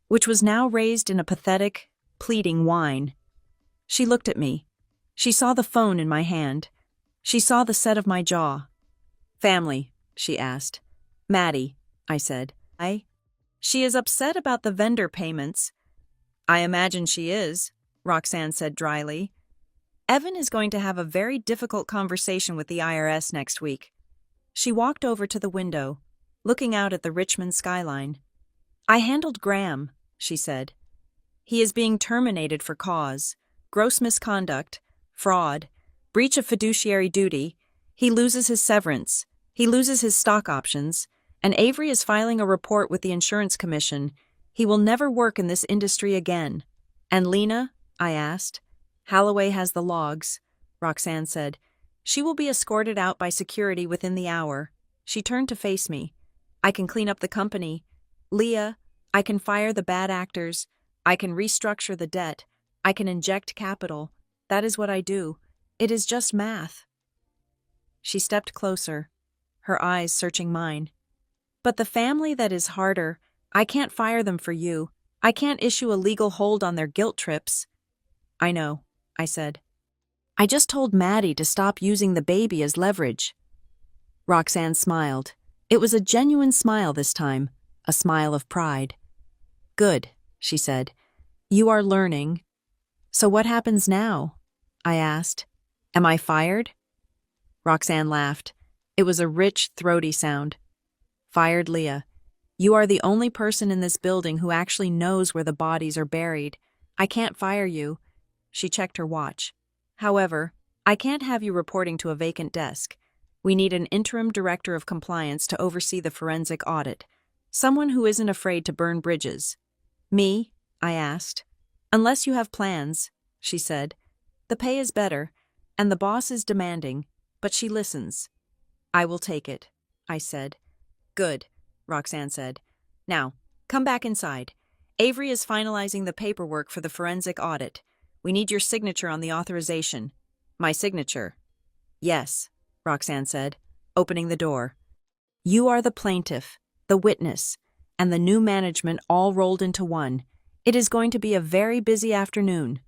which was now raised in a pathetic, pleading whine. She looked at me. She saw the phone in my hand. She saw the set of my jaw. Family, she asked. Maddie, I said. She is upset about the vendor payments. I imagine she is, Roxanne said dryly. Evan is going to have a very difficult conversation with the IRS next week. She walked over to the window, looking out at the Richmond skyline. I handled Graham, she said. He is being terminated for cause, gross misconduct, fraud, breach of fiduciary duty. He loses his severance. He loses his stock options. And Avery is filing a report with the Insurance Commission. He will never work in this industry again. And Lena? I asked. Holloway has the logs, Roxanne said. She will be escorted out by security within the hour. She turned to face me. I can clean up the company. Leah, I can fire the bad actors. I can restructure the debt. I can inject capital. That is what I do. It is just math. She stepped closer, her eyes searching mine. But the family that is harder, I can't fire them for you. I can't issue a legal hold on their guilt trips. I know, I said. I just told Maddie to stop using the baby as leverage. Roxanne smiled. It was a genuine smile this time, a smile of pride. Good, she said. You are learning. So what happens now? I asked. Am I fired? Roxanne laughed. It was a rich, throaty sound. Fired, Leah. You are the only person in this building who actually knows where the bodies are buried. I can't fire you. She checked her watch. However, I can't have you reporting to a vacant desk. We need an interim director of compliance to oversee the forensic audit. Someone who isn't afraid to burn bridges. Me? I asked. Unless you have plans, she said. The pay is better, and the boss is demanding, but she listens. I will take it, I said. Good, Roxanne said. Now, come back inside. Avery is finalizing the paperwork for the forensic audit. We need your signature on the authorization. My signature. Yes, Roxanne said, opening the door. You are the plaintiff, the witness, and the new management all rolled into one. It is going to be a very busy afternoon.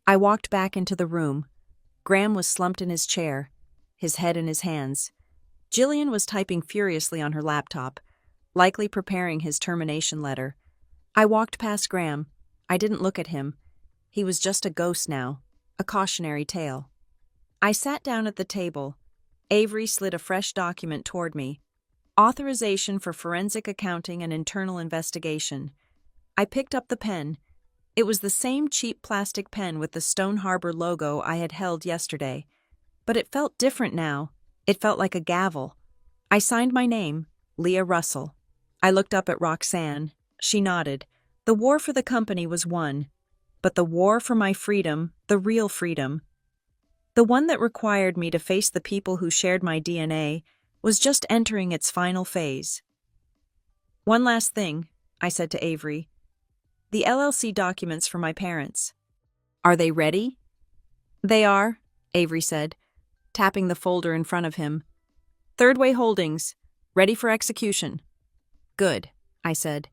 I walked back into the room. Graham was slumped in his chair, his head in his hands. Jillian was typing furiously on her laptop, likely preparing his termination letter. I walked past Graham. I didn't look at him. He was just a ghost now, a cautionary tale. I sat down at the table. Avery slid a fresh document toward me. Authorization for forensic accounting and internal investigation. I picked up the pen. It was the same cheap plastic pen with the Stone Harbor logo I had held yesterday. But it felt different now. It felt like a gavel. I signed my name, Leah Russell. I looked up at Roxanne. She nodded. The war for the company was won. But the war for my freedom, the real freedom, the one that required me to face the people who shared my DNA, was just entering its final phase. One last thing, I said to Avery. The LLC documents for my parents. Are they ready? They are, Avery said, tapping the folder in front of him. Third Way Holdings, ready for execution. Good, I said,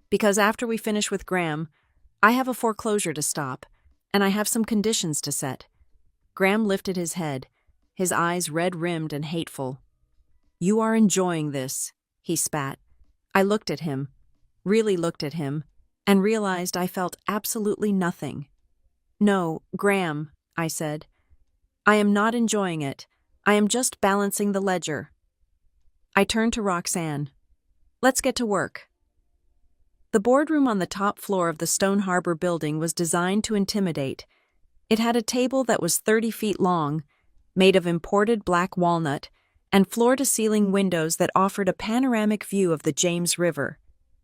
because after we finish with Graham, I have a foreclosure to stop, and I have some conditions to set. Graham lifted his head, his eyes red-rimmed and hateful. You are enjoying this, he spat. I looked at him, really looked at him, and realized I felt absolutely nothing. No, Graham, I said. I am not enjoying it. I am just balancing the ledger. I turned to Roxanne. Let's get to work. The boardroom on the top floor of the Stone Harbor building was designed to intimidate. It had a table that was 30 feet long, made of imported black walnut, and floor-to-ceiling windows that offered a panoramic view of the James River.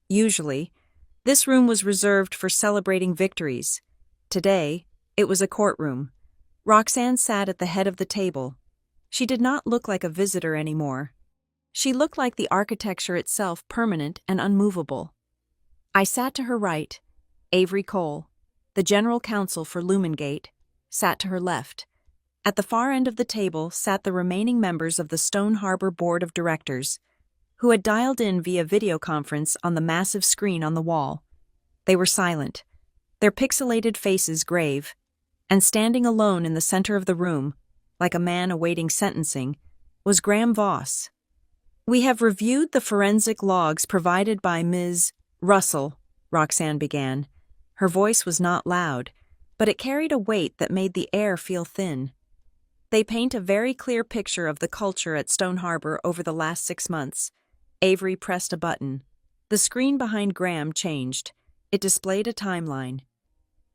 Usually, this room was reserved for celebrating victories. Today, it was a courtroom. Roxanne sat at the head of the table. She did not look like a visitor anymore. She looked like the architecture itself, permanent and unmovable. I sat to her right. Avery Cole, the general counsel for Lumengate, sat to her left. At the far end of the table sat the remaining members of the Stone Harbor Board of Directors, who had dialed in via video conference on the massive screen on the wall. They were silent, their pixelated faces grave, and standing alone in the center of the room, like a man awaiting sentencing, was Graham Voss. We have reviewed the forensic logs provided by Ms. Russell, Roxanne began. Her voice was not loud, but it carried a weight that made the air feel thin. They paint a very clear picture of the culture at Stone Harbor over the last 6 months. Avery pressed a button. The screen behind Graham changed. It displayed a timeline.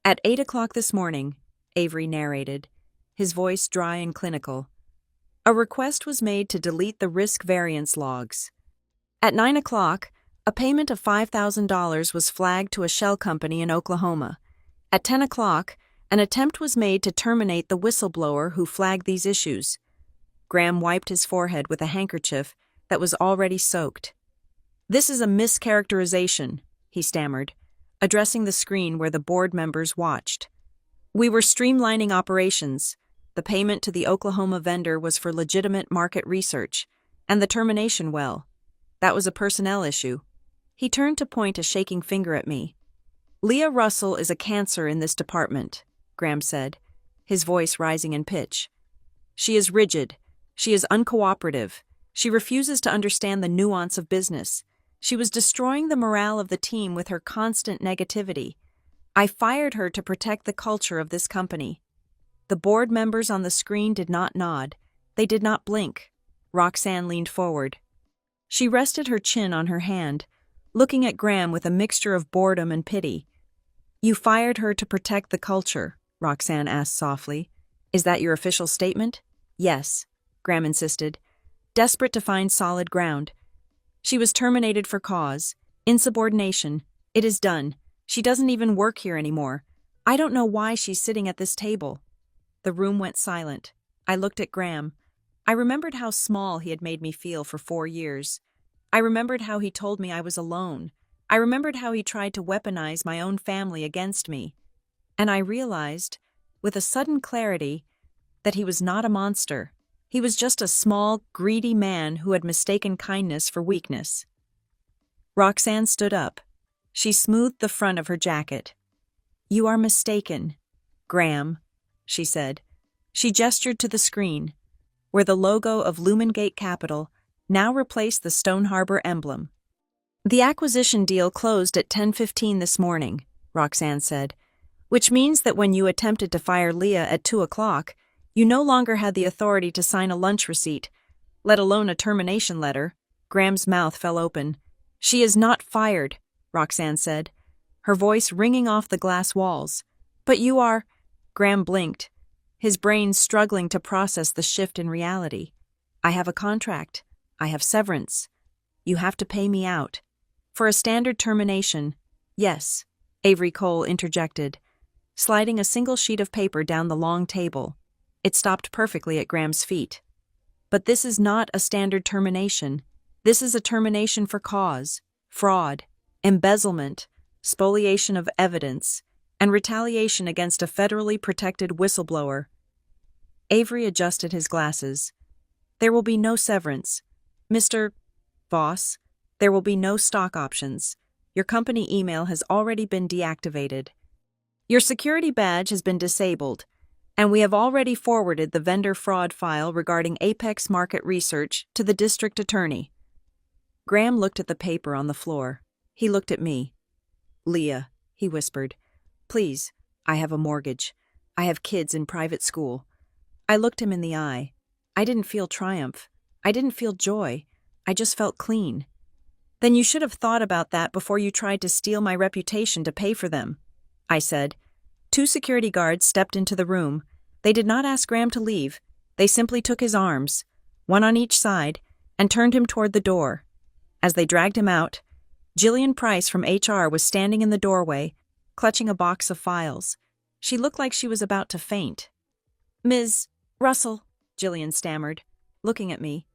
At 8 o'clock this morning, Avery narrated, his voice dry and clinical. A request was made to delete the risk variance logs. At 9 o'clock, a payment of $5,000 was flagged to a shell company in Oklahoma. At 10 o'clock, an attempt was made to terminate the whistleblower who flagged these issues. Graham wiped his forehead with a handkerchief that was already soaked. This is a mischaracterization, he stammered, addressing the screen where the board members watched. We were streamlining operations. The payment to the Oklahoma vendor was for legitimate market research, and the termination, well, that was a personnel issue. He turned to point a shaking finger at me. Leah Russell is a cancer in this department, Graham said, his voice rising in pitch. She is rigid. She is uncooperative. She refuses to understand the nuance of business. She was destroying the morale of the team with her constant negativity. I fired her to protect the culture of this company. The board members on the screen did not nod. They did not blink. Roxanne leaned forward. She rested her chin on her hand, looking at Graham with a mixture of boredom and pity. You fired her to protect the culture, Roxanne asked softly. Is that your official statement? Yes, Graham insisted, desperate to find solid ground. She was terminated for cause, insubordination. It is done. She doesn't even work here anymore. I don't know why she's sitting at this table. The room went silent. I looked at Graham. I remembered how small he had made me feel for 4 years. I remembered how he told me I was alone. I remembered how he tried to weaponize my own family against me. And I realized, with a sudden clarity, that he was not a monster. He was just a small, greedy man who had mistaken kindness for weakness. Roxanne stood up. She smoothed the front of her jacket. You are mistaken, Graham, she said. She gestured to the screen, where the logo of Lumengate Capital now replaced the Stone Harbor emblem. The acquisition deal closed at 10:15 this morning, Roxanne said. which means that when you attempted to fire Leah at 2 o'clock, you no longer had the authority to sign a lunch receipt, let alone a termination letter. Graham's mouth fell open. She is not fired, Roxanne said, her voice ringing off the glass walls. But you are. Graham blinked, his brain struggling to process the shift in reality. I have a contract. I have severance. You have to pay me out. For a standard termination, yes, Avery Cole interjected, sliding a single sheet of paper down the long table. It stopped perfectly at Graham's feet. But this is not a standard termination. This is a termination for cause, fraud, embezzlement, spoliation of evidence, and retaliation against a federally protected whistleblower. Avery adjusted his glasses. There will be no severance. Mr. Voss, there will be no stock options. Your company email has already been deactivated. Your security badge has been disabled, and we have already forwarded the vendor fraud file regarding Apex Market Research to the district attorney. Graham looked at the paper on the floor. He looked at me. Leah, he whispered, please, I have a mortgage. I have kids in private school. I looked him in the eye. I didn't feel triumph. I didn't feel joy. I just felt clean. Then you should have thought about that before you tried to steal my reputation to pay for them, I said. 2 security guards stepped into the room. They did not ask Graham to leave. They simply took his arms, one on each side, and turned him toward the door. As they dragged him out, Jillian Price from HR was standing in the doorway, clutching a box of files. She looked like she was about to faint. Ms. Russell, Jillian stammered, looking at me.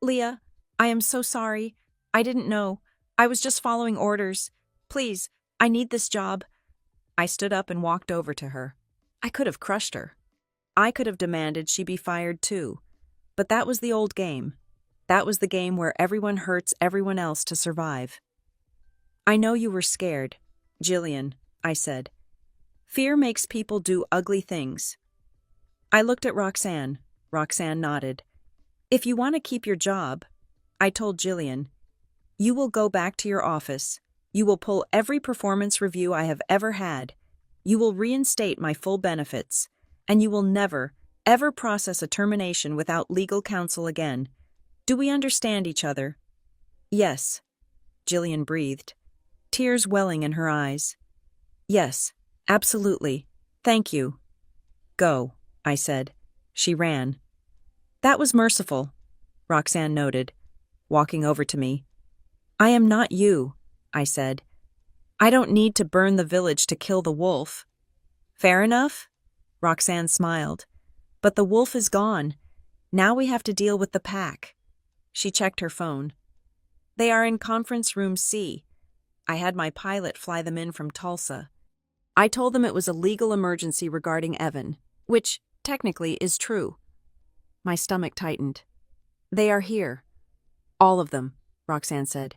Leah, I am so sorry. I didn't know. I was just following orders. Please, I need this job. I stood up and walked over to her. I could have crushed her. I could have demanded she be fired too. But that was the old game. That was the game where everyone hurts everyone else to survive. I know you were scared, Jillian, I said. Fear makes people do ugly things. I looked at Roxanne. Roxanne nodded. If you want to keep your job, I told Jillian, you will go back to your office. You will pull every performance review I have ever had. You will reinstate my full benefits. And you will never, ever process a termination without legal counsel again. Do we understand each other? Yes, Jillian breathed, tears welling in her eyes. Yes, absolutely. Thank you. Go, I said. She ran. That was merciful, Roxanne noted, walking over to me. I am not you, I said. I don't need to burn the village to kill the wolf. Fair enough? Roxanne smiled. But the wolf is gone. Now we have to deal with the pack. She checked her phone. They are in conference room C. I had my pilot fly them in from Tulsa. I told them it was a legal emergency regarding Evan, which, technically, is true. My stomach tightened. They are here. All of them, Roxanne said.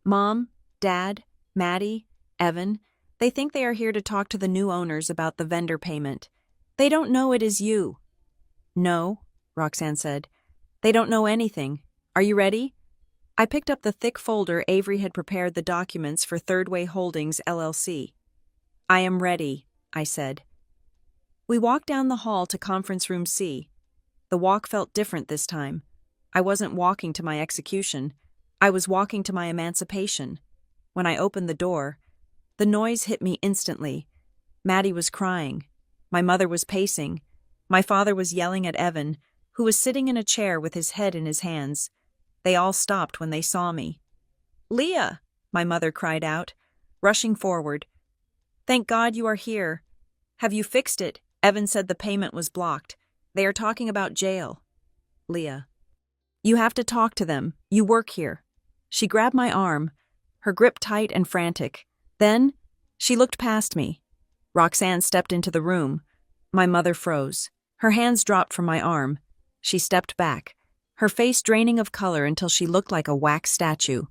Mom, Dad, Maddie, Evan, they think they are here to talk to the new owners about the vendor payment. They don't know it is you. No, Roxanne said. They don't know anything. Are you ready? I picked up the thick folder Avery had prepared the documents for Third Way Holdings, LLC. I am ready, I said. We walked down the hall to conference room C. The walk felt different this time. I wasn't walking to my execution. I was walking to my emancipation. When I opened the door, the noise hit me instantly. Maddie was crying. My mother was pacing. My father was yelling at Evan, who was sitting in a chair with his head in his hands. They all stopped when they saw me. Leah, my mother cried out, rushing forward. Thank God you are here. Have you fixed it? Evan said the payment was blocked. They are talking about jail. Leah. You have to talk to them. You work here. She grabbed my arm, her grip tight and frantic. Then, she looked past me. Roxanne stepped into the room. My mother froze. Her hands dropped from my arm. She stepped back, her face draining of color until she looked like a wax statue.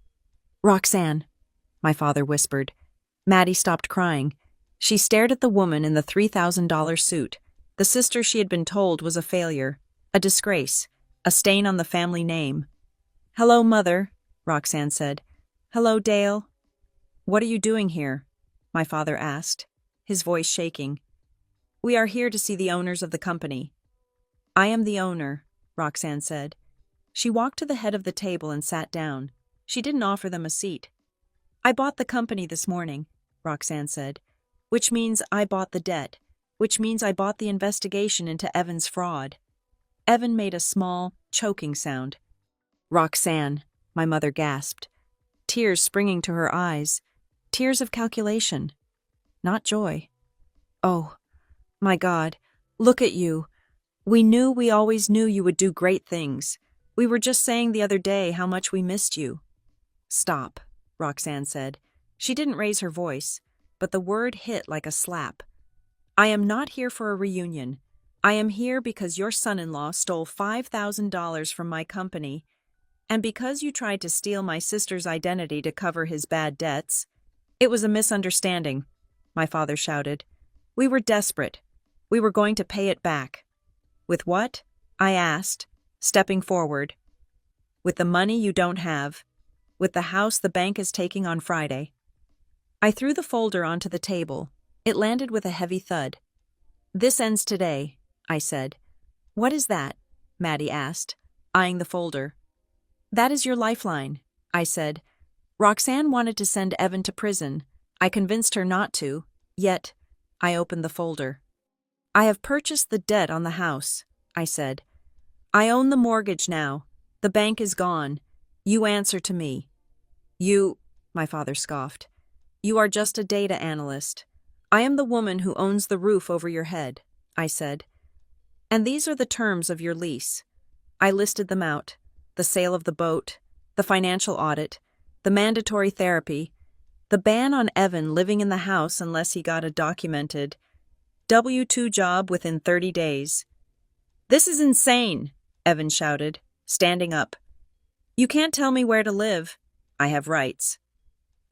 Roxanne, my father whispered. Maddie stopped crying. She stared at the woman in the $3,000 suit, the sister she had been told was a failure, a disgrace, a stain on the family name. Hello, Mother, Roxanne said. Hello, Dale. What are you doing here? My father asked. his voice shaking. "We are here to see the owners of the company." "I am the owner," Roxanne said. She walked to the head of the table and sat down. She didn't offer them a seat. "I bought the company this morning," Roxanne said, "which means I bought the debt, which means I bought the investigation into Evan's fraud." Evan made a small, choking sound. "Roxanne," my mother gasped, tears springing to her eyes, tears of calculation, not joy. "Oh, my God, look at you. We always knew you would do great things. We were just saying the other day how much we missed you." "Stop," Roxanne said. She didn't raise her voice, but the word hit like a slap. "I am not here for a reunion. I am here because your son-in-law stole $5,000 from my company, and because you tried to steal my sister's identity to cover his bad debts." "It was a misunderstanding," my father shouted. "We were desperate. We were going to pay it back." "With what?" I asked, stepping forward. "With the money you don't have. With the house the bank is taking on Friday." I threw the folder onto the table. It landed with a heavy thud. "This ends today," I said. "What is that?" Maddie asked, eyeing the folder. "That is your lifeline," I said. "Roxanne wanted to send Evan to prison. I convinced her not to, yet," I opened the folder. "I have purchased the debt on the house," I said. "I own the mortgage now. The bank is gone. You answer to me." "You," my father scoffed. "You are just a data analyst. I am the woman who owns the roof over your head," I said. "And these are the terms of your lease." I listed them out: the sale of the boat, the financial audit, the mandatory therapy, the ban on Evan living in the house unless he got a documented W-2 job within 30 days. "This is insane," Evan shouted, standing up. "You can't tell me where to live. I have rights."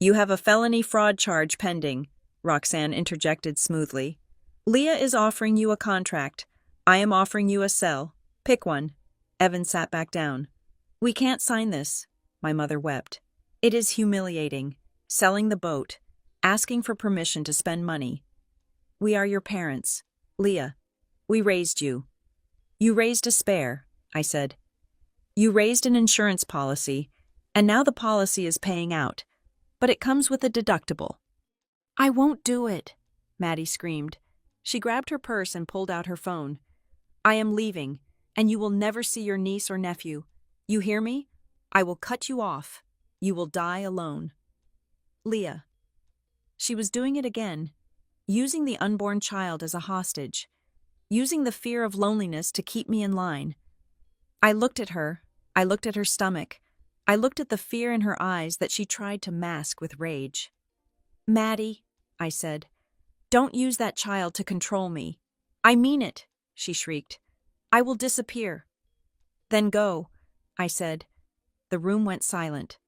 "You have a felony fraud charge pending," Roxanne interjected smoothly. "Leah is offering you a contract. I am offering you a cell. Pick one." Evan sat back down. "We can't sign this," my mother wept. "It is humiliating. Selling the boat, asking for permission to spend money. We are your parents, Leah. We raised you." "You raised a spare," I said. "You raised an insurance policy, and now the policy is paying out, but it comes with a deductible." "I won't do it," Maddie screamed. She grabbed her purse and pulled out her phone. "I am leaving, and you will never see your niece or nephew. You hear me? I will cut you off. You will die alone." Leah. She was doing it again, using the unborn child as a hostage, using the fear of loneliness to keep me in line. I looked at her stomach, I looked at the fear in her eyes that she tried to mask with rage. "Maddie," I said, "don't use that child to control me." "I mean it," she shrieked. "I will disappear." "Then go," I said. The room went silent.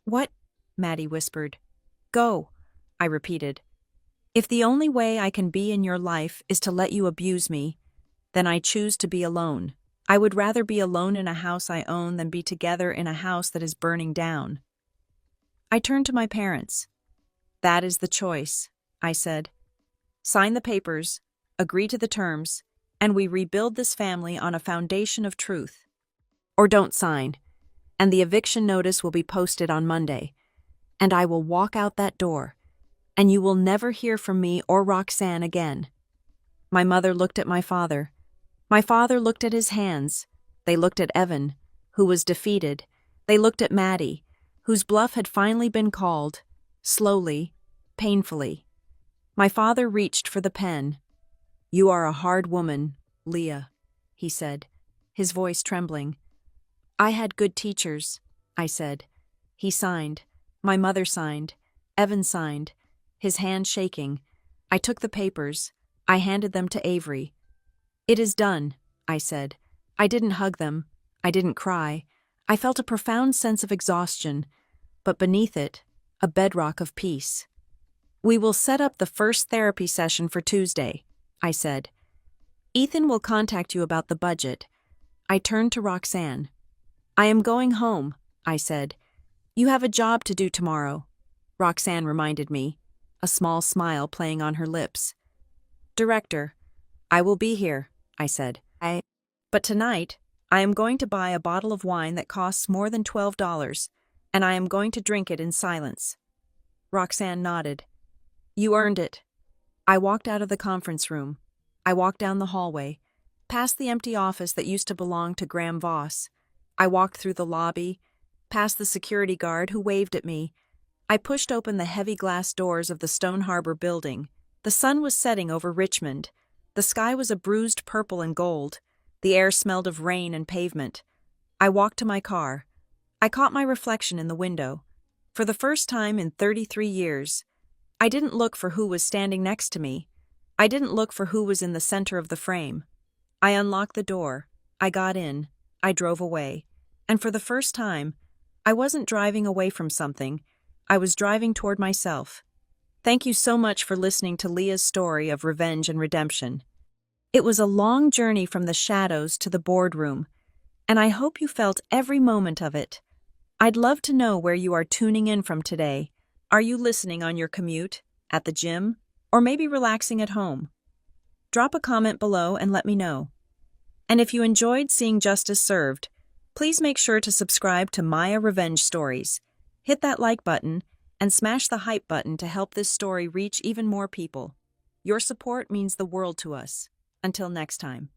"What?" Maddie whispered. "Go," I repeated. "If the only way I can be in your life is to let you abuse me, then I choose to be alone. I would rather be alone in a house I own than be together in a house that is burning down." I turned to my parents. "That is the choice," I said. "Sign the papers, agree to the terms, and we rebuild this family on a foundation of truth. Or don't sign, and the eviction notice will be posted on Monday, and I will walk out that door, and you will never hear from me or Roxanne again." My mother looked at my father. My father looked at his hands. They looked at Evan, who was defeated. They looked at Maddie, whose bluff had finally been called, slowly, painfully. My father reached for the pen. "You are a hard woman, Leah," he said, his voice trembling. "I had good teachers," I said. He signed. My mother signed. Evan signed, his hand shaking. I took the papers. I handed them to Avery. "It is done," I said. I didn't hug them. I didn't cry. I felt a profound sense of exhaustion, but beneath it, a bedrock of peace. "We will set up the first therapy session for Tuesday," I said. "Ethan will contact you about the budget." I turned to Roxanne. "I am going home," I said. "You have a job to do tomorrow," Roxanne reminded me. a small smile playing on her lips. "Director, I will be here," I said. But tonight, I am going to buy a bottle of wine that costs more than $12, and I am going to drink it in silence." Roxanne nodded. "You earned it." I walked out of the conference room. I walked down the hallway, past the empty office that used to belong to Graham Voss. I walked through the lobby, past the security guard who waved at me. I pushed open the heavy glass doors of the Stone Harbor building. The sun was setting over Richmond. The sky was a bruised purple and gold. The air smelled of rain and pavement. I walked to my car. I caught my reflection in the window. For the first time in 33 years, I didn't look for who was standing next to me. I didn't look for who was in the center of the frame. I unlocked the door. I got in. I drove away. And for the first time, I wasn't driving away from something. I was driving toward myself. Thank you so much for listening to Leah's story of revenge and redemption. It was a long journey from the shadows to the boardroom, and I hope you felt every moment of it. I'd love to know where you are tuning in from today. Are you listening on your commute, at the gym, or maybe relaxing at home? Drop a comment below and let me know. And if you enjoyed seeing justice served, please make sure to subscribe to Maya Revenge Stories. Hit that like button and smash the hype button to help this story reach even more people. Your support means the world to us. Until next time.